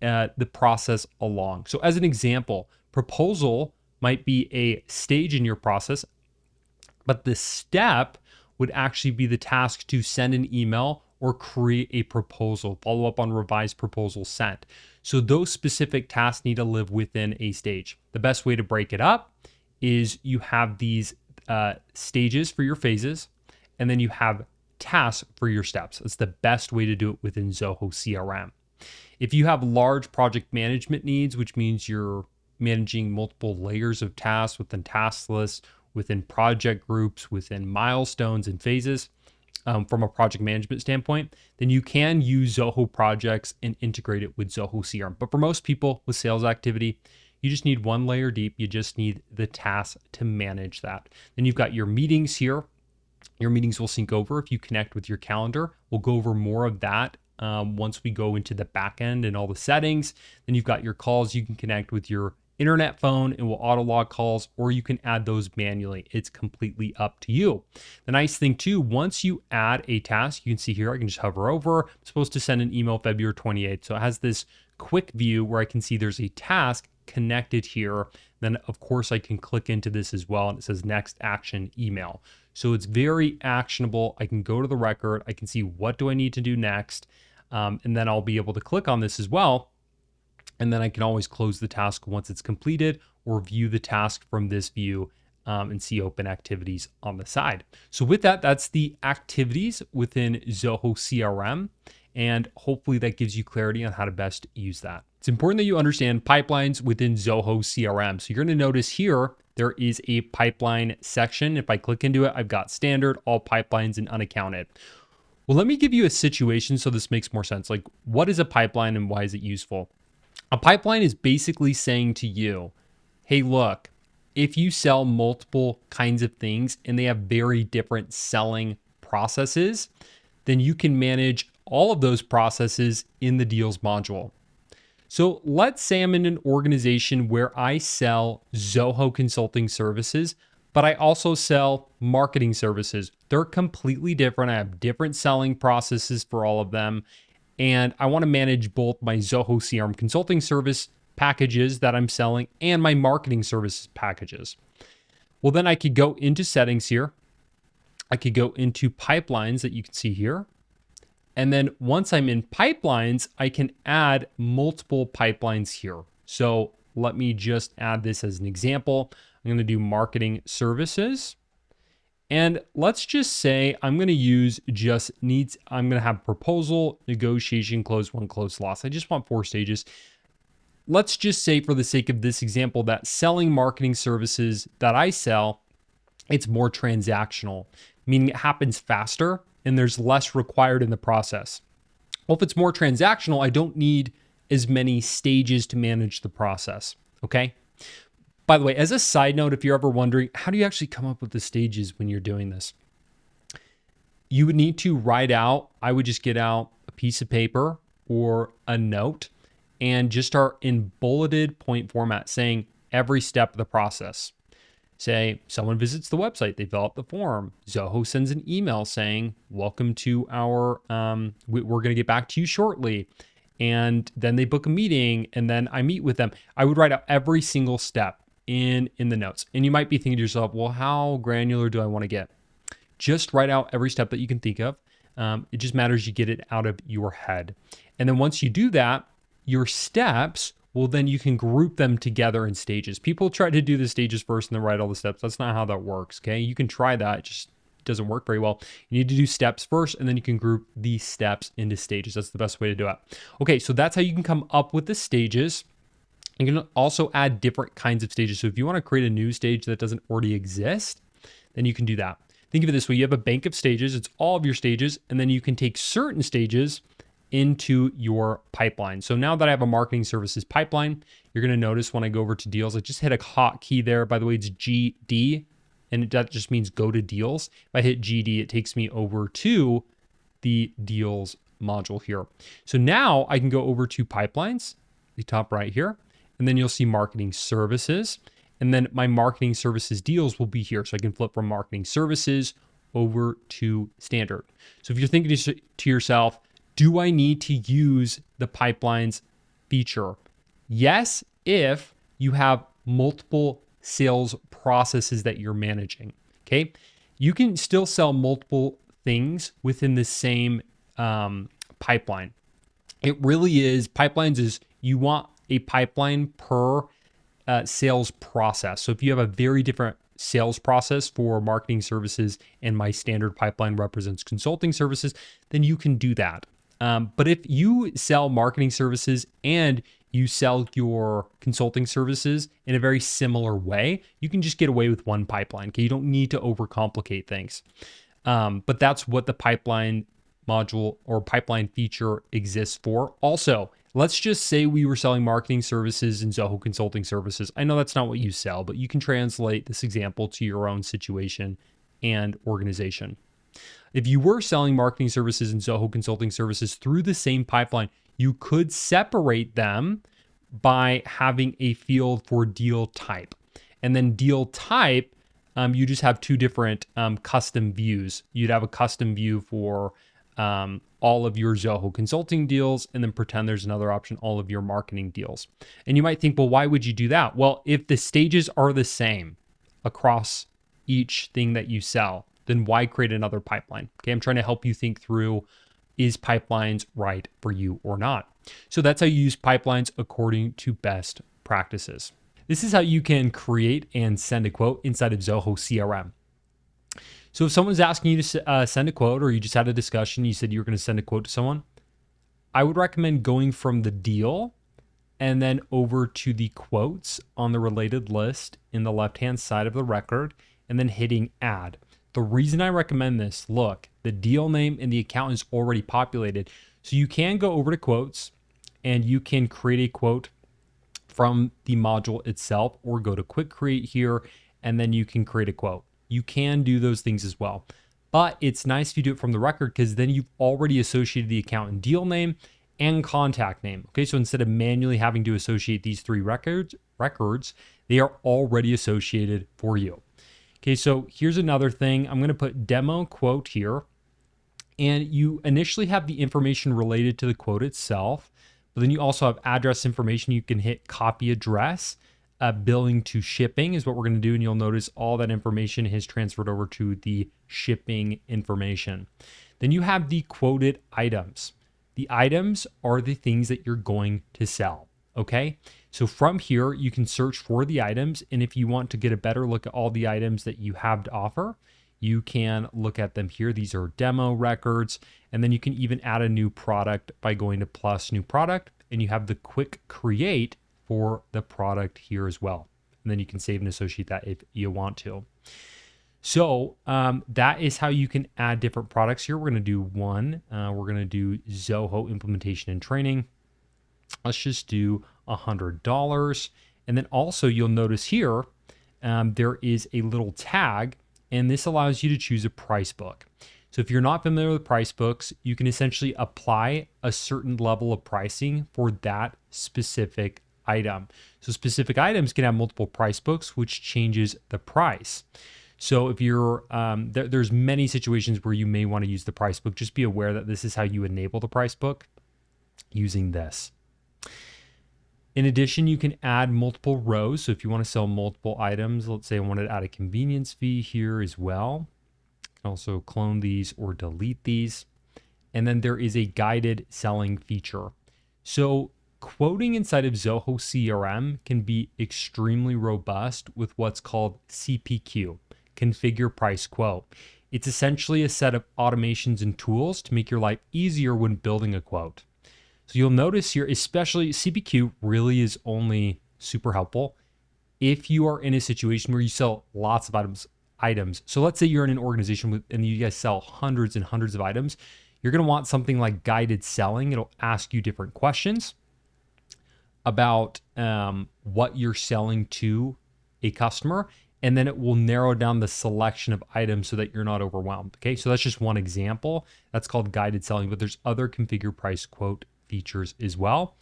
the process along. So as an example, proposal might be a stage in your process, but the step would actually be the task to send an email or create a proposal, follow up on revised proposal sent. So those specific tasks need to live within a stage. The best way to break it up is you have these stages for your phases, and then you have tasks for your steps. It's the best way to do it within Zoho CRM. If you have large project management needs, which means you're managing multiple layers of tasks within task lists, within project groups, within milestones and phases, from a project management standpoint, then you can use Zoho projects and integrate it with Zoho CRM. But for most people with sales activity, you just need one layer deep. You just need the tasks to manage that. Then you've got your meetings here. Your meetings will sync over if you connect with your calendar. We'll go over more of that once we go into the back end and all the settings. Then you've got your calls. You can connect with your internet phone and will auto log calls, or you can add those manually. It's completely up to you. The nice thing too, once you add a task, you can see here, I can just hover over. I'm supposed to send an email February 28th. So it has this quick view where I can see there's a task connected here. Then of course I can click into this as well, and it says next action email. So it's very actionable. I can go to the record. I can see what do I need to do next. And then I'll be able to click on this as well. And then I can always close the task once it's completed, or view the task from this view and see open activities on the side. So with that, that's the activities within Zoho CRM. And hopefully that gives you clarity on how to best use that. It's important that you understand pipelines within Zoho CRM. So you're going to notice here, there is a pipeline section. If I click into it, I've got standard, all pipelines, and unaccounted. Well, let me give you a situation so this makes more sense. Like, what is a pipeline and why is it useful? A pipeline is basically saying to you, hey, look, if you sell multiple kinds of things and they have very different selling processes, then you can manage all of those processes in the deals module. So let's say I'm in an organization where I sell Zoho consulting services, but I also sell marketing services. They're completely different. I have different selling processes for all of them. And I want to manage both my Zoho CRM consulting service packages that I'm selling and my marketing services packages. Well, then I could go into settings here. I could go into pipelines that you can see here. And then once I'm in pipelines, I can add multiple pipelines here. So let me just add this as an example. I'm going to do marketing services. And let's just say I'm going to use just needs. I'm going to have proposal, negotiation, close one, close loss. I just want 4 stages. Let's just say for the sake of this example that selling marketing services that I sell, it's more transactional, meaning it happens faster and there's less required in the process. Well, if it's more transactional, I don't need as many stages to manage the process, okay? By the way, as a side note, if you're ever wondering, how do you actually come up with the stages when you're doing this? You would need to write out, I would just get out a piece of paper or a note and just start in bulleted point format saying every step of the process. Say someone visits the website, they fill out the form. Zoho sends an email saying, welcome to our, we're going to get back to you shortly. And then they book a meeting and then I meet with them. I would write out every single step in the notes. And you might be thinking to yourself, well, how granular do I want to get? Just write out every step that you can think of. It just matters you get it out of your head. And then once you do that, your steps, well, then you can group them together in stages. People try to do the stages first and then write all the steps. That's not how that works, okay? You can try that, it just doesn't work very well. You need to do steps first, and then you can group these steps into stages. That's the best way to do it. Okay, so that's how you can come up with the stages. You can also add different kinds of stages. So if you want to create a new stage that doesn't already exist, then you can do that. Think of it this way. You have a bank of stages. It's all of your stages. And then you can take certain stages into your pipeline. So now that I have a marketing services pipeline, you're going to notice when I go over to deals, I just hit a hotkey there. By the way, it's GD, and that just means go to deals. If I hit GD, it takes me over to the deals module here. So now I can go over to pipelines, the top right here, and then you'll see marketing services. And then my marketing services deals will be here. So I can flip from marketing services over to standard. So if you're thinking to yourself, do I need to use the pipelines feature? Yes, if you have multiple sales processes that you're managing, okay? You can still sell multiple things within the same pipeline. It really is, pipelines is, you want a pipeline per sales process. So if you have a very different sales process for marketing services and my standard pipeline represents consulting services, then you can do that. But if you sell marketing services and you sell your consulting services in a very similar way, you can just get away with one pipeline. Okay, you don't need to overcomplicate things. But that's what the pipeline module or pipeline feature exists for. Also, let's just say we were selling marketing services and Zoho consulting services. I know that's not what you sell, but you can translate this example to your own situation and organization. If you were selling marketing services and Zoho consulting services through the same pipeline, you could separate them by having a field for deal type. And then deal type, you just have two different custom views. You'd have a custom view for all of your Zoho consulting deals, and then pretend there's another option, all of your marketing deals. And you might think, well, why would you do that? Well, if the stages are the same across each thing that you sell, then why create another pipeline? Okay, I'm trying to help you think through, is pipelines right for you or not? So that's how you use pipelines according to best practices. This is how you can create and send a quote inside of Zoho CRM. So if someone's asking you to send a quote, or you just had a discussion, you said you were going to send a quote to someone, I would recommend going from the deal and then over to the quotes on the related list in the left-hand side of the record, and then hitting add. The reason I recommend this, look, the deal name and the account is already populated. So you can go over to quotes and you can create a quote from the module itself, or go to quick create here, and then you can create a quote. You can do those things as well. But it's nice if you do it from the record, because then you've already associated the account and deal name and contact name. Okay, so instead of manually having to associate these three records, they are already associated for you. Okay, so here's another thing. I'm going to put demo quote here, and you initially have the information related to the quote itself, but then you also have address information. You can hit copy address. Billing to shipping is what we're going to do, and you'll notice all that information has transferred over to the shipping information. Then you have the quoted items. The items are the things that you're going to sell. Okay, so from here you can search for the items, and if you want to get a better look at all the items that you have to offer, you can look at them here. These are demo records, and then you can even add a new product by going to plus new product, and you have the quick create for the product here as well. And then you can save and associate that if you want to. So that is how you can add different products here. We're going to do one. We're going to do Zoho implementation and training. Let's just do $100. And then also you'll notice here, there is a little tag, and this allows you to choose a price book. So if you're not familiar with price books, you can essentially apply a certain level of pricing for that specific item. So specific items can have multiple price books, which changes the price. So if you're, there's many situations where you may want to use the price book. Just be aware that this is how you enable the price book, using this. In addition, you can add multiple rows. So if you want to sell multiple items, let's say I wanted to add a convenience fee here as well. Also clone these or delete these. And then there is a guided selling feature. So quoting inside of Zoho CRM can be extremely robust with what's called CPQ, Configure Price Quote. It's essentially a set of automations and tools to make your life easier when building a quote. So you'll notice here, especially CPQ really is only super helpful. If you are in a situation where you sell lots of items, so let's say you're in an organization and you guys sell hundreds and hundreds of items, you're going to want something like guided selling. It'll ask you different questions about what you're selling to a customer, and then it will narrow down the selection of items so that you're not overwhelmed. Okay, so that's just one example. That's called guided selling, but there's other configure price quote features as well,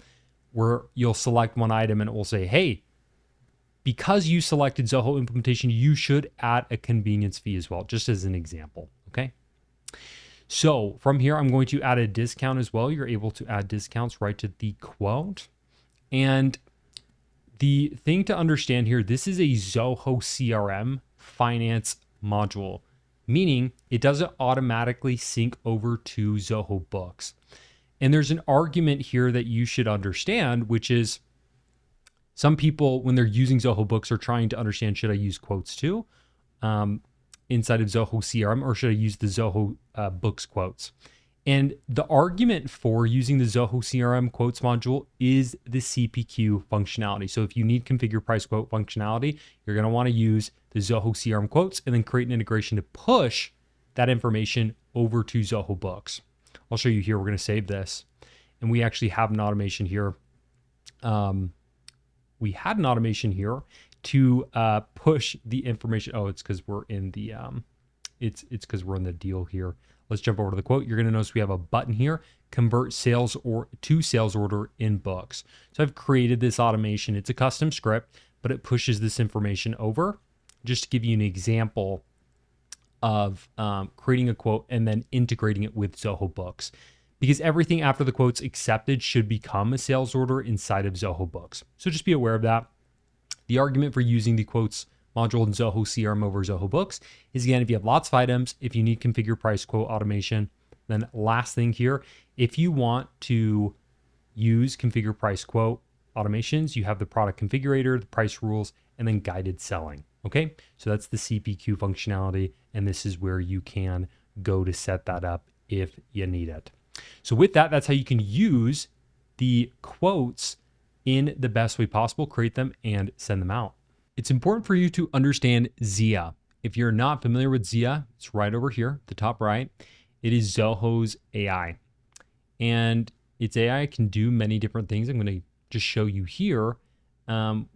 where you'll select one item and it will say, hey, because you selected Zoho implementation, you should add a convenience fee as well, just as an example, okay? So from here, I'm going to add a discount as well. You're able to add discounts right to the quote. And the thing to understand here, this is a Zoho CRM finance module, meaning it doesn't automatically sync over to Zoho Books. And there's an argument here that you should understand, which is some people, when they're using Zoho Books, are trying to understand, should I use quotes too inside of Zoho CRM, or should I use the Zoho Books quotes? And the argument for using the Zoho CRM quotes module is the CPQ functionality. So if you need configure price quote functionality, you're going to want to use the Zoho CRM quotes and then create an integration to push that information over to Zoho Books. I'll show you here. We're going to save this. And we actually have an automation here. We had an automation here to push the information. Oh, it's because we're in the it's because we're in the deal here. Let's jump over to the quote. You're going to notice we have a button here, convert sales or to sales order in Books. So I've created this automation. It's a custom script, but it pushes this information over. Just to give you an example of creating a quote and then integrating it with Zoho Books, because everything after the quote's accepted should become a sales order inside of Zoho Books. So just be aware of that. The argument for using the quotes module in Zoho CRM over Zoho Books is, again, if you have lots of items, if you need configure price quote automation, then last thing here, if you want to use configure price quote automations, you have the product configurator, the price rules, and then guided selling. Okay, so that's the CPQ functionality, and this is where you can go to set that up if you need it. So with that, that's how you can use the quotes in the best way possible, create them and send them out. It's important for you to understand Zia. If you're not familiar with Zia, it's right over here, the top right. It is Zoho's AI. And its AI can do many different things. I'm going to just show you here.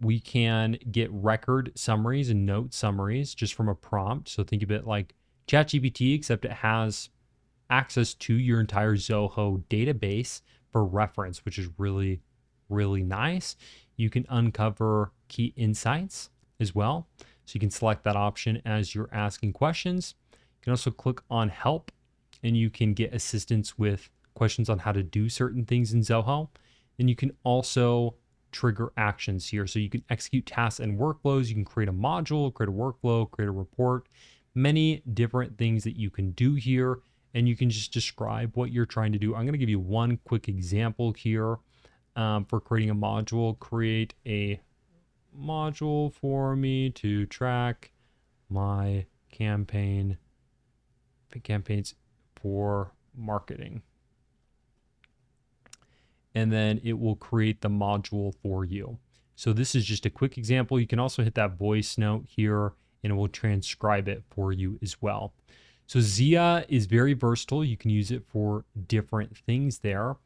We can get record summaries and note summaries just from a prompt. So think of it like ChatGPT, except it has access to your entire Zoho database for reference, which is really, really nice. You can uncover key insights as well. So you can select that option as you're asking questions. You can also click on help and you can get assistance with questions on how to do certain things in Zoho. Then you can also trigger actions here. So you can execute tasks and workflows. You can create a module, create a workflow, create a report, many different things that you can do here. And you can just describe what you're trying to do. I'm going to give you one quick example here for creating a module. Create a module for me to track my campaigns for marketing. And then it will create the module for you. So this is just a quick example. You can also hit that voice note here and it will transcribe it for you as well. So Zia is very versatile. You can use it for different things there.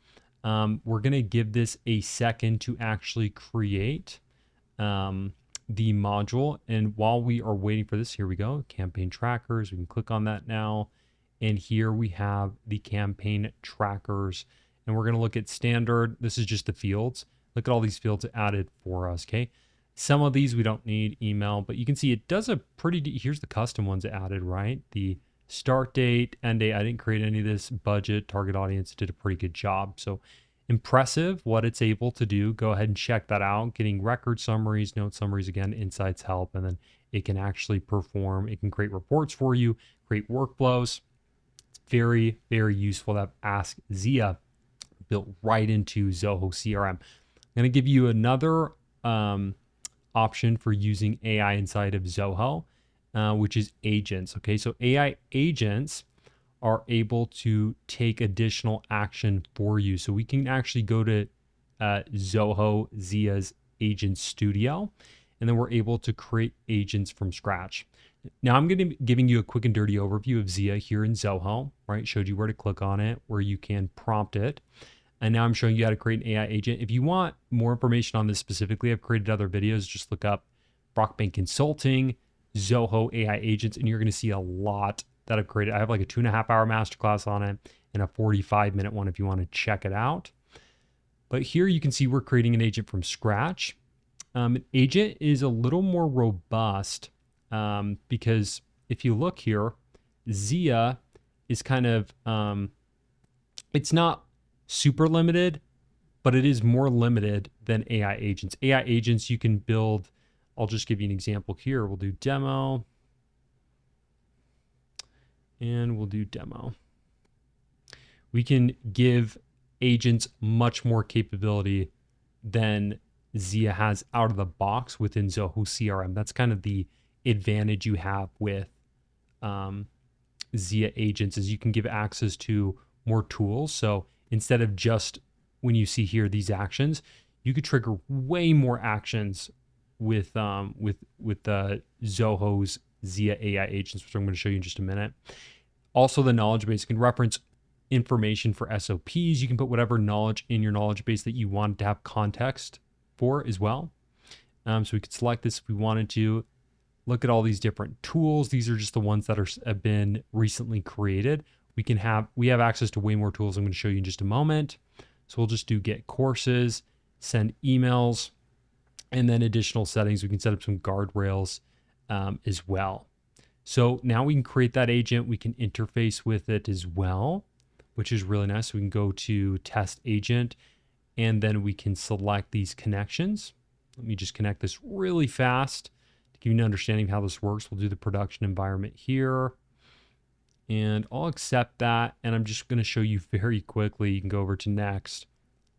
We're going to give this a second to actually create the module. And while we are waiting for this, here we go, campaign trackers. We can click on that now. And here we have the campaign trackers. And we're going to look at standard. This is just the fields. Look at all these fields added for us, okay? Some of these we don't need, email, but you can see it does a pretty, here's the custom ones it added, right? The start date, end date, I didn't create any of this. Budget, target audience, did a pretty good job. So impressive what it's able to do. Go ahead and check that out. Getting record summaries, note summaries, again, insights help, and then it can actually perform. It can create reports for you, create workflows. It's very, very useful to have Ask Zia built right into Zoho CRM. I'm going to give you another option for using AI inside of Zoho, which is agents. Okay, so AI agents are able to take additional action for you. So we can actually go to Zoho Zia's Agent Studio, and then we're able to create agents from scratch. Now I'm going to be giving you a quick and dirty overview of Zia here in Zoho, right? Showed you where to click on it, where you can prompt it. And now I'm showing you how to create an AI agent. If you want more information on this specifically, I've created other videos. Just look up Brockbank Consulting, Zoho AI agents, and you're going to see a lot that I've created. I have like a 2.5-hour masterclass on it and a 45-minute one if you want to check it out. But here you can see we're creating an agent from scratch. An agent is a little more robust because if you look here, Zia is kind of, it's not super limited, but it is more limited than AI agents. AI agents you can build, I'll just give you an example here. We'll do demo. And we'll do demo. We can give agents much more capability than Zia has out of the box within Zoho CRM. That's kind of the advantage you have with Zia agents, is you can give access to more tools. So instead of just, when you see here, these actions, you could trigger way more actions with Zoho's Zia AI agents, which I'm going to show you in just a minute. Also, the knowledge base can reference information for SOPs. You can put whatever knowledge in your knowledge base that you want to have context for as well. So we could select this if we wanted to. Look at all these different tools. These are just the ones that have been recently created. We have access to way more tools I'm going to show you in just a moment. So we'll just do get courses, send emails, and then additional settings. We can set up some guardrails as well. So now we can create that agent. We can interface with it as well, which is really nice. We can go to test agent, and then we can select these connections. Let me just connect this really fast to give you an understanding of how this works. We'll do the production environment here, and I'll accept that. And I'm just going to show you very quickly. You can go over to next.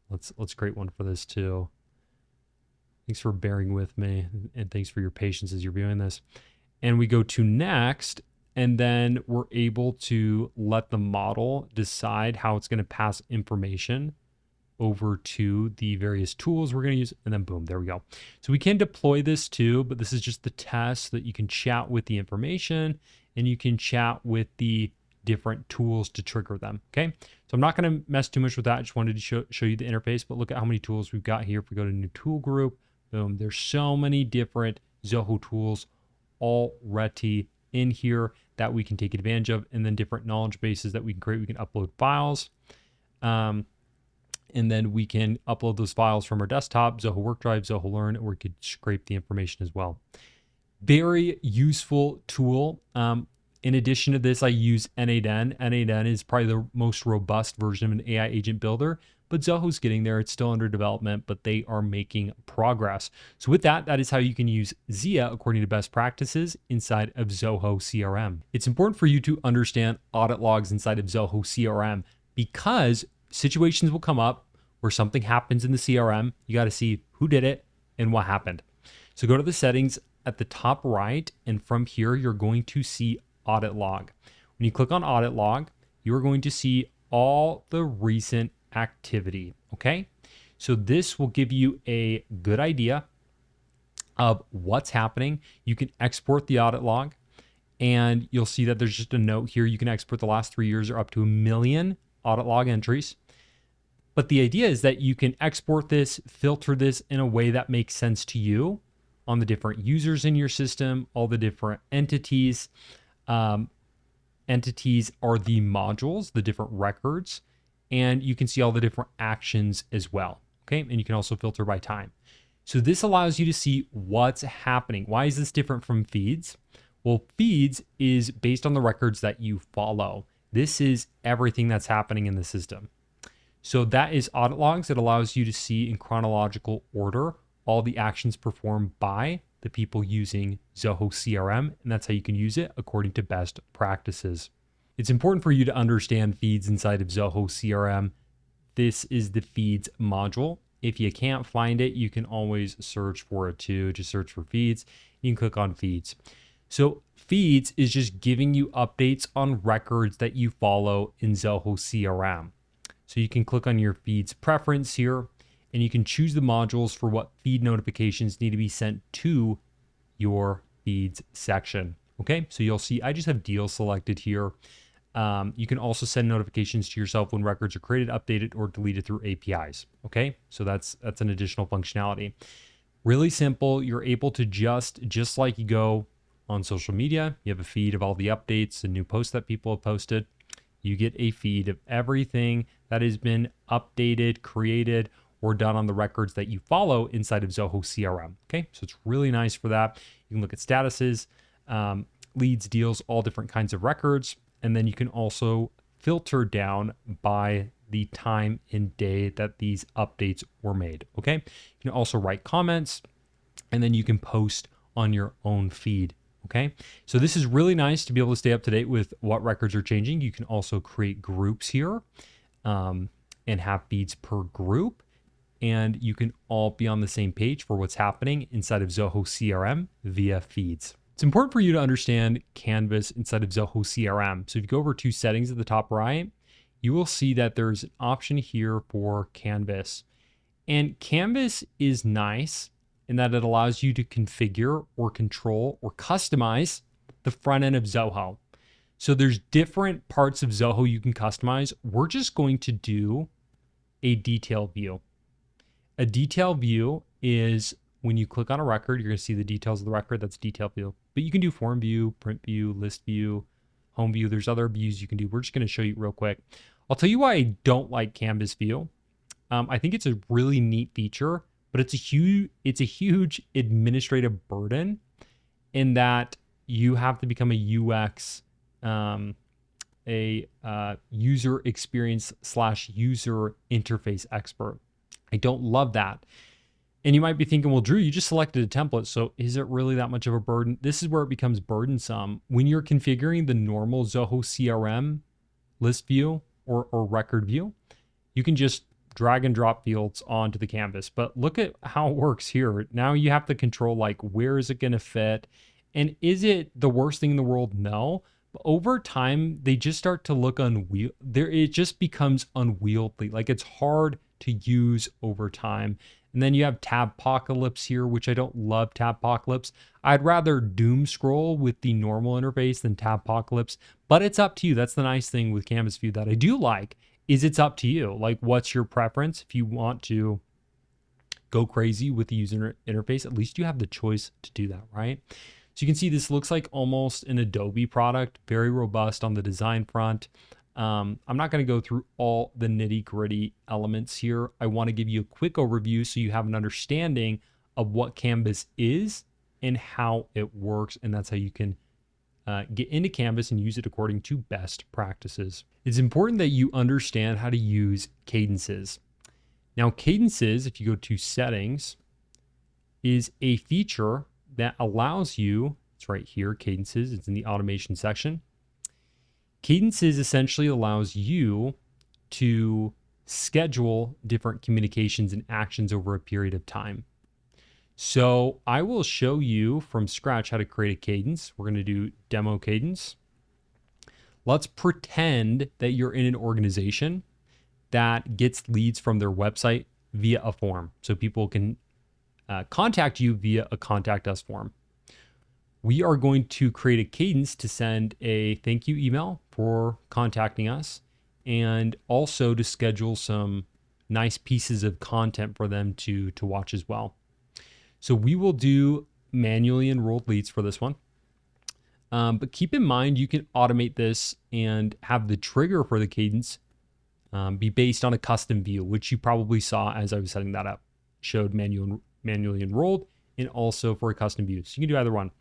Let's create one for this too. Thanks for bearing with me, and thanks for your patience as you're viewing this. And we go to next, and then we're able to let the model decide how it's going to pass information over to the various tools we're going to use, and then boom, there we go. So we can deploy this too, but this is just the test so that you can chat with the information and you can chat with the different tools to trigger them. Okay, so I'm not going to mess too much with that. I just wanted to show you the interface, but look at how many tools we've got here. If we go to new tool group, boom, there's so many different Zoho tools already in here that we can take advantage of, and then different knowledge bases that we can create. We can upload files, and then we can upload those files from our desktop, Zoho Work Drive, Zoho Learn, or we could scrape the information as well. Very useful tool. In addition to this, I use N8N. N8N is probably the most robust version of an AI agent builder, but Zoho's getting there. It's still under development, but they are making progress. So with that, that is how you can use Zia according to best practices inside of Zoho CRM. It's important for you to understand audit logs inside of Zoho CRM because situations will come up where something happens in the CRM. You got to see who did it and what happened. So go to the settings at the top right, and from here, you're going to see audit log. When you click on audit log, you're going to see all the recent activity. Okay, so this will give you a good idea of what's happening. You can export the audit log, and you'll see that there's just a note here. You can export the last 3 years or up to 1 million audit log entries. But the idea is that you can export this, filter this in a way that makes sense to you on the different users in your system, all the different entities. Entities are the modules, the different records, and you can see all the different actions as well. Okay, and you can also filter by time. So this allows you to see what's happening. Why is this different from feeds? Well, feeds is based on the records that you follow. This is everything that's happening in the system. So that is audit logs. It allows you to see in chronological order all the actions performed by the people using Zoho CRM, and that's how you can use it according to best practices. It's important for you to understand feeds inside of Zoho CRM. This is the feeds module. If you can't find it, you can always search for it too. Just search for feeds. You can click on feeds. So feeds is just giving you updates on records that you follow in Zoho CRM. So you can click on your feeds preference here, and you can choose the modules for what feed notifications need to be sent to your feeds section. Okay, so you'll see I just have deals selected here. You can also send notifications to yourself when records are created, updated, or deleted through APIs. Okay, so that's an additional functionality. Really simple. You're able to just like you go on social media, you have a feed of all the updates and new posts that people have posted. You get a feed of everything that has been updated, created, or done on the records that you follow inside of Zoho CRM. Okay, so it's really nice for that. You can look at statuses, leads, deals, all different kinds of records. And then you can also filter down by the time and day that these updates were made. Okay, you can also write comments, and then you can post on your own feed. Okay, so this is really nice to be able to stay up to date with what records are changing. You can also create groups here and have feeds per group, and you can all be on the same page for what's happening inside of Zoho CRM via feeds. It's important for you to understand Canvas inside of Zoho CRM. So if you go over to settings at the top right, you will see that there's an option here for Canvas. And Canvas is nice in that it allows you to configure or control or customize the front end of Zoho. So there's different parts of Zoho you can customize. We're just going to do a detail view. A detail view is when you click on a record, you're going to see the details of the record. That's detail view. But you can do form view, print view, list view, home view. There's other views you can do. We're just going to show you real quick. I'll tell you why I don't like Canvas view. I think it's a really neat feature, but it's a huge administrative burden in that you have to become a UX, user experience / user interface expert. I don't love that. And you might be thinking, well, Drew, you just selected a template, so is it really that much of a burden? This is where it becomes burdensome. When you're configuring the normal Zoho CRM list view or record view, you can just drag and drop fields onto the canvas. But look at how it works here. Now you have to control, like, where is it going to fit? And is it the worst thing in the world? No. But over time, they just start to look unwieldy. It just becomes unwieldy. Like, it's hard to use over time. And then you have Tabpocalypse here, which I don't love Tabpocalypse. I'd rather doom scroll with the normal interface than Tabpocalypse, but it's up to you. That's the nice thing with Canvas View that I do like, is it's up to you. Like, what's your preference? If you want to go crazy with the user interface, at least you have the choice to do that, right? So you can see this looks like almost an Adobe product, very robust on the design front. I'm not going to go through all the nitty-gritty elements here. I want to give you a quick overview so you have an understanding of what Canvas is and how it works, and that's how you can get into Canvas and use it according to best practices. It's important that you understand how to use Cadences. Now, Cadences, if you go to settings, is a feature that allows you, it's right here, Cadences, it's in the automation section. Cadences essentially allows you to schedule different communications and actions over a period of time. So I will show you from scratch how to create a cadence. We're going to do demo cadence. Let's pretend that you're in an organization that gets leads from their website via a form. So people can contact you via a contact us form. We are going to create a cadence to send a thank you email for contacting us, and also to schedule some nice pieces of content for them to watch as well. So we will do manually enrolled leads for this one. But keep in mind, you can automate this and have the trigger for the cadence be based on a custom view, which you probably saw as I was setting that up. Showed manually enrolled and also for a custom view. So you can do either one.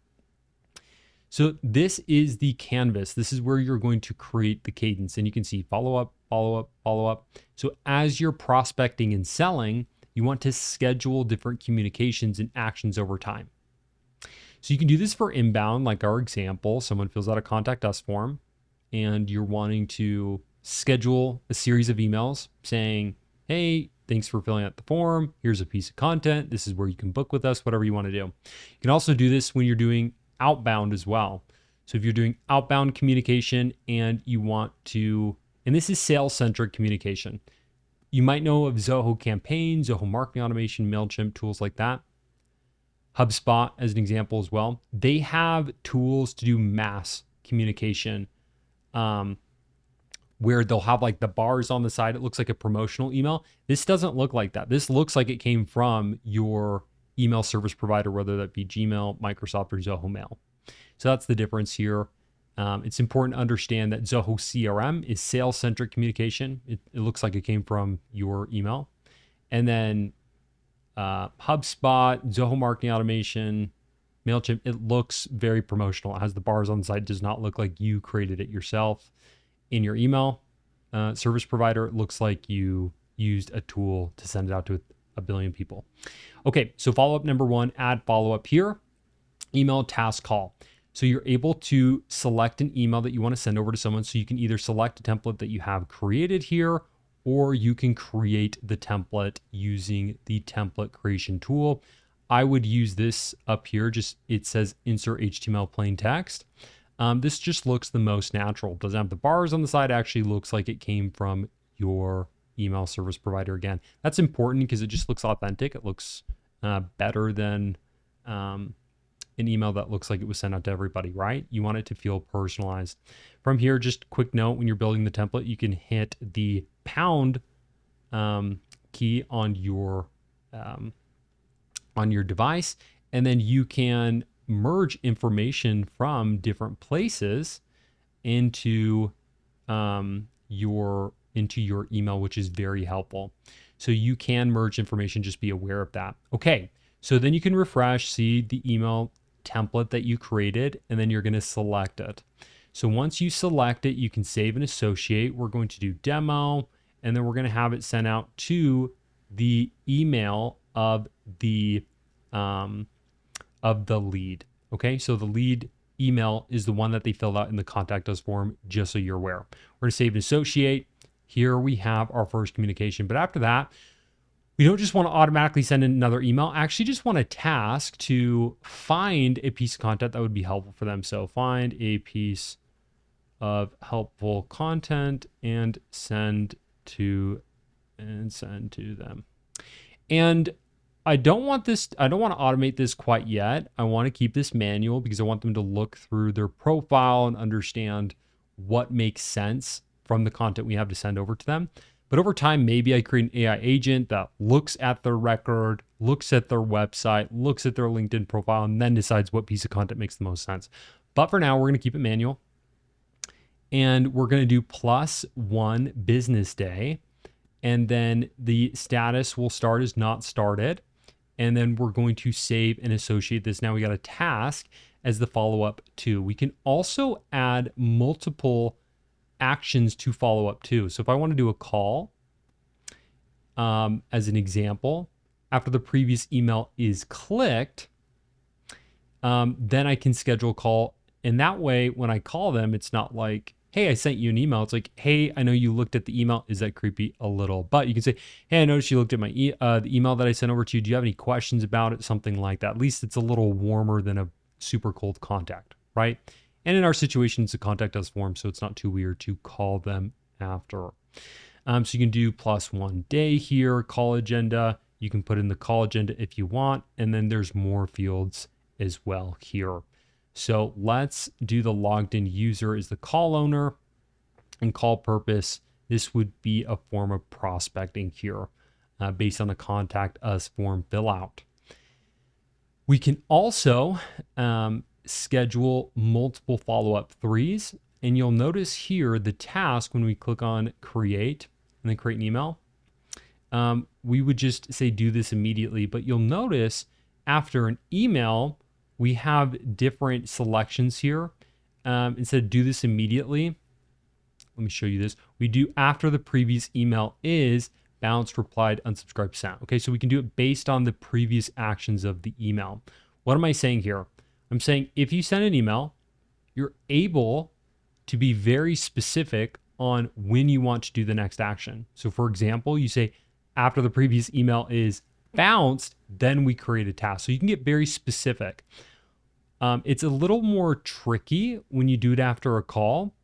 So this is the canvas. This is where you're going to create the cadence, and you can see follow up, follow up, follow up. So as you're prospecting and selling, you want to schedule different communications and actions over time. So you can do this for inbound, like our example. Someone fills out a contact us form and you're wanting to schedule a series of emails saying, hey, thanks for filling out the form. Here's a piece of content. This is where you can book with us, whatever you want to do. You can also do this when you're doing outbound as well. So if you're doing outbound communication and you want to, and this is sales-centric communication. You might know of Zoho Campaign, Zoho Marketing Automation, MailChimp, tools like that. HubSpot as an example as well. They have tools to do mass communication where they'll have like the bars on the side. It looks like a promotional email. This doesn't look like that. This looks like it came from your email service provider, whether that be Gmail, Microsoft, or Zoho Mail. So that's the difference here. It's important to understand that Zoho CRM is sales-centric communication. It looks like it came from your email. And then HubSpot, Zoho Marketing Automation, MailChimp, it looks very promotional. It has the bars on the side. It does not look like you created it yourself. In your email service provider, it looks like you used a tool to send it out to a billion people. Okay, so follow-up number 1, add follow-up here, email task call. So you're able to select an email that you want to send over to someone. So you can either select a template that you have created here, or you can create the template using the template creation tool. I would use this up here. Just it says insert HTML plain text. This just looks the most natural. It doesn't have the bars on the side. It actually looks like it came from your email service provider again. That's important because it just looks authentic. It looks better than an email that looks like it was sent out to everybody, right? You want it to feel personalized. From here, just quick note, when you're building the template, you can hit the pound key on your device, and then you can merge information from different places into your email, which is very helpful. So you can merge information, just be aware of that. Okay, so then you can refresh, see the email template that you created, and then you're going to select it. So once you select it, you can save and associate. We're going to do demo, and then we're going to have it sent out to the email of the lead. Okay, so the lead email is the one that they filled out in the contact us form, just so you're aware. We're going to save and associate. Here we have our first communication, but after that, we don't just want to automatically send in another email. I actually just want a task to find a piece of content that would be helpful for them. So find a piece of helpful content and send to them. And I don't want to automate this quite yet. I want to keep this manual because I want them to look through their profile and understand what makes sense from the content we have to send over to them. But over time, maybe I create an AI agent that looks at their record, looks at their website, looks at their LinkedIn profile, and then decides what piece of content makes the most sense. But for now, we're going to keep it manual. And we're going to do +1 business day. And then the status will start as not started. And then we're going to save and associate this. Now we got a task as the follow-up to. We can also add multiple actions to follow up to. So if I want to do a call, as an example, after the previous email is clicked, then I can schedule a call. And that way, when I call them, it's not like, hey, I sent you an email. It's like, hey, I know you looked at the email. Is that creepy? A little. But you can say, hey, I noticed you looked at my the email that I sent over to you. Do you have any questions about it? Something like that. At least it's a little warmer than a super cold contact, right? And in our situation, it's a contact us form, so it's not too weird to call them after. So you can do +1 day here, call agenda. You can put in the call agenda if you want, and then there's more fields as well here. So let's do the logged in user as the call owner and call purpose. This would be a form of prospecting here based on the contact us form fill out. We can also schedule multiple follow-up 3s. And you'll notice here the task when we click on create and then create an email, we would just say do this immediately. But you'll notice after an email, we have different selections here. Instead of do this immediately, let me show you this. We do after the previous email is bounced, replied, unsubscribed, sent. Okay, so we can do it based on the previous actions of the email. What am I saying here? I'm saying if you send an email, you're able to be very specific on when you want to do the next action. So for example, you say after the previous email is bounced, then we create a task. So you can get very specific. It's a little more tricky when you do it after a call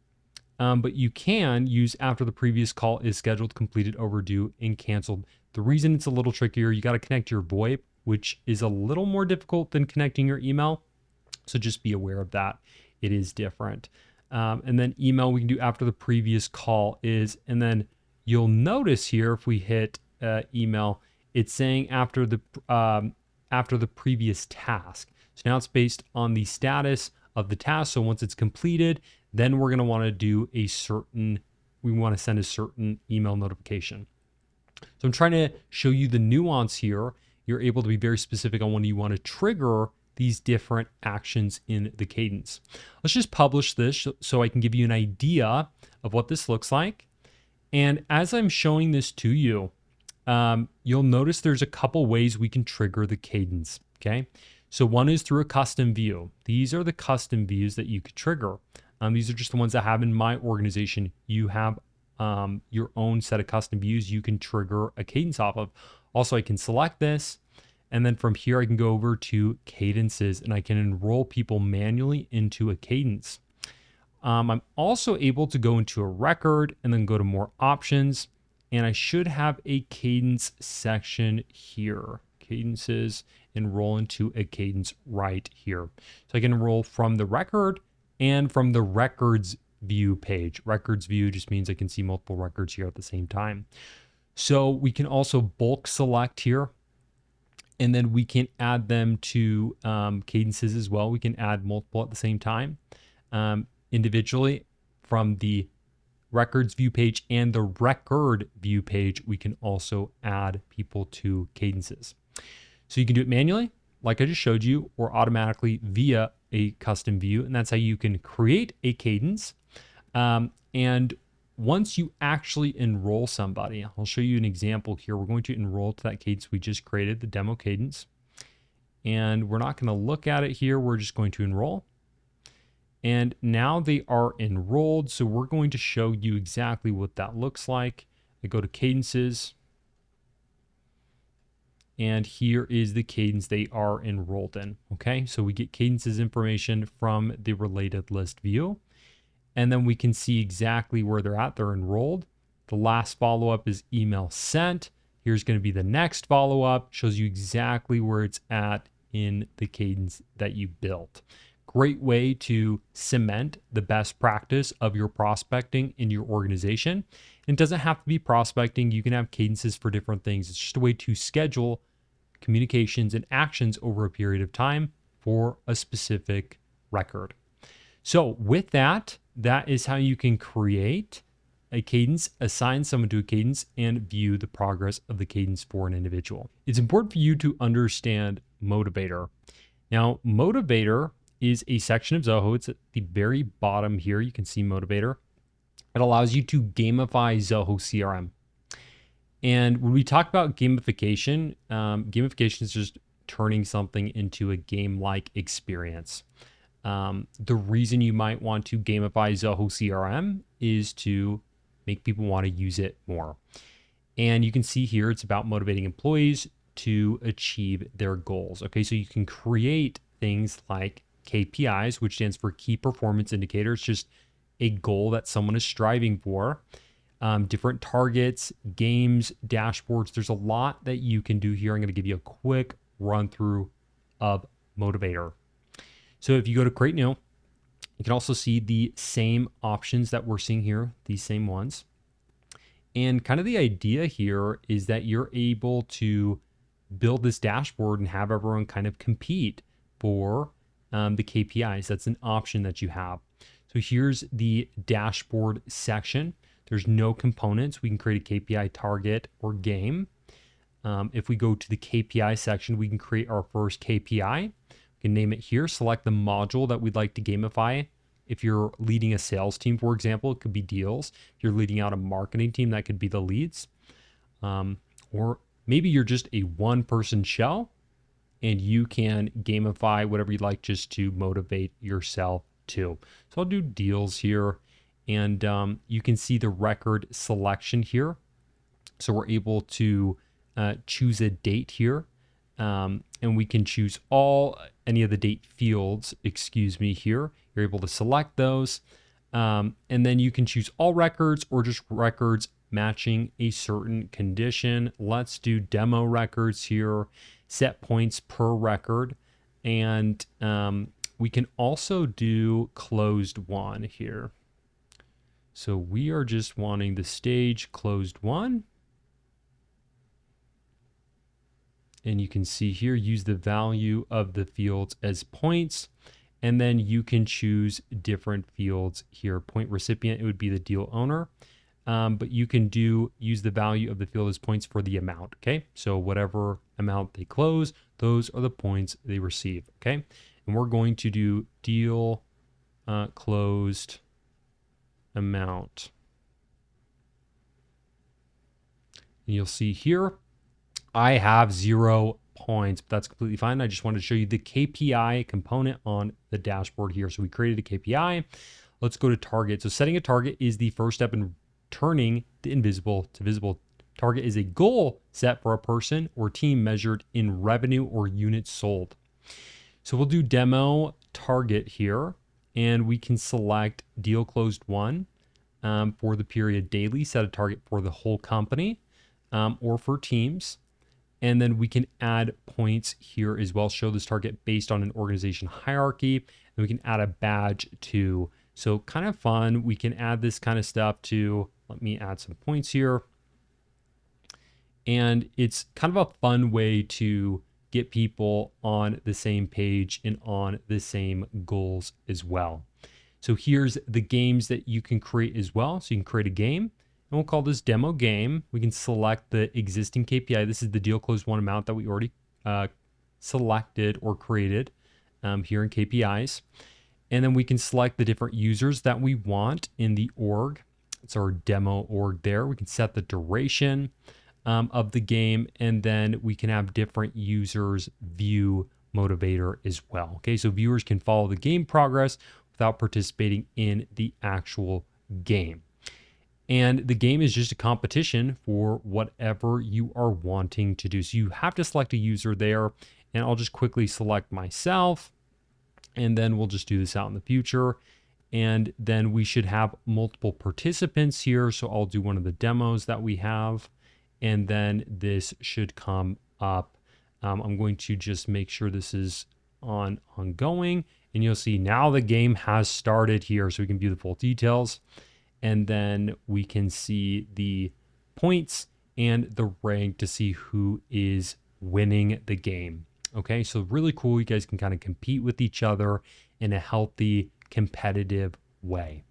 but you can use after the previous call is scheduled, completed, overdue, and canceled. The reason it's a little trickier, you got to connect your VoIP, which is a little more difficult than connecting your email. So just be aware of that. It is different. And then email we can do after the previous call is, and then you'll notice here if we hit email, it's saying after the previous task. So now it's based on the status of the task. So once it's completed, then we're going to want to do we want to send a certain email notification. So I'm trying to show you the nuance here. You're able to be very specific on when you want to trigger these different actions in the cadence. Let's just publish this so I can give you an idea of what this looks like. And as I'm showing this to you, you'll notice there's a couple ways we can trigger the cadence, okay? So one is through a custom view. These are the custom views that you could trigger. These are just the ones I have in my organization. You have your own set of custom views you can trigger a cadence off of. Also, I can select this, and then from here I can go over to Cadences, and I can enroll people manually into a cadence. I'm also able to go into a record and then go to more options, and I should have a cadence section here. Cadences, enroll into a cadence right here. So I can enroll from the record and from the records view page. Records view just means I can see multiple records here at the same time. So we can also bulk select here, and then we can add them to cadences as well. We can add multiple at the same time individually from the records view page and the record view page. We can also add people to cadences. So you can do it manually, like I just showed you, or automatically via a custom view. And that's how you can create a cadence. And once you actually enroll somebody, I'll show you an example here. We're going to enroll to that cadence we just created, the demo cadence. And we're not going to look at it here. We're just going to enroll. And now they are enrolled. So we're going to show you exactly what that looks like. I go to cadences. And here is the cadence they are enrolled in. Okay, so we get cadences information from the related list view. And then we can see exactly where they're at. They're enrolled. The last follow-up is email sent. Here's going to be the next follow-up. Shows you exactly where it's at in the cadence that you built. Great way to cement the best practice of your prospecting in your organization. It doesn't have to be prospecting. You can have cadences for different things. It's just a way to schedule communications and actions over a period of time for a specific record. So with that, that is how you can create a cadence, assign someone to a cadence, and view the progress of the cadence for an individual. It's important for you to understand Motivator. Now, Motivator is a section of Zoho. It's at the very bottom here. You can see Motivator. It allows you to gamify Zoho CRM. And when we talk about gamification, gamification is just turning something into a game-like experience. The reason you might want to gamify Zoho CRM is to make people want to use it more. And you can see here, it's about motivating employees to achieve their goals. Okay, so you can create things like KPIs, which stands for Key Performance Indicators, just a goal that someone is striving for. Different targets, games, dashboards. There's a lot that you can do here. I'm going to give you a quick run through of Motivator. So if you go to Create New, you can also see the same options that we're seeing here, these same ones. And kind of the idea here is that you're able to build this dashboard and have everyone kind of compete for the KPIs. That's an option that you have. So here's the dashboard section. There's no components. We can create a KPI target or game. If we go to the KPI section, we can create our first KPI. We can name it here, select the module that we'd like to gamify. If you're leading a sales team, for example, it could be deals. If you're leading out a marketing team, that could be the leads. Or maybe you're just a one-person show and you can gamify whatever you'd like just to motivate yourself too. So I'll do deals here, and you can see the record selection here. So we're able to choose a date here, and we can choose any of the date fields, here. You're able to select those. And then you can choose all records or just records matching a certain condition. Let's do demo records here, set points per record. And we can also do closed one here. So we are just wanting the stage closed one. And you can see here, use the value of the fields as points. And then you can choose different fields here. Point recipient, it would be the deal owner. But you can use the value of the field as points for the amount, okay? So whatever amount they close, those are the points they receive, okay? And we're going to do deal closed amount. And you'll see here, I have 0 points, but that's completely fine. I just wanted to show you the KPI component on the dashboard here. So we created a KPI. Let's go to target. So setting a target is the first step in turning the invisible to visible. Target is a goal set for a person or team measured in revenue or units sold. So we'll do demo target here, and we can select deal closed one for the period daily, set a target for the whole company or for teams. And then we can add points here as well, show this target based on an organization hierarchy. And we can add a badge too. So kind of fun. We can add this kind of stuff to, let me add some points here. And it's kind of a fun way to get people on the same page and on the same goals as well. So here's the games that you can create as well. So you can create a game. And we'll call this demo game. We can select the existing KPI. This is the deal closed one amount that we already selected or created here in KPIs. And then we can select the different users that we want in the org. It's our demo org there. We can set the duration of the game, and then we can have different users view Motivator as well. Okay, so viewers can follow the game progress without participating in the actual game. And the game is just a competition for whatever you are wanting to do. So you have to select a user there, and I'll just quickly select myself, and then we'll just do this out in the future. And then we should have multiple participants here. So I'll do one of the demos that we have, and then this should come up. I'm going to just make sure this is ongoing, and you'll see now the game has started here, so we can view the full details. And then we can see the points and the rank to see who is winning the game. Okay, so really cool. You guys can kind of compete with each other in a healthy, competitive way.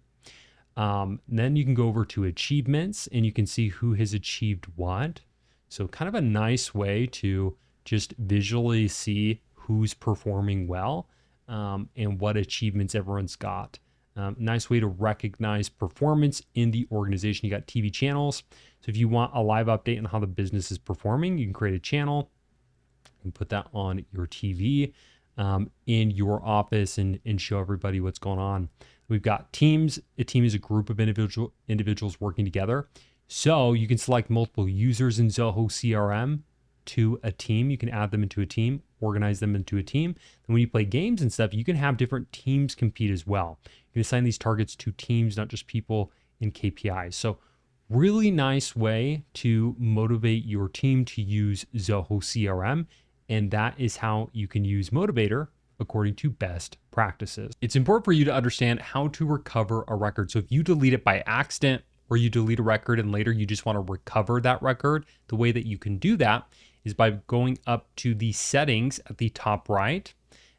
Then you can go over to achievements, and you can see who has achieved what. So kind of a nice way to just visually see who's performing well and what achievements everyone's got. Nice way to recognize performance in the organization. You got TV channels. So if you want a live update on how the business is performing, you can create a channel and put that on your TV in your office and show everybody what's going on. We've got teams. A team is a group of individuals working together. So you can select multiple users in Zoho CRM to a team. You can add them into a team, organize them into a team. And when you play games and stuff, you can have different teams compete as well. You can assign these targets to teams, not just people in KPIs. So really nice way to motivate your team to use Zoho CRM. And that is how you can use Motivator according to best practices. It's important for you to understand how to recover a record. So if you delete it by accident, or you delete a record and later you just want to recover that record, the way that you can do that is by going up to the settings at the top right.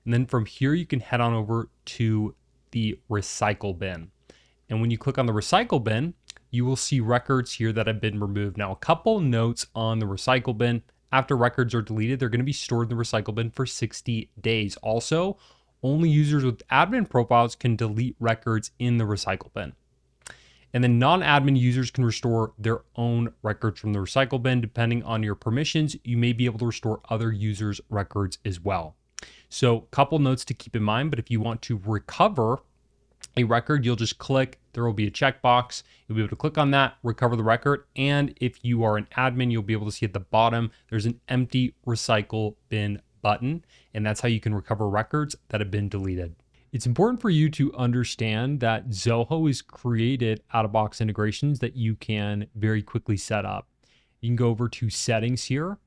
And then from here, you can head on over to the recycle bin. And when you click on the recycle bin, you will see records here that have been removed. Now, a couple notes on the recycle bin. After records are deleted, they're going to be stored in the recycle bin for 60 days. Also, only users with admin profiles can delete records in the recycle bin. And then non-admin users can restore their own records from the recycle bin. Depending on your permissions, you may be able to restore other users' records as well. So a couple notes to keep in mind, but if you want to recover a record, you'll just click, there will be a checkbox. You'll be able to click on that, recover the record. And if you are an admin, you'll be able to see at the bottom, there's an empty recycle bin button. And that's how you can recover records that have been deleted. It's important for you to understand that Zoho has created out-of-box integrations that you can very quickly set up. You can go over to settings here,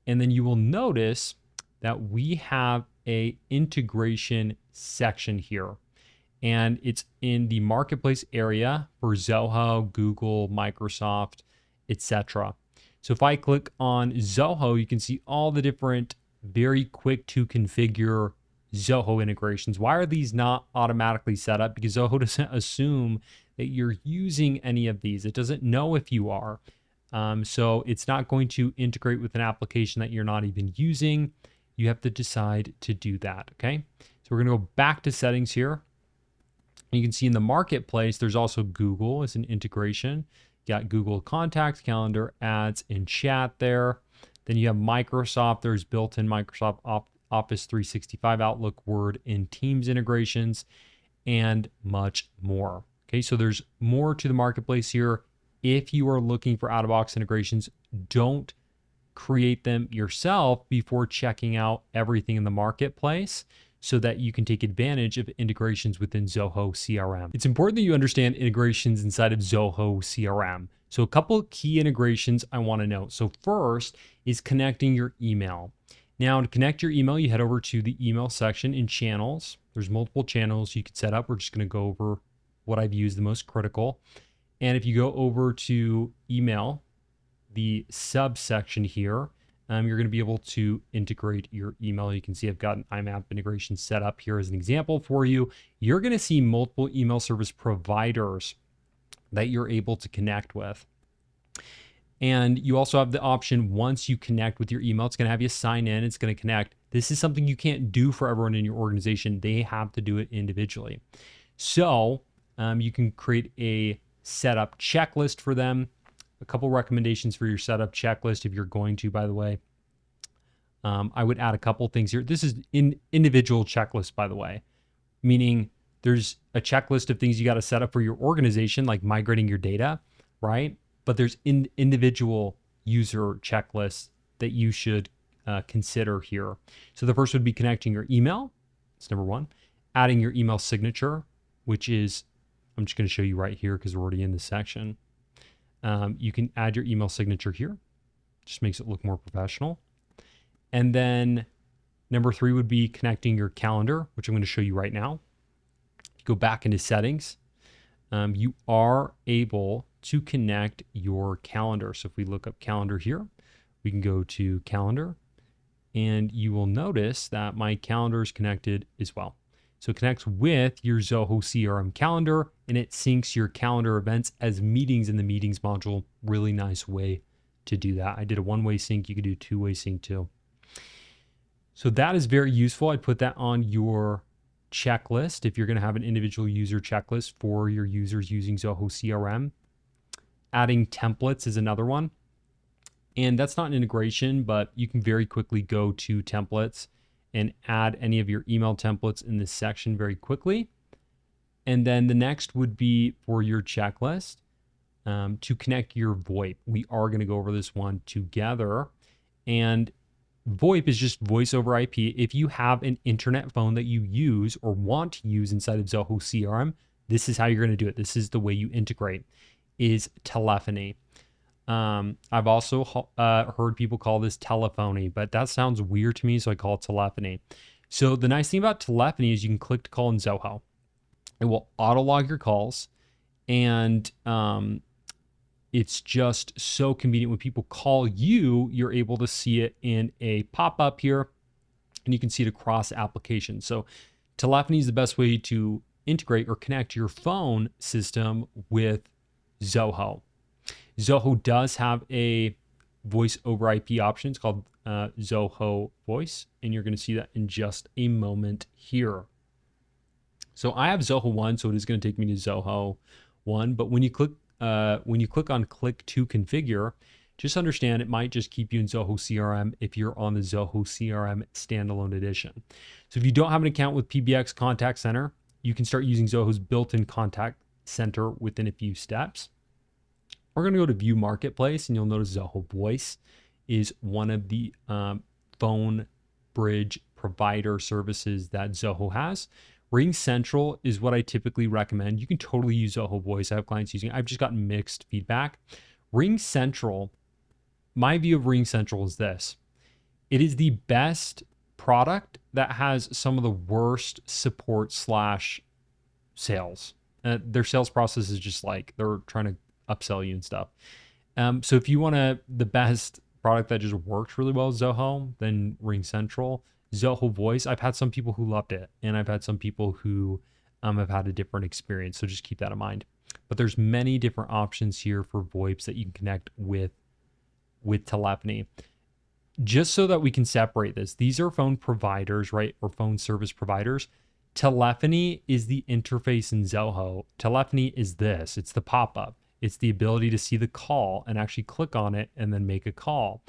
and then you will notice that we have a integration section here. And it's in the marketplace area for Zoho, Google, Microsoft, etc. So if I click on Zoho, you can see all the different very quick to configure Zoho integrations. Why are these not automatically set up? Because Zoho doesn't assume that you're using any of these. It doesn't know if you are. So it's not going to integrate with an application that you're not even using. You have to decide to do that, okay? So we're gonna go back to settings here. You can see in the marketplace, there's also Google as an integration. You got Google Contacts, Calendar, Ads, and Chat there. Then you have Microsoft. There's built-in Microsoft Office 365, Outlook, Word, and Teams integrations, and much more. Okay, so there's more to the marketplace here. If you are looking for out-of-box integrations, don't create them yourself before checking out everything in the marketplace so that you can take advantage of integrations within Zoho CRM. It's important that you understand integrations inside of Zoho CRM. So a couple of key integrations I want to note. So first is connecting your email. Now to connect your email, you head over to the email section in channels. There's multiple channels you could set up. We're just going to go over what I've used the most critical. And if you go over to email, the subsection here, you're going to be able to integrate your email. You can see I've got an IMAP integration set up here as an example for you. You're going to see multiple email service providers that you're able to connect with. And you also have the option, once you connect with your email, it's going to have you sign in, it's going to connect. This is something you can't do for everyone in your organization. They have to do it individually. So you can create a setup checklist for them. A couple recommendations for your setup checklist if you're going to, by the way. I would add a couple things here. This is an individual checklist, by the way, meaning there's a checklist of things you got to set up for your organization, like migrating your data, right? But there's individual user checklists that you should consider here. So the first would be connecting your email. That's number one. Adding your email signature, which is, I'm just going to show you right here because we're already in this section. You can add your email signature here. Just makes it look more professional. And then number three would be connecting your calendar, which I'm going to show you right now. Go back into settings. You are able to connect your calendar. So if we look up calendar here, we can go to calendar and you will notice that my calendar is connected as well. So it connects with your Zoho CRM calendar and it syncs your calendar events as meetings in the meetings module. Really nice way to do that. I did a one-way sync. You could do two-way sync too. So that is very useful. I'd put that on your checklist if you're going to have an individual user checklist for your users using Zoho CRM. Adding templates is another one. And that's not an integration, but you can very quickly go to templates and add any of your email templates in this section very quickly. And then the next would be for your checklist to connect your VoIP. We are going to go over this one together. And VoIP is just voice over IP. If you have an internet phone that you use or want to use inside of Zoho CRM, this is how you're going to do it. This is the way you integrate, is telephony. I've also heard people call this telephony, but that sounds weird to me, so I call it telephony. So the nice thing about telephony is you can click to call in Zoho. It will auto log your calls, and it's just so convenient. When people call you, you're able to see it in a pop-up here, and you can see it across applications. So telephony is the best way to integrate or connect your phone system with Zoho. Zoho does have a voice over IP option. It's called Zoho Voice, and you're going to see that in just a moment here. So I have Zoho 1, so it is going to take me to Zoho 1. But when you click on click to configure, just understand it might just keep you in Zoho CRM if you're on the Zoho CRM standalone edition. So if you don't have an account with PBX Contact Center, you can start using Zoho's built-in contact center within a few steps. We're going to go to View Marketplace, and you'll notice Zoho Voice is one of the phone bridge provider services that Zoho has. Ring Central is what I typically recommend. You can totally use Zoho Voice. I have clients using it. I've just gotten mixed feedback. Ring Central, my view of Ring Central is this. It is the best product that has some of the worst support / sales. Their sales process is just like they're trying to upsell you and stuff. So if you want the best product that just works really well with Zoho, then Ring Central. Zoho Voice, I've had some people who loved it, and I've had some people who have had a different experience. So just keep that in mind. But there's many different options here for VoIPs that you can connect with telephony. Just so that we can separate this, these are phone providers, right? Or phone service providers. Telephony is the interface in Zoho. Telephony is this. It's the pop-up. It's the ability to see the call and actually click on it and then make a call.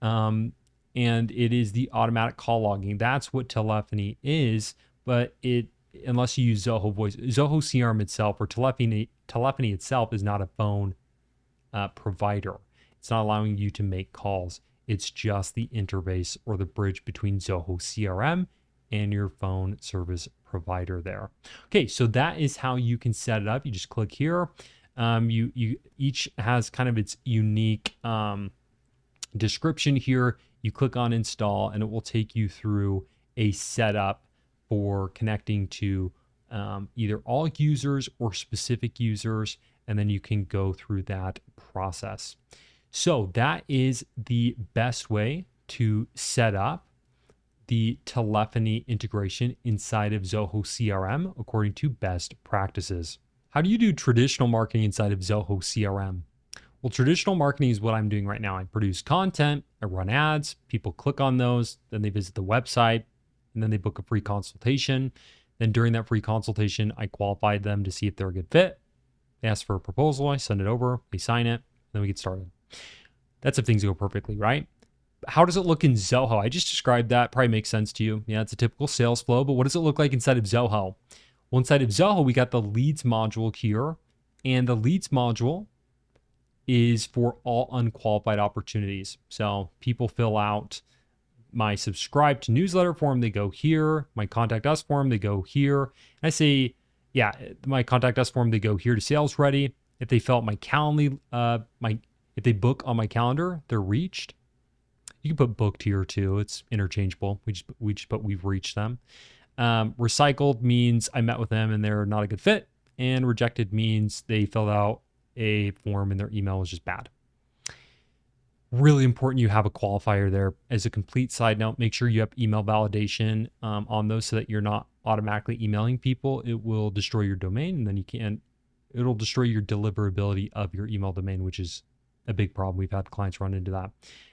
And it is the automatic call logging. That's what telephony is, but unless you use Zoho Voice, Zoho CRM itself or telephony itself is not a phone provider. It's not allowing you to make calls. It's just the interface or the bridge between Zoho CRM and your phone service provider there. Okay, so that is how you can set it up. You just click here. You each has kind of its unique description here. You click on install and it will take you through a setup for connecting to either all users or specific users, and then you can go through that process. So that is the best way to set up the telephony integration inside of Zoho CRM according to best practices. How do you do traditional marketing inside of Zoho CRM? Well, traditional marketing is what I'm doing right now. I produce content, I run ads, people click on those, then they visit the website, and then they book a free consultation. Then during that free consultation, I qualify them to see if they're a good fit. They ask for a proposal, I send it over, they sign it, then we get started. That's if things go perfectly, right? How does it look in Zoho? I just described that, probably makes sense to you. Yeah, it's a typical sales flow, but what does it look like inside of Zoho? Well, inside of Zoho, we got the leads module here, and the leads module is for all unqualified opportunities. So people fill out my subscribe to newsletter form, they go here. My contact us form, they go here. And I say, yeah, my contact us form, they go here to sales ready. If they fill out my Calendly, if they book on my calendar, they're reached. You can put booked here too. It's interchangeable. We just put we've reached them. Recycled means I met with them and they're not a good fit. And rejected means they filled out a form and their email was just bad. Really important you have a qualifier there. As a complete side note, make sure you have email validation on those so that you're not automatically emailing people. It will destroy your domain, and then it'll destroy your deliverability of your email domain, which is a big problem. We've had clients run into that.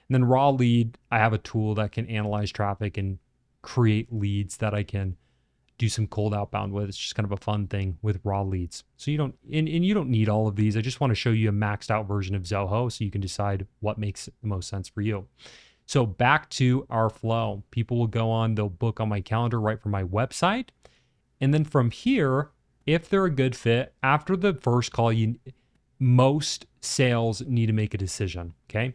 And then raw lead, I have a tool that can analyze traffic and create leads that I can do some cold outbound with. It's just kind of a fun thing with raw leads. So you don't need all of these. I just want to show you a maxed out version of Zoho so you can decide what makes the most sense for you. So back to our flow. People will go on, they'll book on my calendar right from my website. And then from here, if they're a good fit, after the first call, most sales need to make a decision, okay?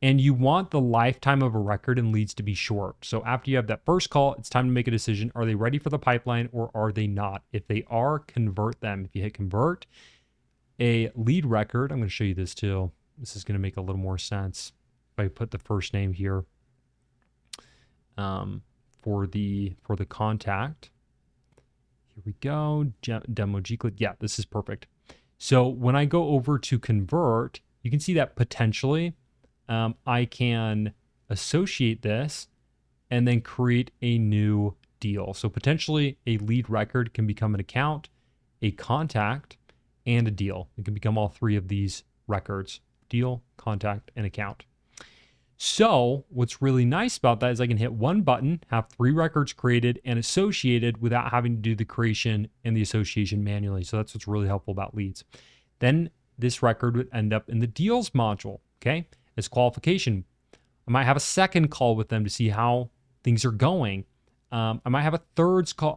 And you want the lifetime of a record and leads to be short. So after you have that first call, it's time to make a decision. Are they ready for the pipeline or are they not? If they are, convert them. If you hit convert, a lead record, I'm going to show you this too. This is going to make a little more sense if I put the first name here for the contact. Here we go, demo G-Click. Yeah, this is perfect. So when I go over to convert, you can see that potentially I can associate this and then create a new deal. So potentially a lead record can become an account, a contact, and a deal. It can become all three of these records: deal, contact, and account. So what's really nice about that is I can hit one button, have 3 records created and associated without having to do the creation and the association manually. So that's what's really helpful about leads. Then this record would end up in the deals module, okay? As qualification. I might have a second call with them to see how things are going. I might have a third call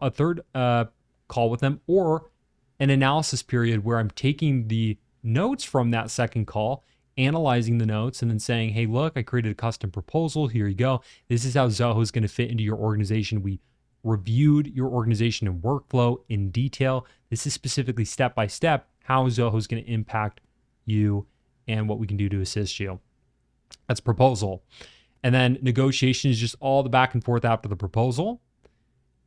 with them, or an analysis period where I'm taking the notes from that second call, analyzing the notes, and then saying, hey, look, I created a custom proposal. Here you go. This is how Zoho is going to fit into your organization. reviewed your organization and workflow in detail. This is specifically step by step how Zoho is going to impact you and what we can do to assist you. That's proposal. And then negotiation is just all the back and forth after the proposal.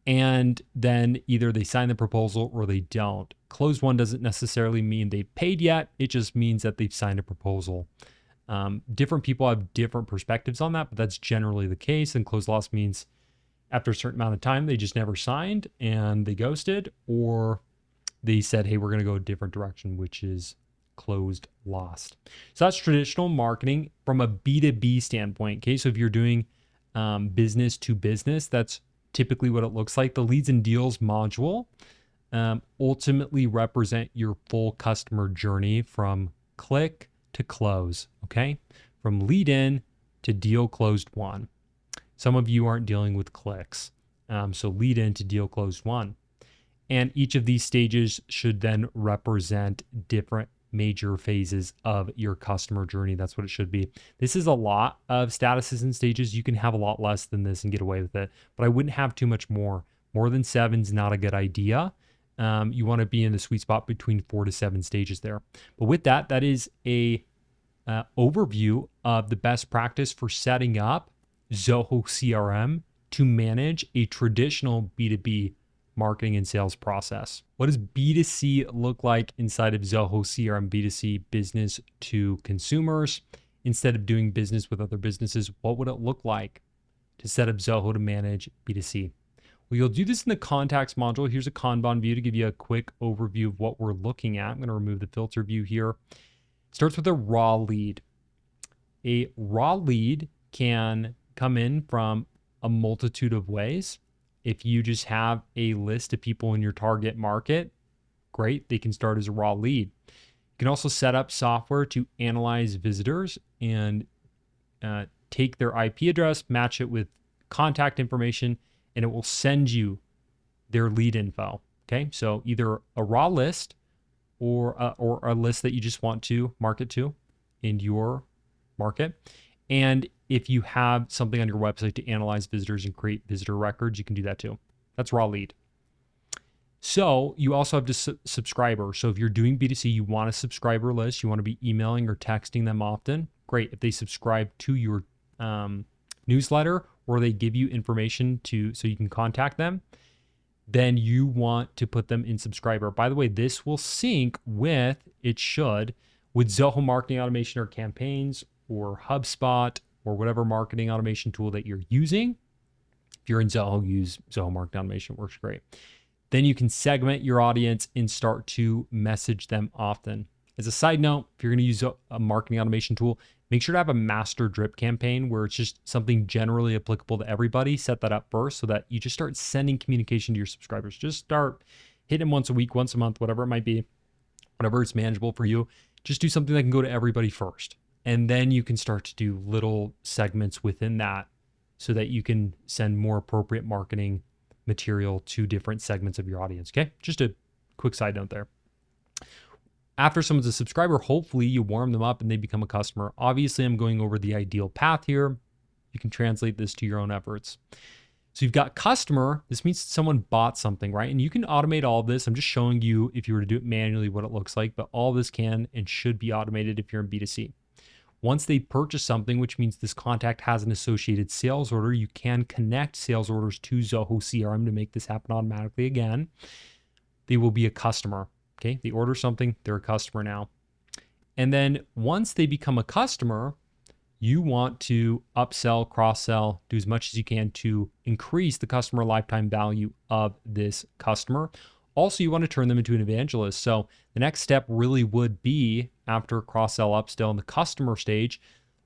And then either they sign the proposal or they don't. Closed one doesn't necessarily mean they've paid yet. It just means that they've signed a proposal. Different people have different perspectives on that, but that's generally the case. And closed loss means after a certain amount of time, they just never signed and they ghosted, or they said, hey, we're going to go a different direction, which is closed lost. So that's traditional marketing from a B2B standpoint. Okay, so if you're doing business to business, that's typically what it looks like. The leads and deals module ultimately represent your full customer journey from click to close, okay? From lead in to deal closed won. Some of you aren't dealing with clicks. So lead in to deal closed won. And each of these stages should then represent different major phases of your customer journey. That's what it should be. This is a lot of statuses and stages. You can have a lot less than this and get away with it, but I wouldn't have too much more. More than 7 is not a good idea. You want to be in the sweet spot between 4 to 7 stages there. But with that, that is a overview of the best practice for setting up Zoho CRM to manage a traditional B2B marketing and sales process. What does B2C look like inside of Zoho CRM B2C, business to consumers? Instead of doing business with other businesses, what would it look like to set up Zoho to manage B2C? Well, you'll do this in the contacts module. Here's a Kanban view to give you a quick overview of what we're looking at. I'm going to remove the filter view here. It starts with a raw lead. A raw lead can come in from a multitude of ways. If you just have a list of people in your target market, great, they can start as a raw lead. You can also set up software to analyze visitors and take their IP address, match it with contact information, and it will send you their lead info. Okay, so either a raw list or a list that you just want to market to in your market. And if you have something on your website to analyze visitors and create visitor records, you can do that too. That's raw lead. So you also have the subscriber. So if you're doing B2C, you want a subscriber list, you want to be emailing or texting them often. Great. If they subscribe to your newsletter or they give you information so you can contact them, then you want to put them in subscriber. By the way, this will sync with Zoho Marketing Automation or Campaigns or HubSpot or whatever marketing automation tool that you're using. If you're in Zoho, use Zoho Marketing Automation. It works great. Then you can segment your audience and start to message them often. As a side note, if you're going to use a marketing automation tool, make sure to have a master drip campaign where it's just something generally applicable to everybody. Set that up first so that you just start sending communication to your subscribers. Just start hitting them once a week, once a month, whatever it might be, whatever it's manageable for you. Just do something that can go to everybody first. And then you can start to do little segments within that so that you can send more appropriate marketing material to different segments of your audience. Okay, just a quick side note there. After someone's a subscriber, hopefully you warm them up and they become a customer. Obviously, I'm going over the ideal path here. You can translate this to your own efforts. So you've got customer. This means someone bought something, right? And you can automate all of this. I'm just showing you, if you were to do it manually, what it looks like, but all this can and should be automated if you're in B2C. Once they purchase something, which means this contact has an associated sales order, you can connect sales orders to Zoho CRM to make this happen automatically again. They will be a customer, okay? They order something, they're a customer now. And then once they become a customer, you want to upsell, cross-sell, do as much as you can to increase the customer lifetime value of this customer. Also, you want to turn them into an evangelist. So the next step really would be, after cross-sell, upsell in the customer stage,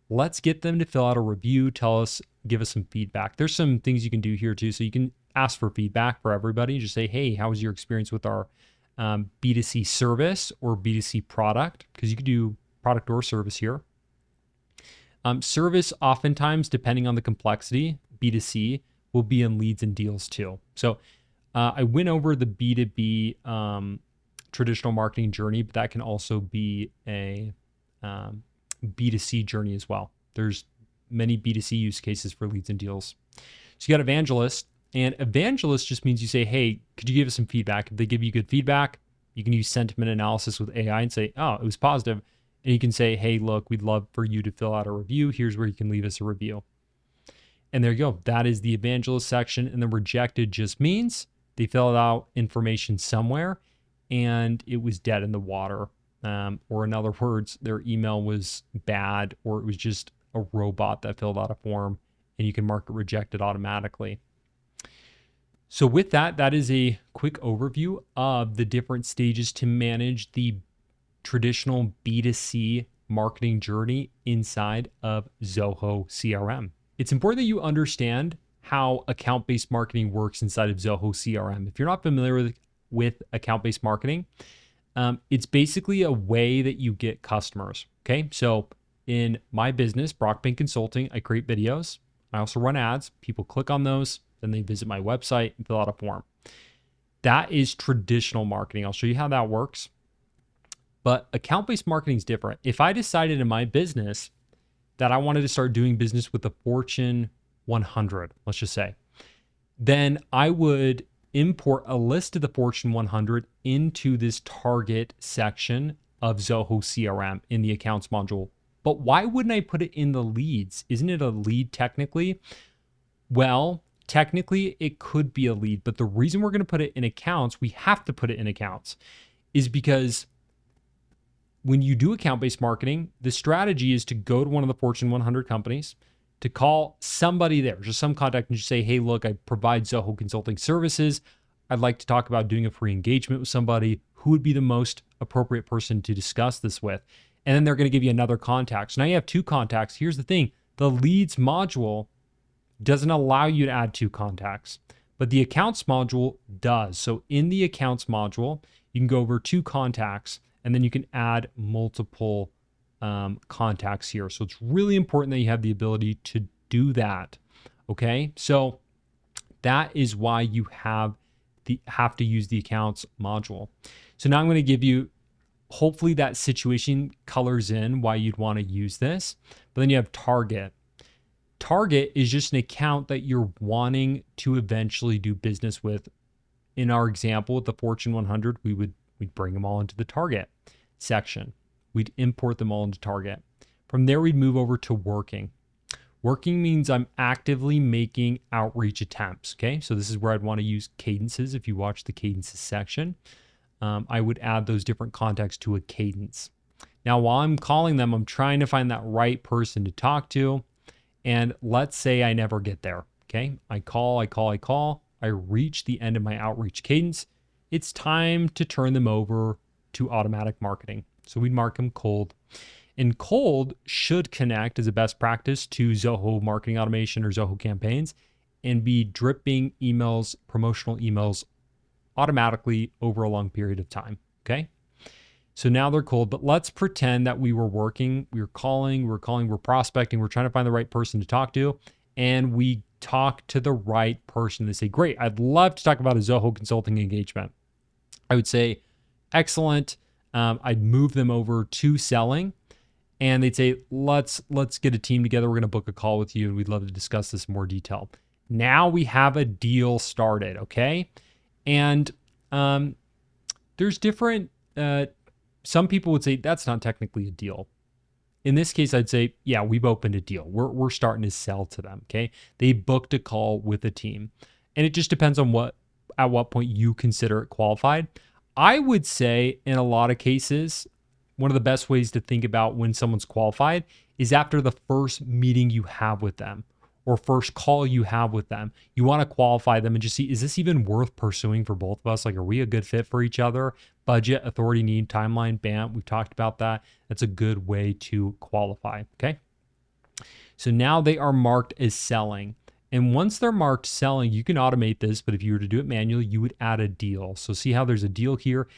let's get them to fill out a review, give us some feedback. There's some things you can do here too. So you can ask for feedback for everybody. Just say, hey, how was your experience with our B2C service or B2C product? Because you could do product or service here. Service, oftentimes, depending on the complexity, B2C will be in leads and deals too. So I went over the B2B traditional marketing journey, but that can also be a B2C journey as well. There's many B2C use cases for leads and deals. So you got evangelist. And evangelist just means you say, hey, could you give us some feedback? If they give you good feedback, you can use sentiment analysis with AI and say, oh, it was positive. And you can say, hey, look, we'd love for you to fill out a review. Here's where you can leave us a review. And there you go. That is the evangelist section. And the rejected just means they filled out information somewhere and it was dead in the water. Or in other words, their email was bad, or it was just a robot that filled out a form, and you can mark it rejected automatically. So with that, that is a quick overview of the different stages to manage the traditional B2C marketing journey inside of Zoho CRM. It's important that you understand how account-based marketing works inside of Zoho CRM. If you're not familiar with account-based marketing, it's basically a way that you get customers, okay? So in my business, Brockbank Consulting, I create videos. I also run ads. People click on those, then they visit my website and fill out a form. That is traditional marketing. I'll show you how that works. But account-based marketing is different. If I decided in my business that I wanted to start doing business with the Fortune 100, let's just say, then I would import a list of the Fortune 100 into this target section of Zoho CRM in the accounts module. But why wouldn't I put it in the leads? Isn't it a lead technically? Well, technically it could be a lead, but the reason we're going to put it in accounts, we have to put it in accounts, is because when you do account-based marketing, the strategy is to go to one of the Fortune 100 companies, to call somebody there, just some contact, and just say, hey, look, I provide Zoho consulting services. I'd like to talk about doing a free engagement with somebody. Who would be the most appropriate person to discuss this with? And then they're going to give you another contact. So now you have two contacts. Here's the thing. The leads module doesn't allow you to add two contacts, but the accounts module does. So in the accounts module, you can go over two contacts, and then you can add multiple contacts here. So it's really important that you have the ability to do that. Okay. So that is why you have to use the accounts module. So now I'm going to give you, hopefully that situation colors in why you'd want to use this. But then you have target. Target is just an account that you're wanting to eventually do business with. In our example with the Fortune 100, we'd bring them all into the target section. We'd import them all into target. From there, we'd move over to working. Working means I'm actively making outreach attempts, okay? So this is where I'd want to use cadences. If you watch the cadences section, I would add those different contacts to a cadence. Now, while I'm calling them, I'm trying to find that right person to talk to. And let's say I never get there, okay? I call, I reach the end of my outreach cadence. It's time to turn them over to automatic marketing. So we'd mark them cold. And cold should connect as a best practice to Zoho Marketing Automation or Zoho Campaigns and be dripping emails, promotional emails automatically over a long period of time, okay? So now they're cold, but let's pretend that we were working, we're prospecting, we're trying to find the right person to talk to, and we talk to the right person. They say, great, I'd love to talk about a Zoho consulting engagement. I would say, excellent. I'd move them over to selling, and they'd say, let's get a team together. We're going to book a call with you, and we'd love to discuss this in more detail. Now we have a deal started, okay? And there's different, some people would say that's not technically a deal. In this case, I'd say, yeah, we've opened a deal. We're starting to sell to them, okay? They booked a call with a team. And it just depends on at what point you consider it qualified. I would say in a lot of cases, one of the best ways to think about when someone's qualified is after the first meeting you have with them or first call you have with them. You want to qualify them and just see, is this even worth pursuing for both of us? Like, are we a good fit for each other? Budget, authority, need, timeline, bam. We've talked about that. That's a good way to qualify, okay? So now they are marked as selling. And once they're marked selling, you can automate this, but if you were to do it manually, you would add a deal. So see how there's a deal here.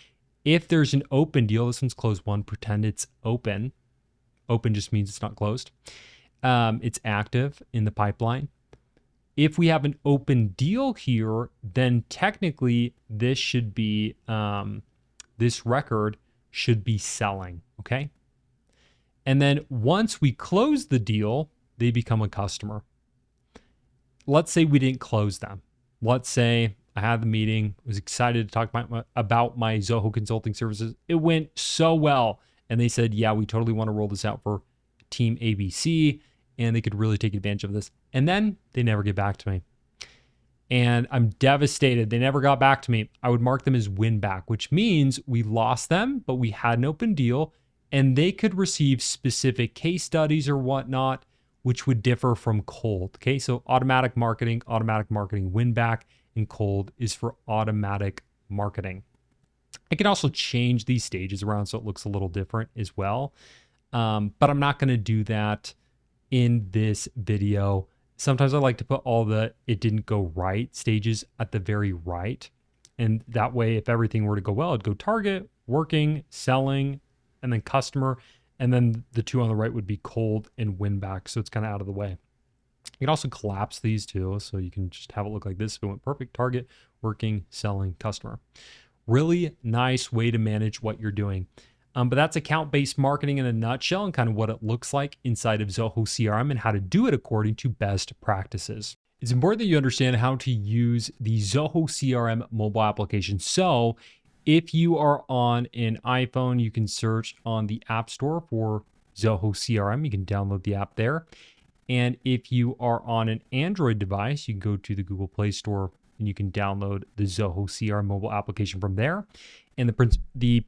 If there's an open deal, this one's closed one, pretend it's open. Open just means it's not closed. It's active in the pipeline. If we have an open deal here, then technically this should be, this record should be selling, okay? And then once we close the deal, they become a customer. Let's say we didn't close them. let's say I had the meeting, was excited to talk about my Zoho consulting services. It went so well. And they said, yeah, we totally want to roll this out for team ABC, and they could really take advantage of this. And then they never get back to me. And I'm devastated. They never got back to me. I would mark them as win back, which means we lost them, but we had an open deal, and they could receive specific case studies or whatnot, which would differ from cold. Okay, so automatic marketing win back, and cold is for automatic marketing. I can also change these stages around so it looks a little different as well. But I'm not going to do that in this video. Sometimes I like to put all the it didn't go right stages at the very right. And that way, if everything were to go well, it'd go target, working, selling, and then customer. And then the two on the right would be cold and win back. So it's kind of out of the way. You can also collapse these two. So you can just have it look like this. If it went perfect, target, working, selling, customer. Really nice way to manage what you're doing. But that's account-based marketing in a nutshell and kind of what it looks like inside of Zoho CRM and how to do it according to best practices. It's important that you understand how to use the Zoho CRM mobile application. So if you are on an iPhone, you can search on the App Store for Zoho CRM. You can download the app there. And if you are on an Android device, you can go to the Google Play Store and you can download the Zoho CRM mobile application from there. And the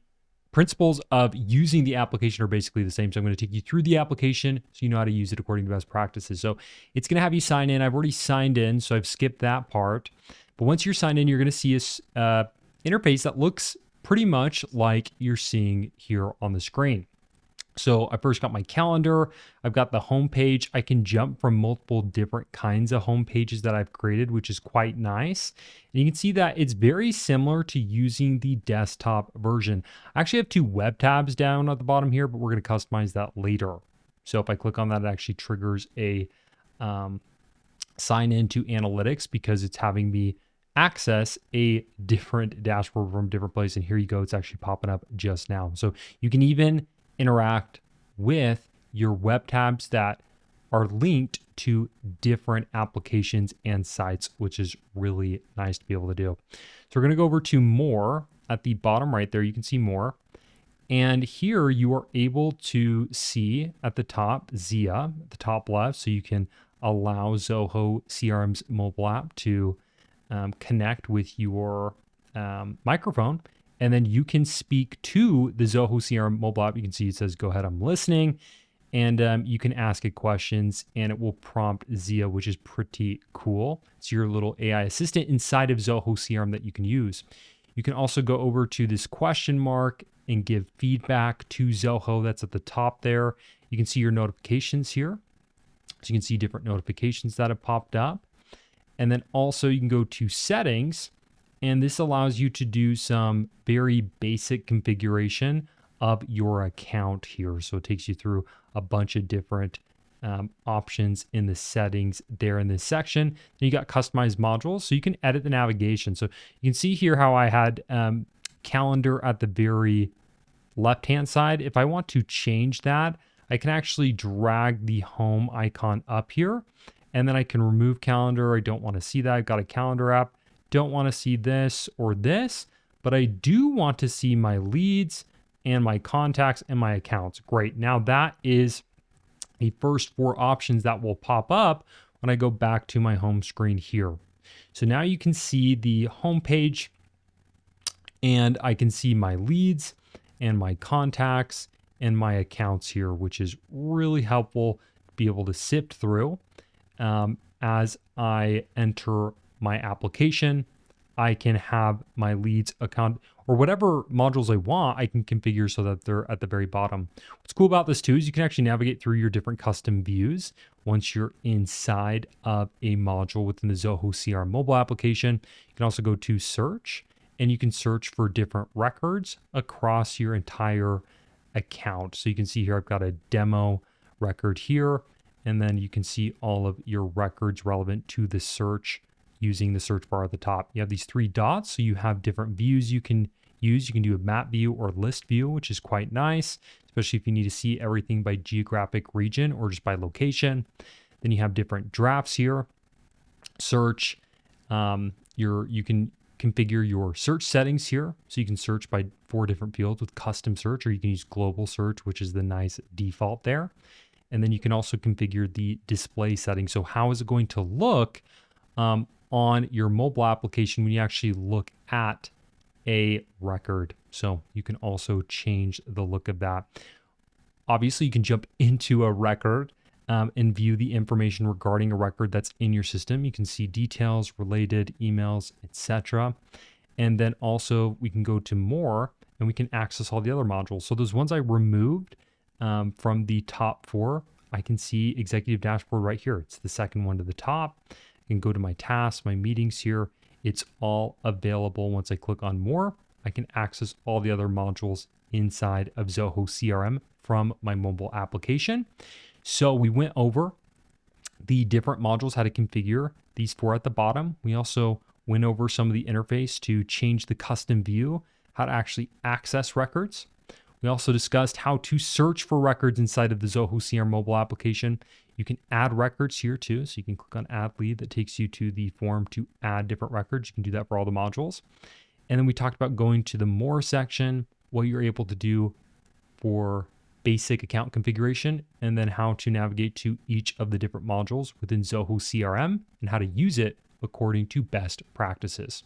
principles of using the application are basically the same. So I'm going to take you through the application so you know how to use it according to best practices. So it's going to have you sign in. I've already signed in, so I've skipped that part. But once you're signed in, you're going to see a interface that looks pretty much like you're seeing here on the screen. So I first got my calendar. I've got the home page. I can jump from multiple different kinds of home pages that I've created, which is quite nice. And you can see that it's very similar to using the desktop version. I actually have two web tabs down at the bottom here, but we're going to customize that later. So if I click on that, it actually triggers a sign into analytics because it's having me access a different dashboard from a different place. And here you go. It's actually popping up just now. So you can even interact with your web tabs that are linked to different applications and sites, which is really nice to be able to do. So we're going to go over to more at the bottom right there. You can see more. And here you are able to see at the top, Zia, at the top left. So you can allow Zoho CRM's mobile app to connect with your microphone. And then you can speak to the Zoho CRM mobile app. You can see it says, go ahead, I'm listening. And you can ask it questions and it will prompt Zia, which is pretty cool. It's your little AI assistant inside of Zoho CRM that you can use. You can also go over to this question mark and give feedback to Zoho. That's at the top there. You can see your notifications here. So you can see different notifications that have popped up. And then also you can go to settings. And this allows you to do some very basic configuration of your account here. So it takes you through a bunch of different options in the settings there in this section. Then you got customized modules, so you can edit the navigation. So you can see here how I had calendar at the very left-hand side. If I want to change that, I can actually drag the home icon up here, and then I can remove calendar. I don't want to see that. I've got a calendar app. Don't want to see this or this, but I do want to see my leads and my contacts and my accounts. Great. Now that is the first four options that will pop up when I go back to my home screen here. So now you can see the home page and I can see my leads and my contacts and my accounts here, which is really helpful to be able to sift through as I enter my application. I can have my leads account or whatever modules I want, I can configure so that they're at the very bottom. What's cool about this too is you can actually navigate through your different custom views once you're inside of a module within the Zoho CRM mobile application. You can also go to search and you can search for different records across your entire account. So you can see here, I've got a demo record here, and then you can see all of your records relevant to the search using the search bar at the top. You have these three dots, so you have different views you can use. You can do a map view or list view, which is quite nice, especially if you need to see everything by geographic region or just by location. Then you have different drafts here, search, you can configure your search settings here. So you can search by 4 different fields with custom search, or you can use global search, which is the nice default there. And then you can also configure the display settings. So how is it going to look on your mobile application when you actually look at a record? So you can also change the look of that. Obviously, you can jump into a record and view the information regarding a record that's in your system. You can see details, related, emails, etc. And then also we can go to more and we can access all the other modules. So those ones I removed from the top 4, I can see executive dashboard right here. It's the second one to the top. I can go to my tasks, my meetings here. It's all available. Once I click on more, I can access all the other modules inside of Zoho CRM from my mobile application. So we went over the different modules, how to configure these 4 at the bottom. We also went over some of the interface to change the custom view, how to actually access records. We also discussed how to search for records inside of the Zoho CRM mobile application. You can add records here too. So you can click on add lead, that takes you to the form to add different records. You can do that for all the modules. And then we talked about going to the more section, what you're able to do for basic account configuration, and then how to navigate to each of the different modules within Zoho CRM and how to use it according to best practices.